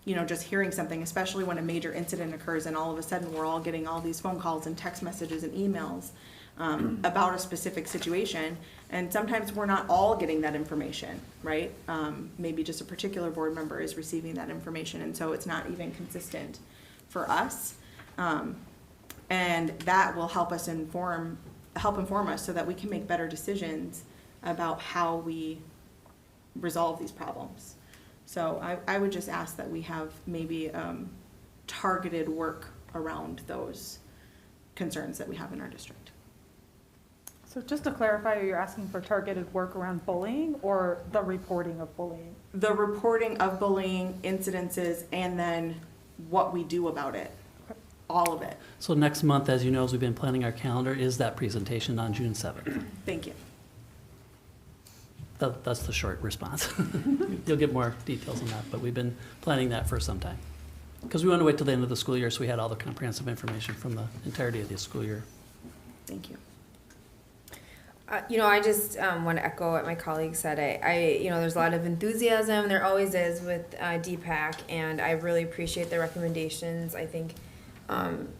Speaker 11: you know, just hearing something, especially when a major incident occurs and all of a sudden we're all getting all these phone calls and text messages and emails about a specific situation. And sometimes we're not all getting that information, right? Maybe just a particular board member is receiving that information, and so it's not even consistent for us. And that will help us inform us so that we can make better decisions about how we resolve these problems. So I would just ask that we have maybe targeted work around those concerns that we have in our district.
Speaker 12: So just to clarify, you're asking for targeted work around bullying or the reporting of bullying?
Speaker 11: The reporting of bullying incidences and then what we do about it. All of it.
Speaker 4: So next month, as you know, as we've been planning our calendar, is that presentation on June 7th.
Speaker 11: Thank you.
Speaker 4: That's the short response. You'll get more details on that, but we've been planning that for some time. Because we wanted to wait till the end of the school year so we had all the comprehensive information from the entirety of the school year.
Speaker 1: Thank you. I just want to echo what my colleague said. There's a lot of enthusiasm. There always is with Deepak, and I really appreciate the recommendations. I think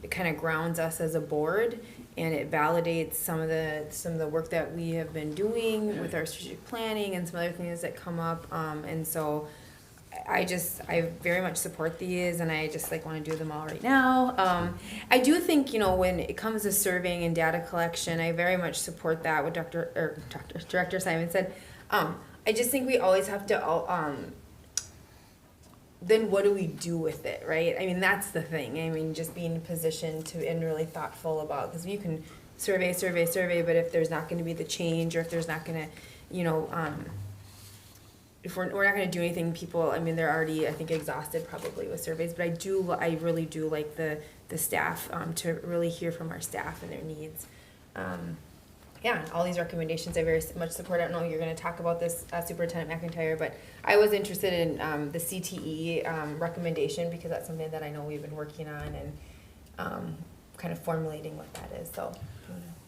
Speaker 1: it kind of grounds us as a board, and it validates some of the work that we have been doing with our strategic planning and some other things that come up. And so I very much support these, and I just want to do them all right now. I do think, when it comes to surveying and data collection, I very much support that, what Director Simon said. I just think we always have to, then what do we do with it, right? I mean, that's the thing. I mean, just being positioned to and really thoughtful about, because you can survey, but if there's not going to be the change, or if there's not going to, if we're not going to do anything, people, I mean, they're already, I think, exhausted probably with surveys, but I really do like the staff, to really hear from our staff and their needs. All these recommendations I very much support. I don't know if you're going to talk about this, Superintendent McIntyre, but I was interested in the CTE recommendation, because that's something that I know we've been working on and kind of formulating what that is. So.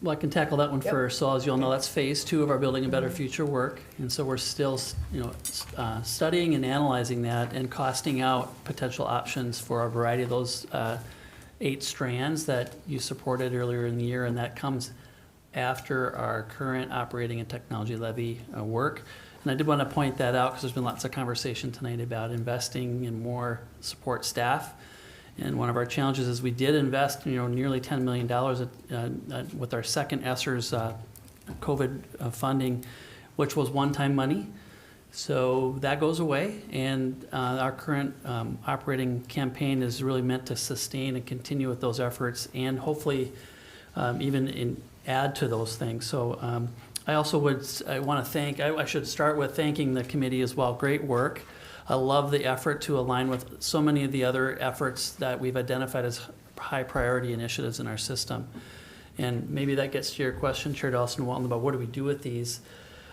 Speaker 4: Well, I can tackle that one first. So as you all know, that's phase 2 of our Building a Better Future work. And so we're still, studying and analyzing that and costing out potential options for a variety of those 8 strands that you supported earlier in the year. And that comes after our current operating and technology levy work. And I did want to point that out because there's been lots of conversation tonight about investing in more support staff. And one of our challenges is we did invest, nearly $10 million with our second ESSER's COVID funding, which was one-time money. So that goes away, and our current operating campaign is really meant to sustain and continue with those efforts, and hopefully even add to those things. So I also want to thank. I should start with thanking the committee as well. Great work. I love the effort to align with so many of the other efforts that we've identified as high priority initiatives in our system. And maybe that gets to your question, Chair Dawson-Walton, about what do we do with these.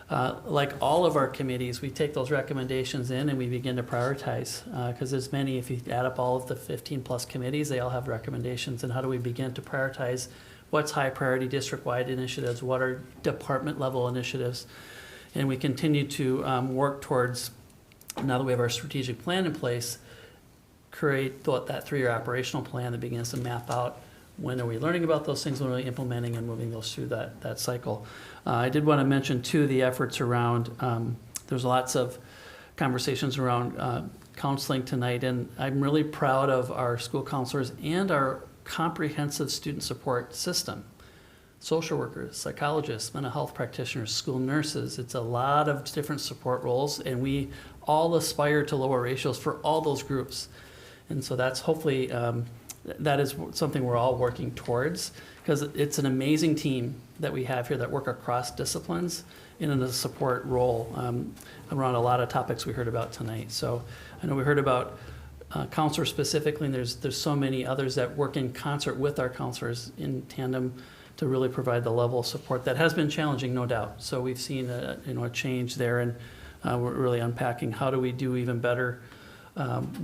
Speaker 4: Like all of our committees, we take those recommendations in and we begin to prioritize, because there's many, if you add up all of the 15 plus committees, they all have recommendations. And how do we begin to prioritize what's high priority district-wide initiatives, what are department level initiatives. And we continue to work towards, now that we have our strategic plan in place, create that 3-year operational plan that begins to map out when are we learning about those things, when are we implementing and moving those through that cycle. I did want to mention too the efforts around, there's lots of conversations around counseling tonight, and I'm really proud of our school counselors and our comprehensive student support system. Social workers, psychologists, mental health practitioners, school nurses. It's a lot of different support roles, and we all aspire to lower ratios for all those groups. And so that's hopefully, that is something we're all working towards, because it's an amazing team that we have here that work across disciplines in a support role around a lot of topics we heard about tonight. So I know we heard about counselors specifically, and there's so many others that work in concert with our counselors in tandem to really provide the level of support that has been challenging, no doubt. So we've seen a change there, and we're really unpacking how do we do even better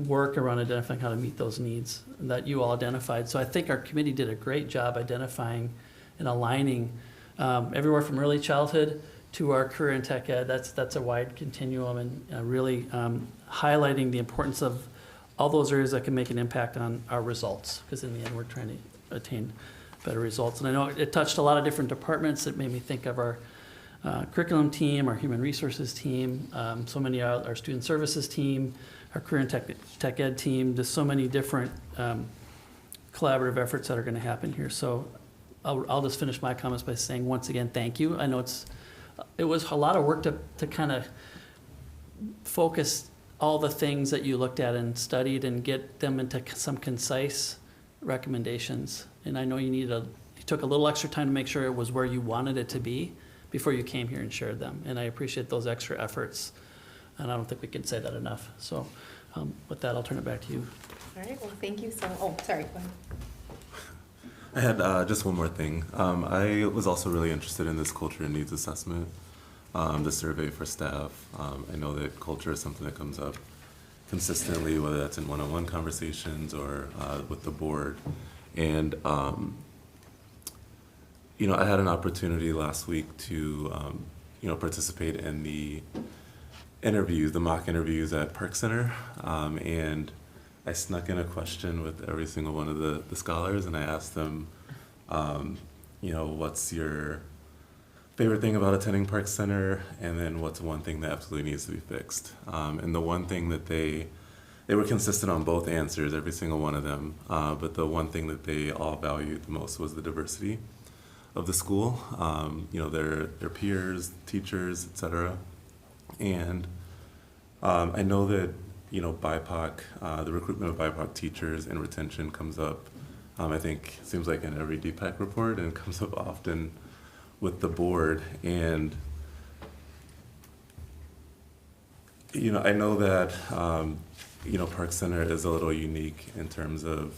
Speaker 4: work around identifying how to meet those needs that you all identified. So I think our committee did a great job identifying and aligning everywhere from early childhood to our career in tech ed. That's a wide continuum, and really highlighting the importance of all those areas that can make an impact on our results, because in the end we're trying to attain better results. And I know it touched a lot of different departments. It made me think of our curriculum team, our human resources team, so many our student services team, our career and tech ed team, just so many different collaborative efforts that are going to happen here. So I'll just finish my comments by saying once again, thank you. I know it was a lot of work to kind of focus all the things that you looked at and studied and get them into some concise recommendations. And I know you took a little extra time to make sure it was where you wanted it to be before you came here and shared them. And I appreciate those extra efforts. And I don't think we can say that enough. So with that, I'll turn it back to you.
Speaker 1: All right, well, thank you so much. Oh, sorry, go ahead.
Speaker 5: I had just one more thing. I was also really interested in this culture and needs assessment. the survey for staff. I know that culture is something that comes up consistently, whether that's in one-on-one conversations or with the board. And, you know, I had an opportunity last week to, you know, participate in the interviews, the mock interviews at Park Center. And I snuck in a question with every single one of the scholars, and I asked them, you know, what's your favorite thing about attending Park Center, and then what's one thing that absolutely needs to be fixed. And the one thing that they were consistent on both answers, every single one of them, but the one thing that they all valued the most was the diversity of the school, you know, their peers, teachers, etc. And I know that, you know, BIPOC, the recruitment of BIPOC teachers and retention comes up, I think, it seems like in every DPAC report, and comes up often with the board. And, you know, I know that, you know, Park Center is a little unique in terms of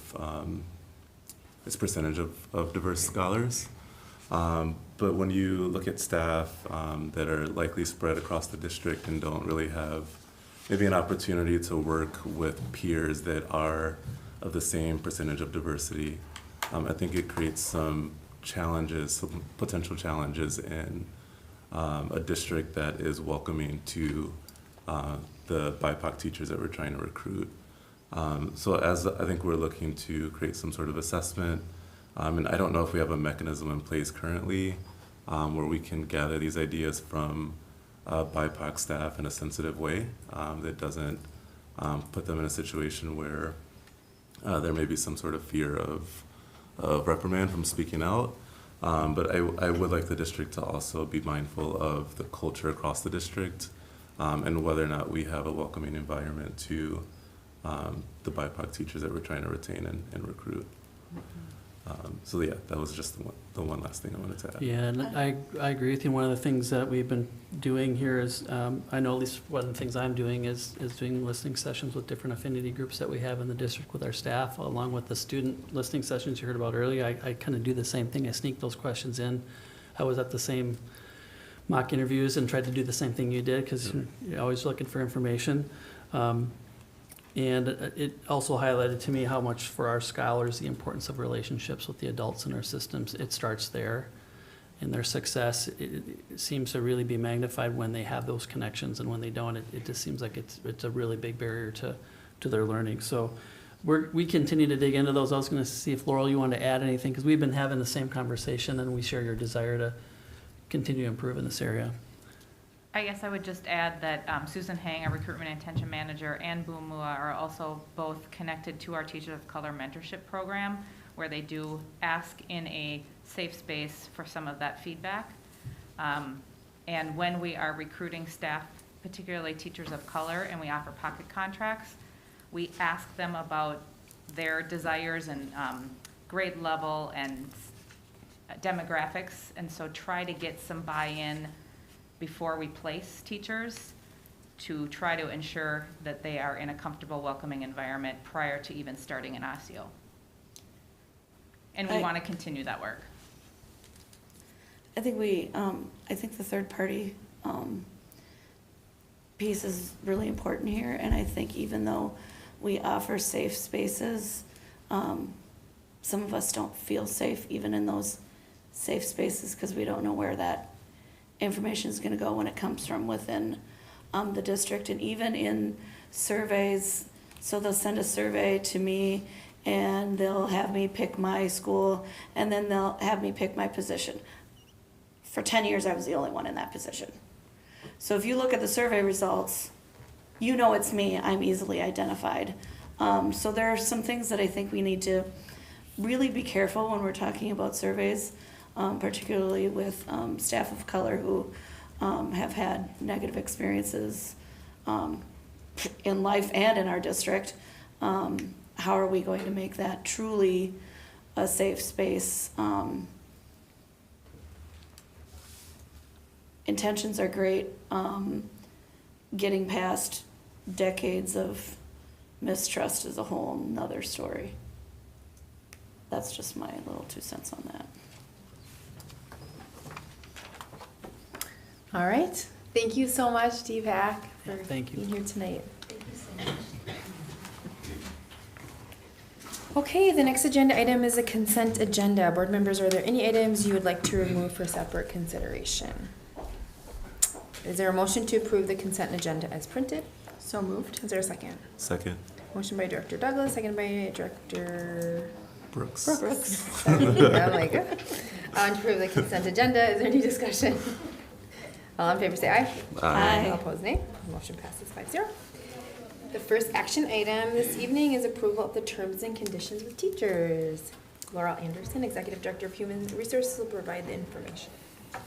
Speaker 5: its percentage of diverse scholars. But when you look at staff that are likely spread across the district and don't really have maybe an opportunity to work with peers that are of the same percentage of diversity, I think it creates some challenges, some potential challenges in a district that is welcoming to the BIPOC teachers that we're trying to recruit. So as I think we're looking to create some sort of assessment, and I don't know if we have a mechanism in place currently where we can gather these ideas from BIPOC staff in a sensitive way that doesn't put them in a situation where there may be some sort of fear of reprimand from speaking out. But I would like the district to also be mindful of the culture across the district and whether or not we have a welcoming environment to the BIPOC teachers that we're trying to retain and recruit. So yeah, that was just the one last thing I wanted to add.
Speaker 4: Yeah, and I agree with you. One of the things that we've been doing here is, I know at least one of the things I'm doing is doing listening sessions with different affinity groups that we have in the district with our staff, along with the student listening sessions you heard about earlier. I kind of do the same thing. I sneak those questions in. I was at the same mock interviews and tried to do the same thing you did, because you're always looking for information. And it also highlighted to me how much for our scholars the importance of relationships with the adults in our systems. It starts there, and their success it seems to really be magnified when they have those connections, and when they don't, it just seems like it's a really big barrier to their learning. So we continue to dig into those. I was going to see if Laurel, you wanted to add anything, because we've been having the same conversation, and we share your desire to continue to improve in this area.
Speaker 19: I guess I would just add that Susan Hang, our recruitment and retention manager, and Boom Mua are also both connected to our Teachers of Color mentorship program, where they do ask in a safe space for some of that feedback. And when we are recruiting staff, particularly teachers of color, and we offer pocket contracts, we ask them about their desires and grade level and demographics, and so try to get some buy-in before we place teachers to try to ensure that they are in a comfortable, welcoming environment prior to even starting an ASIO. And we want to continue that work.
Speaker 2: I think I think the third party piece is really important here, and I think even though we offer safe spaces, some of us don't feel safe even in those safe spaces because we don't know where that information is going to go when it comes from within the district. And even in surveys, so they'll send a survey to me and they'll have me pick my school, and then they'll have me pick my position. For 10 years I was the only one in that position. So if you look at the survey results, you know it's me. I'm easily identified. So there are some things that I think we need to really be careful when we're talking about surveys, particularly with staff of color who have had negative experiences in life and in our district. How are we going to make that truly a safe space? Intentions are great. Getting past decades of mistrust is a whole nother story. That's just my little 2 cents on that.
Speaker 1: All right. Thank you so much, Deepak, for
Speaker 4: Thank you.
Speaker 1: being here tonight. Okay, the next agenda item is a consent agenda. Board members, are there any items you would like to remove for separate consideration? Is there a motion to approve the consent agenda as printed?
Speaker 11: So moved.
Speaker 1: Is there a second?
Speaker 5: Second.
Speaker 1: Motion by Director Douglas, second by Director
Speaker 5: Brooks.
Speaker 1: Sorry, I'm like, to approve the consent agenda. Is there any discussion? All in favor say aye.
Speaker 5: Aye.
Speaker 1: All opposed nay. Motion passes 5-0. The first action item this evening is approval of the terms and conditions with teachers. Laurel Anderson, Executive Director of Human Resources, will provide the information.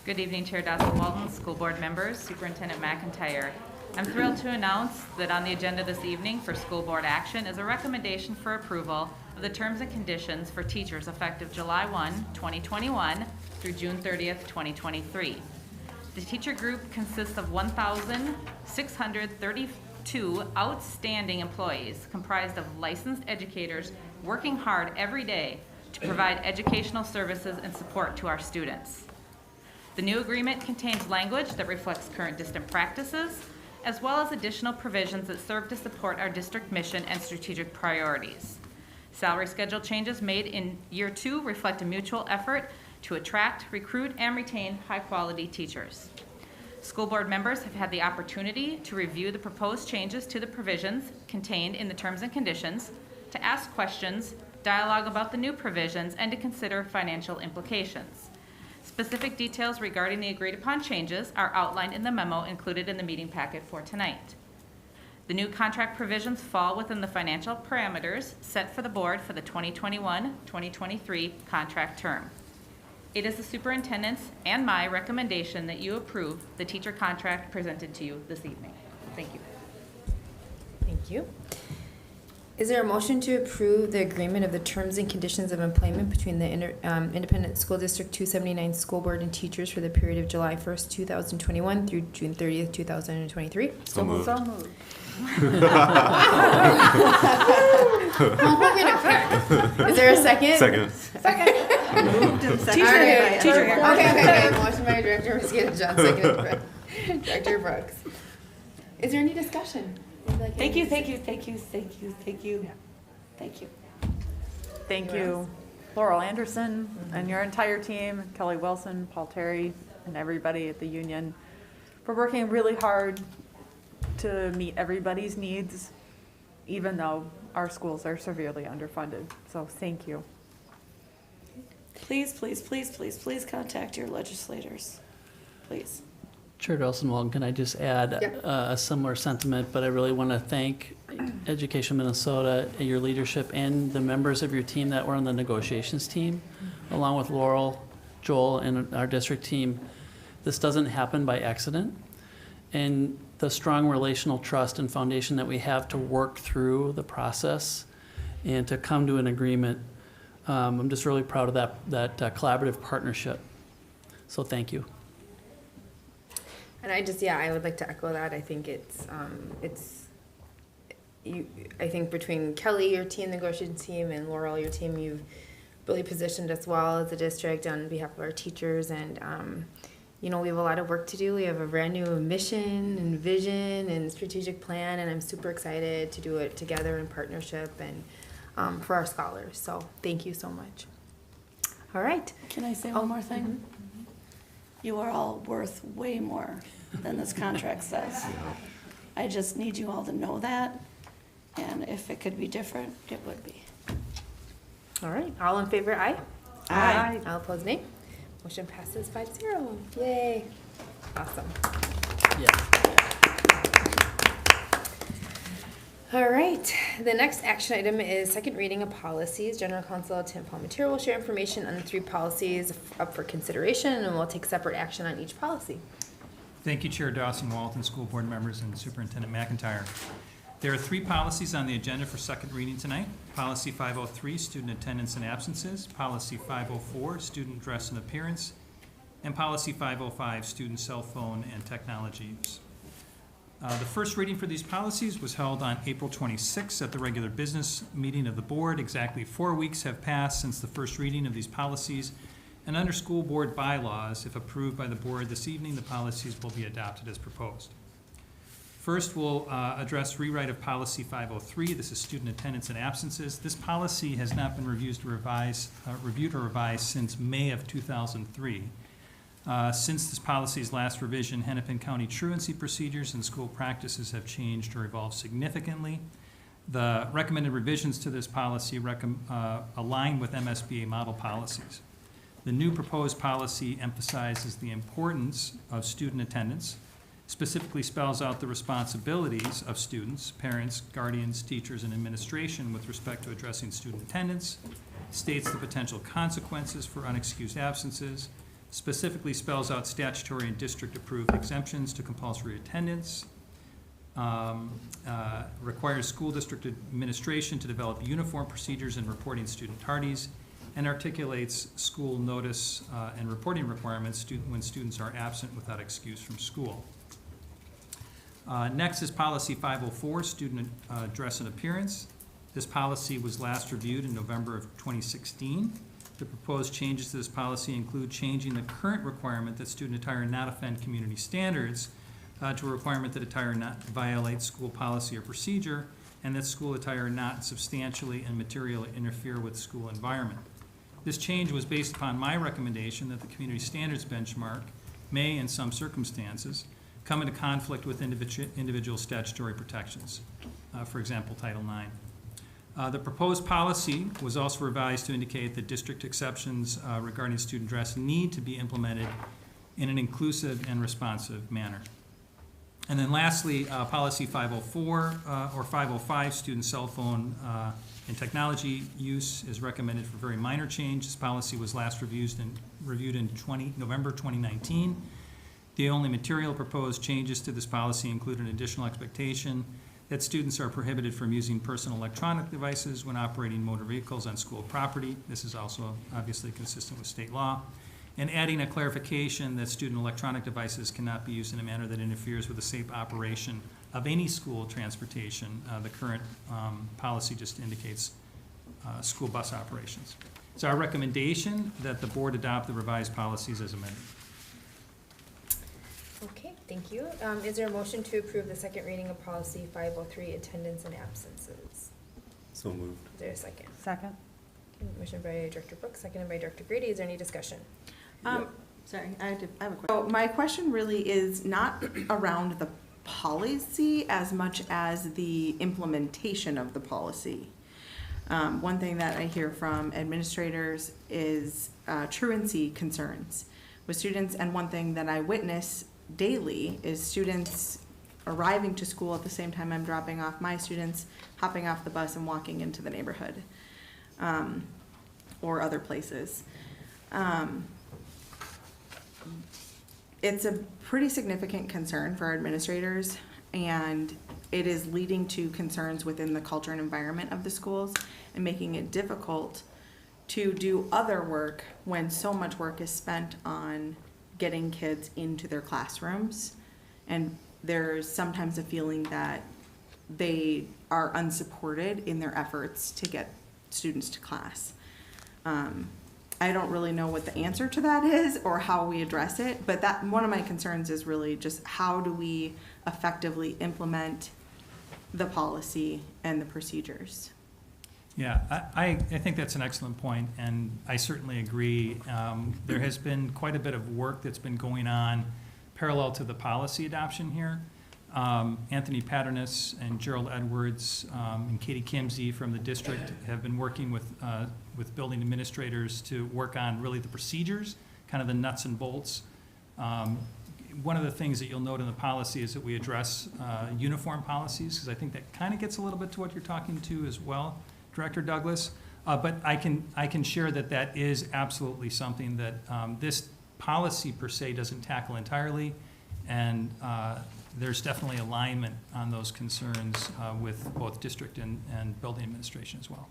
Speaker 19: Good evening, Chair Dawson-Walton, school board members, Superintendent McIntyre. I'm thrilled to announce that on the agenda this evening for school board action is a recommendation for approval of the terms and conditions for teachers effective July 1, 2021 through June 30th, 2023. The teacher group consists of 1,632 outstanding employees comprised of licensed educators working hard every day to provide educational services and support to our students. The new agreement contains language that reflects current district practices, as well as additional provisions that serve to support our district mission and strategic priorities. Salary schedule changes made in year 2 reflect a mutual effort to attract, recruit, and retain high-quality teachers. School board members have had the opportunity to review the proposed changes to the provisions contained in the terms and conditions, to ask questions, dialogue about the new provisions, and to consider financial implications. Specific details regarding the agreed-upon changes are outlined in the memo included in the meeting packet for tonight. The new contract provisions fall within the financial parameters set for the board for the 2021-2023 contract term. It is the superintendent's and my recommendation that you approve the teacher contract presented to you this evening. Thank you.
Speaker 1: Thank you. Is there a motion to approve the agreement of the terms and conditions of employment between the Independent School District 279 School Board and teachers for the period of July 1st, 2021 through June 30th, 2023?
Speaker 5: So moved.
Speaker 12: So moved.
Speaker 1: Is there a second?
Speaker 5: Second.
Speaker 11: Moved and
Speaker 1: Teacher,
Speaker 11: seconded.
Speaker 1: okay. Motion by Director Mosquito John, seconded by Director Brooks. Is there any discussion?
Speaker 2: Thank you. Thank you,
Speaker 12: Laurel Anderson and your entire team, Kelly Wilson, Paul Terry, and everybody at the union for working really hard to meet everybody's needs, even though our schools are severely underfunded. So thank you.
Speaker 2: Please contact your legislators, please.
Speaker 4: Chair Dawson-Walton, can I just add a similar sentiment, but I really want to thank Education Minnesota, your leadership, and the members of your team that were on the negotiations team, along with Laurel, Joel, and our district team. This doesn't happen by accident, and the strong relational trust and foundation that we have to work through the process and to come to an agreement, I'm just really proud of that collaborative partnership. So thank you.
Speaker 1: And I would like to echo that. I think I think between Kelly, your team, negotiations team, and Laurel, your team, you've really positioned us well as a district on behalf of our teachers. And, we have a lot of work to do. We have a brand new mission and vision and strategic plan, and I'm super excited to do it together in partnership and for our scholars. So thank you so much. All right.
Speaker 2: Can I say one more thing?
Speaker 1: Mm-hmm.
Speaker 2: You are all worth way more than this contract says. I just need you all to know that, and if it could be different, it would be.
Speaker 1: All right. All in favor, aye?
Speaker 2: Aye.
Speaker 1: All opposed, nay. Motion passes 5-0. Yay. Awesome.
Speaker 4: Yeah.
Speaker 1: All right. The next action item is second reading of policies. General Counsel Tim Palmetier will share information on the 3 policies up for consideration, and we'll take separate action on each policy.
Speaker 14: Thank you, Chair Dawson-Walton, school board members, and Superintendent McIntyre. There are 3 policies on the agenda for second reading tonight. Policy 503, student attendance and absences. Policy 504, student dress and appearance. And Policy 505, student cell phone and technology use. The first reading for these policies was held on April 26th at the regular business meeting of the board. Exactly 4 weeks have passed since the first reading of these policies, And under school board bylaws, if approved by the board this evening, the policies will be adopted as proposed. First, we'll address rewrite of policy 503. This is student attendance and absences. This policy has not been reviewed or revised since May of 2003. Since this policy's last revision, Hennepin County truancy procedures and school practices have changed or evolved significantly. The recommended revisions to this policy align with MSBA model policies. The new proposed policy emphasizes the importance of student attendance, specifically spells out the responsibilities of students, parents, guardians, teachers, and administration with respect to addressing student attendance, states the potential consequences for unexcused absences, specifically spells out statutory and district-approved exemptions to compulsory attendance, requires school district administration to develop uniform procedures in reporting student tardies, and articulates school notice and reporting requirements when students are absent without excuse from school. Next is policy 504, student dress and appearance. This policy was last reviewed in November of 2016. The proposed changes to this policy include changing the current requirement that student attire not offend community standards to a requirement that attire not violate school policy or procedure, and that school attire not substantially and materially interfere with school environment. This change was based upon my recommendation that the community standards benchmark may, in some circumstances, come into conflict with individual statutory protections, for example, Title IX. The proposed policy was also revised to indicate that district exceptions regarding student dress need to be implemented in an inclusive and responsive manner. And then lastly, policy 504 or 505, student cell phone and technology use is recommended for very minor change. This policy was last reviewed in November 2019. The only material proposed changes to this policy include an additional expectation that students are prohibited from using personal electronic devices when operating motor vehicles on school property. This is also obviously consistent with state law. And adding a clarification that student electronic devices cannot be used in a manner that interferes with the safe operation of any school transportation. The current policy just indicates school bus operations. It's our recommendation that the board adopt the revised policies as amended.
Speaker 1: Okay, thank you. Is there a motion to approve the second reading of policy 503, attendance and absences?
Speaker 5: So moved.
Speaker 1: Is there a second?
Speaker 12: Second.
Speaker 1: Okay, motion by Director Brooks, seconded by Director Grady. Is there any discussion?
Speaker 11: Sorry, I have a question. So my question really is not around the policy as much as the implementation of the policy. One thing that I hear from administrators is truancy concerns with students, and one thing that I witness daily is students arriving to school at the same time I'm dropping off my students, hopping off the bus and walking into the neighborhood or other places. It's a pretty significant concern for our administrators, and it is leading to concerns within the culture and environment of the schools and making it difficult to do other work when so much work is spent on getting kids into their classrooms. And there's sometimes a feeling that they are unsupported in their efforts to get students to class. I don't really know what the answer to that is or how we address it, but that one of my concerns is really just how do we effectively implement the policy and the procedures.
Speaker 14: Yeah, I think that's an excellent point, and I certainly agree. There has been quite a bit of work that's been going on parallel to the policy adoption here. Anthony Paternis and Gerald Edwards and Katie Kimsey from the district have been working with building administrators to work on really the procedures, kind of the nuts and bolts. One of the things that you'll note in the policy is that we address uniform policies, because I think that kind of gets a little bit to what you're talking to as well, Director Douglas. But I can share that that is absolutely something that this policy per se doesn't tackle entirely, and there's definitely alignment on those concerns with both district and building administration as well.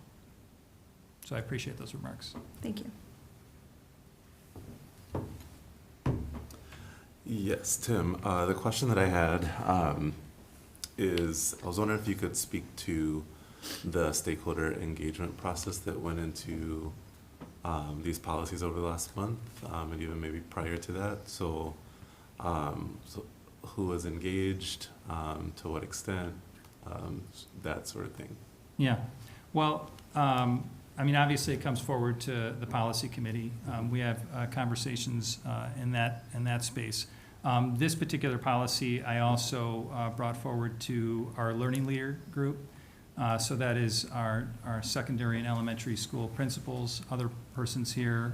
Speaker 14: So I appreciate those remarks.
Speaker 11: Thank you.
Speaker 5: Yes, Tim. The question that I had is, I was wondering if you could speak to the stakeholder engagement process that went into these policies over the last month, and even maybe prior to that. So, so who was engaged, to what extent, that sort of thing.
Speaker 14: Yeah, well, I mean, obviously it comes forward to the policy committee. We have conversations in that space. This particular policy I also brought forward to our learning leader group. So that is our secondary and elementary school principals, other persons here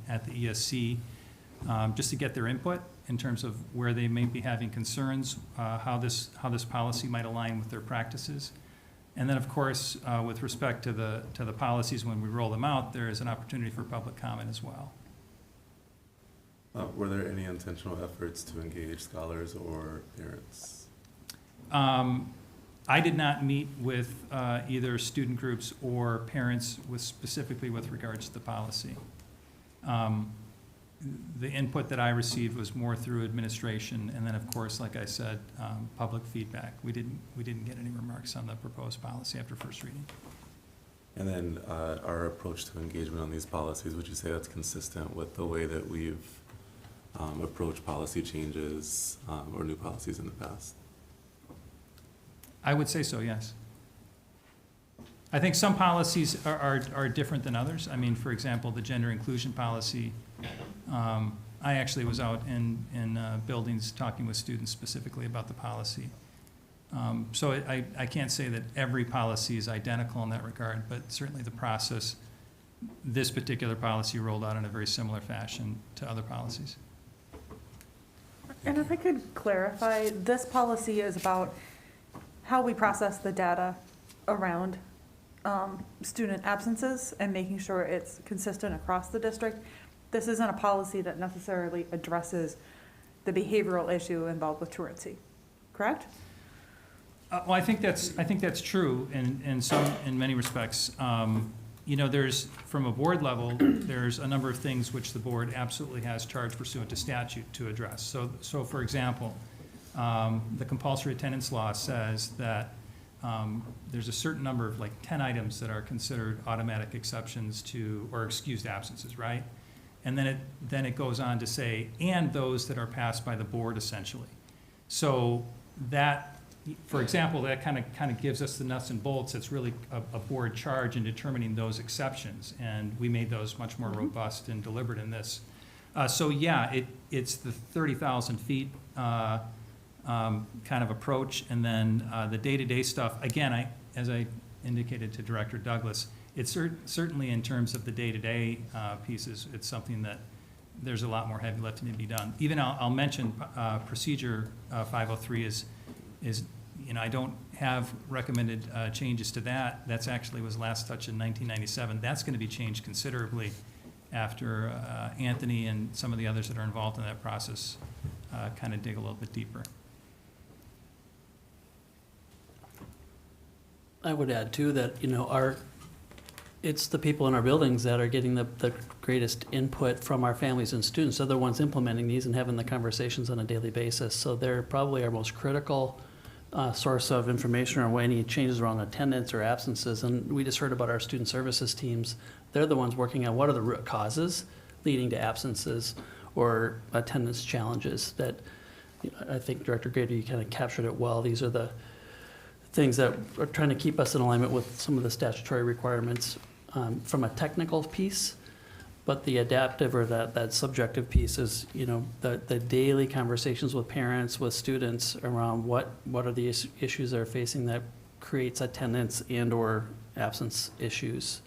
Speaker 14: at the ESC, just to get their input in terms of where they may be having concerns, how this policy might align with their practices. And then, of course, with respect to the policies, when we roll them out, there is an opportunity for public comment as well.
Speaker 5: Were there any intentional efforts to engage scholars or parents?
Speaker 14: I did not meet with either student groups or parents specifically with regards to the policy. The input that I received was more through administration, and then, of course, like I said, public feedback. We didn't get any remarks on the proposed policy after first reading.
Speaker 5: And then our approach to engagement on these policies, would you say that's consistent with the way that we've approached policy changes or new policies in the past?
Speaker 14: I would say so, yes. I think some policies are different than others. I mean, for example, the gender inclusion policy, I actually was out in buildings talking with students specifically about the policy. So I can't say that every policy is identical in that regard, but certainly the process, this particular policy rolled out in a very similar fashion to other policies.
Speaker 12: And if I could clarify, this policy is about how we process the data around student absences and making sure it's consistent across the district. This isn't a policy that necessarily addresses the behavioral issue involved with truancy, correct?
Speaker 14: Well, I think that's true in many respects. You know, there's, from a board level, there's a number of things which the board absolutely has charge pursuant to statute to address. So for example, the compulsory attendance law says that there's a certain number of 10 items that are considered automatic exceptions to, or excused absences, right? And then it goes on to say, and those that are passed by the board essentially. So that, for example, that kind of gives us the nuts and bolts. It's really a board charge in determining those exceptions, and we made those much more robust and deliberate in this. So yeah, it's the 30,000 feet kind of approach, and then the day-to-day stuff. Again, as I indicated to Director Douglas, it's certainly in terms of the day-to-day pieces, it's something that there's a lot more heavy lifting to be done. Even I'll mention procedure 503 is, you know, I don't have recommended changes to that. That's actually was last touched in 1997. That's going to be changed considerably after Anthony and some of the others that are involved in that process kind of dig a little bit deeper.
Speaker 4: I would add too that, you know, it's the people in our buildings that are getting the greatest input from our families and students. They're the ones implementing these and having the conversations on a daily basis. So they're probably our most critical source of information on any changes around attendance or absences. And we just heard about our student services teams. They're the ones working on what are the root causes leading to absences or attendance challenges that, you know, I think Director Gator, you kind of captured it well. These are the things that are trying to keep us in alignment with some of the statutory requirements from a technical piece, but the adaptive or that subjective piece is, you know, the daily conversations with parents, with students around what are the issues they're facing that creates attendance and or absence issues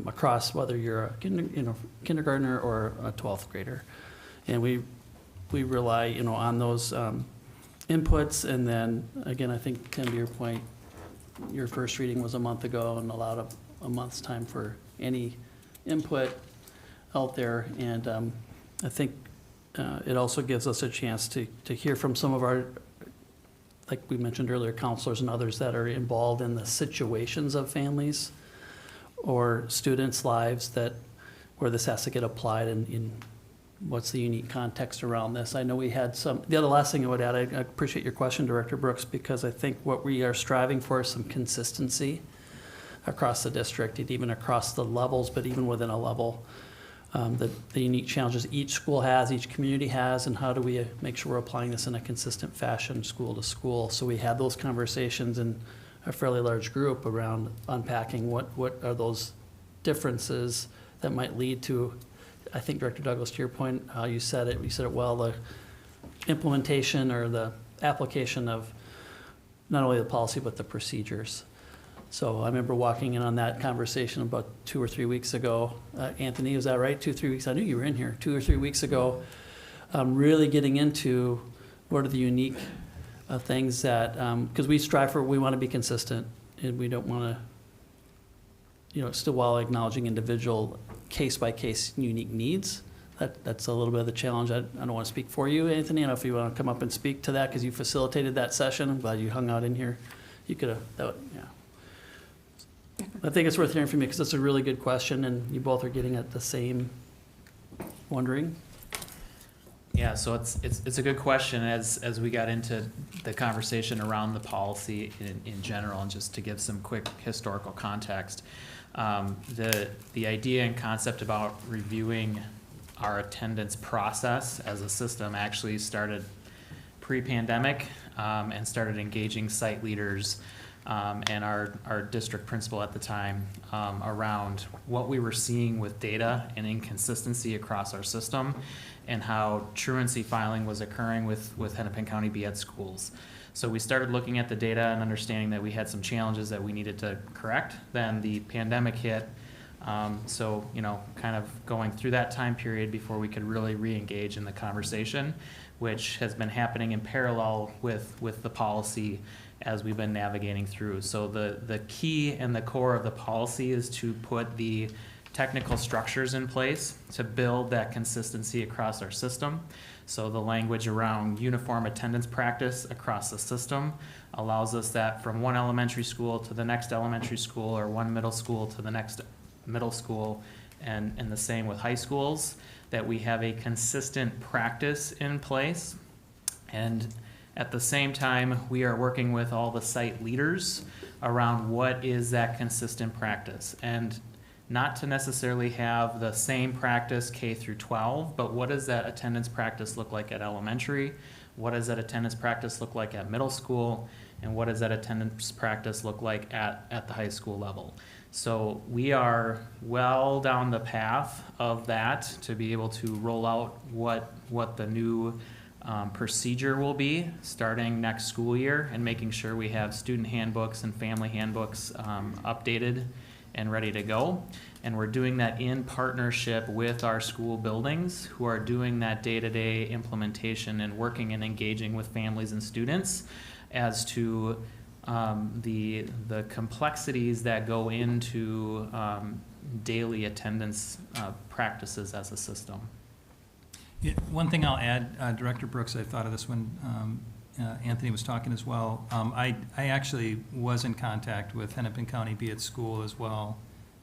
Speaker 4: across whether you're a kindergartner or a 12th grader. And we rely, you know, on those inputs, and then again, I think, Tim, to your point, your first reading was a month ago and allowed a month's time for any input out there, and I think it also gives us a chance to hear from some of our, like we mentioned earlier, counselors and others that are involved in the situations of families or students' lives where this has to get applied in what's the unique context around this. I know we had the other last thing I would add, I appreciate your question, Director Brooks, because I think what we are striving for is some consistency. across the district and even across the levels, but even within a level. The unique challenges each school has, each community has, and how do we make sure we're applying this in a consistent fashion school to school. So we had those conversations in a fairly large group around unpacking what are those differences that might lead to, I think Director Douglas, to your point, how you said it well, the implementation or the application of not only the policy but the procedures. So I remember walking in on that conversation about 2 or 3 weeks ago. Anthony, was that right? 2 or 3 weeks? I knew you were in here. 2 or 3 weeks ago, really getting into what are the unique things that, because we want to be consistent, and we don't want to, still while acknowledging individual case-by-case unique needs. That's a little bit of the challenge. I don't want to speak for you, Anthony. I don't know if you want to come up and speak to that because you facilitated that session. I'm glad you hung out in here. You could have, yeah. I think it's worth hearing from you because it's a really good question, and you both are getting at the same wondering.
Speaker 21: Yeah, so it's a good question as we got into the conversation around the policy in general, and just to give some quick historical context. The idea and concept about reviewing our attendance process as a system actually started pre-pandemic and started engaging site leaders and our district principal at the time around what we were seeing with data and inconsistency across our system and how truancy filing was occurring with Hennepin County B.Ed schools. So we started looking at the data and understanding that we had some challenges that we needed to correct. Then the pandemic hit. So, kind of going through that time period before we could really re-engage in the conversation, which has been happening in parallel with the policy as we've been navigating through. So the key and the core of the policy is to put the technical structures in place to build that consistency across our system. So the language around uniform attendance practice across the system allows us that from one elementary school to the next elementary school, or one middle school to the next middle school, and the same with high schools, that we have a consistent practice in place. And at the same time, we are working with all the site leaders around what is that consistent practice. And not to necessarily have the same practice K through 12, but what does that attendance practice look like at elementary? What does that attendance practice look like at middle school? And what does that attendance practice look like at the high school level? So we are well down the path of that to be able to roll out what the new procedure will be starting next school year, and making sure we have student handbooks and family handbooks updated and ready to go. And we're doing that in partnership with our school buildings, who are doing that day-to-day implementation and working and engaging with families and students as to the complexities that go into daily attendance practices as a system.
Speaker 14: Yeah, one thing I'll add, Director Brooks, I thought of this when Anthony was talking as well. I actually was in contact with Hennepin County B.Ed School as well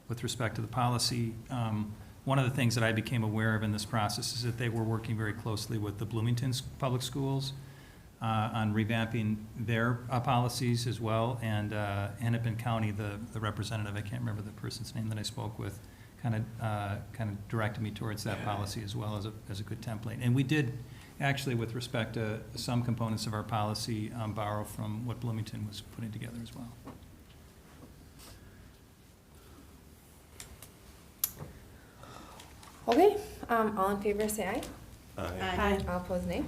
Speaker 14: with respect to the policy. One of the things that I became aware of in this process is that they were working very closely with the Bloomington Public Schools on revamping their policies as well. And Hennepin County, the representative, I can't remember the person's name that I spoke with, kind of directed me towards that policy as well as a good template. And we did actually, with respect to some components of our policy, borrow from what Bloomington was putting together as well.
Speaker 1: Okay, all in favor say aye.
Speaker 10: Aye.
Speaker 1: All opposed nay.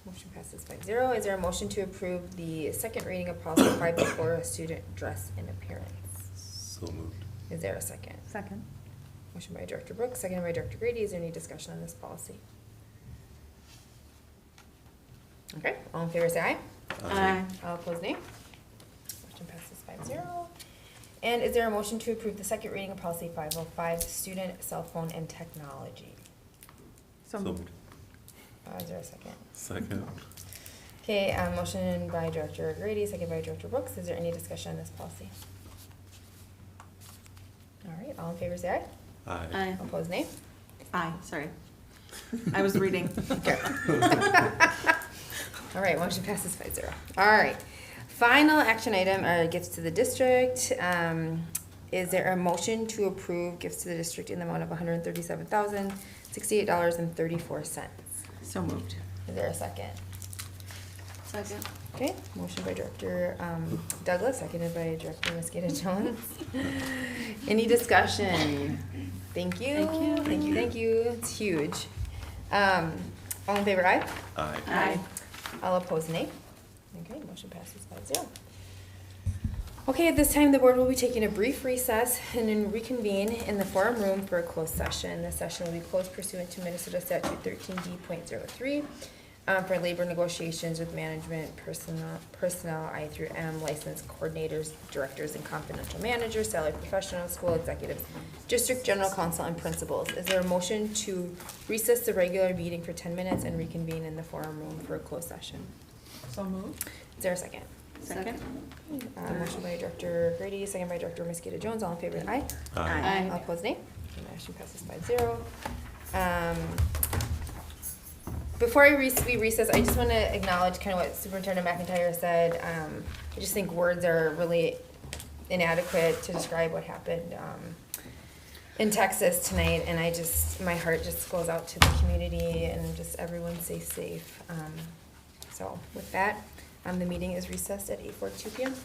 Speaker 1: Motion passes 5-0. Is there a motion to approve the second reading of policy 504, student dress and appearance?
Speaker 5: So moved.
Speaker 1: Is there a second?
Speaker 12: Second.
Speaker 1: Motion by Director Brooks, seconded by Director Grady. Is there any discussion on this policy? Okay, all in favor say aye.
Speaker 10: Aye.
Speaker 1: All opposed nay. Motion passes 5-0. And is there a motion to approve the second reading of policy 505, student cell phone and technology?
Speaker 12: So moved.
Speaker 1: Is there a second?
Speaker 5: Second.
Speaker 1: Okay, motion by Director Grady, second by Director Brooks. Is there any discussion on this policy? All right, all in favor say aye.
Speaker 5: Aye.
Speaker 10: Aye.
Speaker 1: All opposed nay.
Speaker 11: Aye, sorry. I was reading.
Speaker 1: Okay. All right, motion passes 5-0. All right, final action item gets to the district. Is there a motion to approve gifts to the district in the amount of $137,068.34?
Speaker 11: So moved.
Speaker 1: Is there a second?
Speaker 11: Second.
Speaker 1: Okay, motion by Director Douglas, seconded by Director Mosqueda Jones. Any discussion? Thank you.
Speaker 11: Thank you.
Speaker 1: Thank you, thank you. It's huge. All in favor, aye?
Speaker 5: Aye.
Speaker 11: Aye.
Speaker 1: All opposed, nay. Okay, motion passes 5-0. Okay, at this time, the board will be taking a brief recess and then reconvene in the forum room for a closed session. The session will be closed pursuant to Minnesota Statute 13D.03 for labor negotiations with management, personnel I through M, licensed coordinators, directors, and confidential managers, salary professionals, school executives, district general counsel, and principals. Is there a motion to recess the regular meeting for 10 minutes and reconvene in the forum room for a closed session?
Speaker 12: So moved.
Speaker 1: Is there a second?
Speaker 11: Second.
Speaker 1: Motion by Director Grady, second by Director Mosqueda Jones. All in favor, aye?
Speaker 11: Aye.
Speaker 1: All opposed, nay. Motion passes 5-0. Before we recess, I just want to acknowledge kind of what Superintendent McIntyre said. I just think words are really inadequate to describe what happened in Texas tonight, and my heart just goes out to the community and just everyone stay safe. So with that, the meeting is recessed at 8:42 p.m.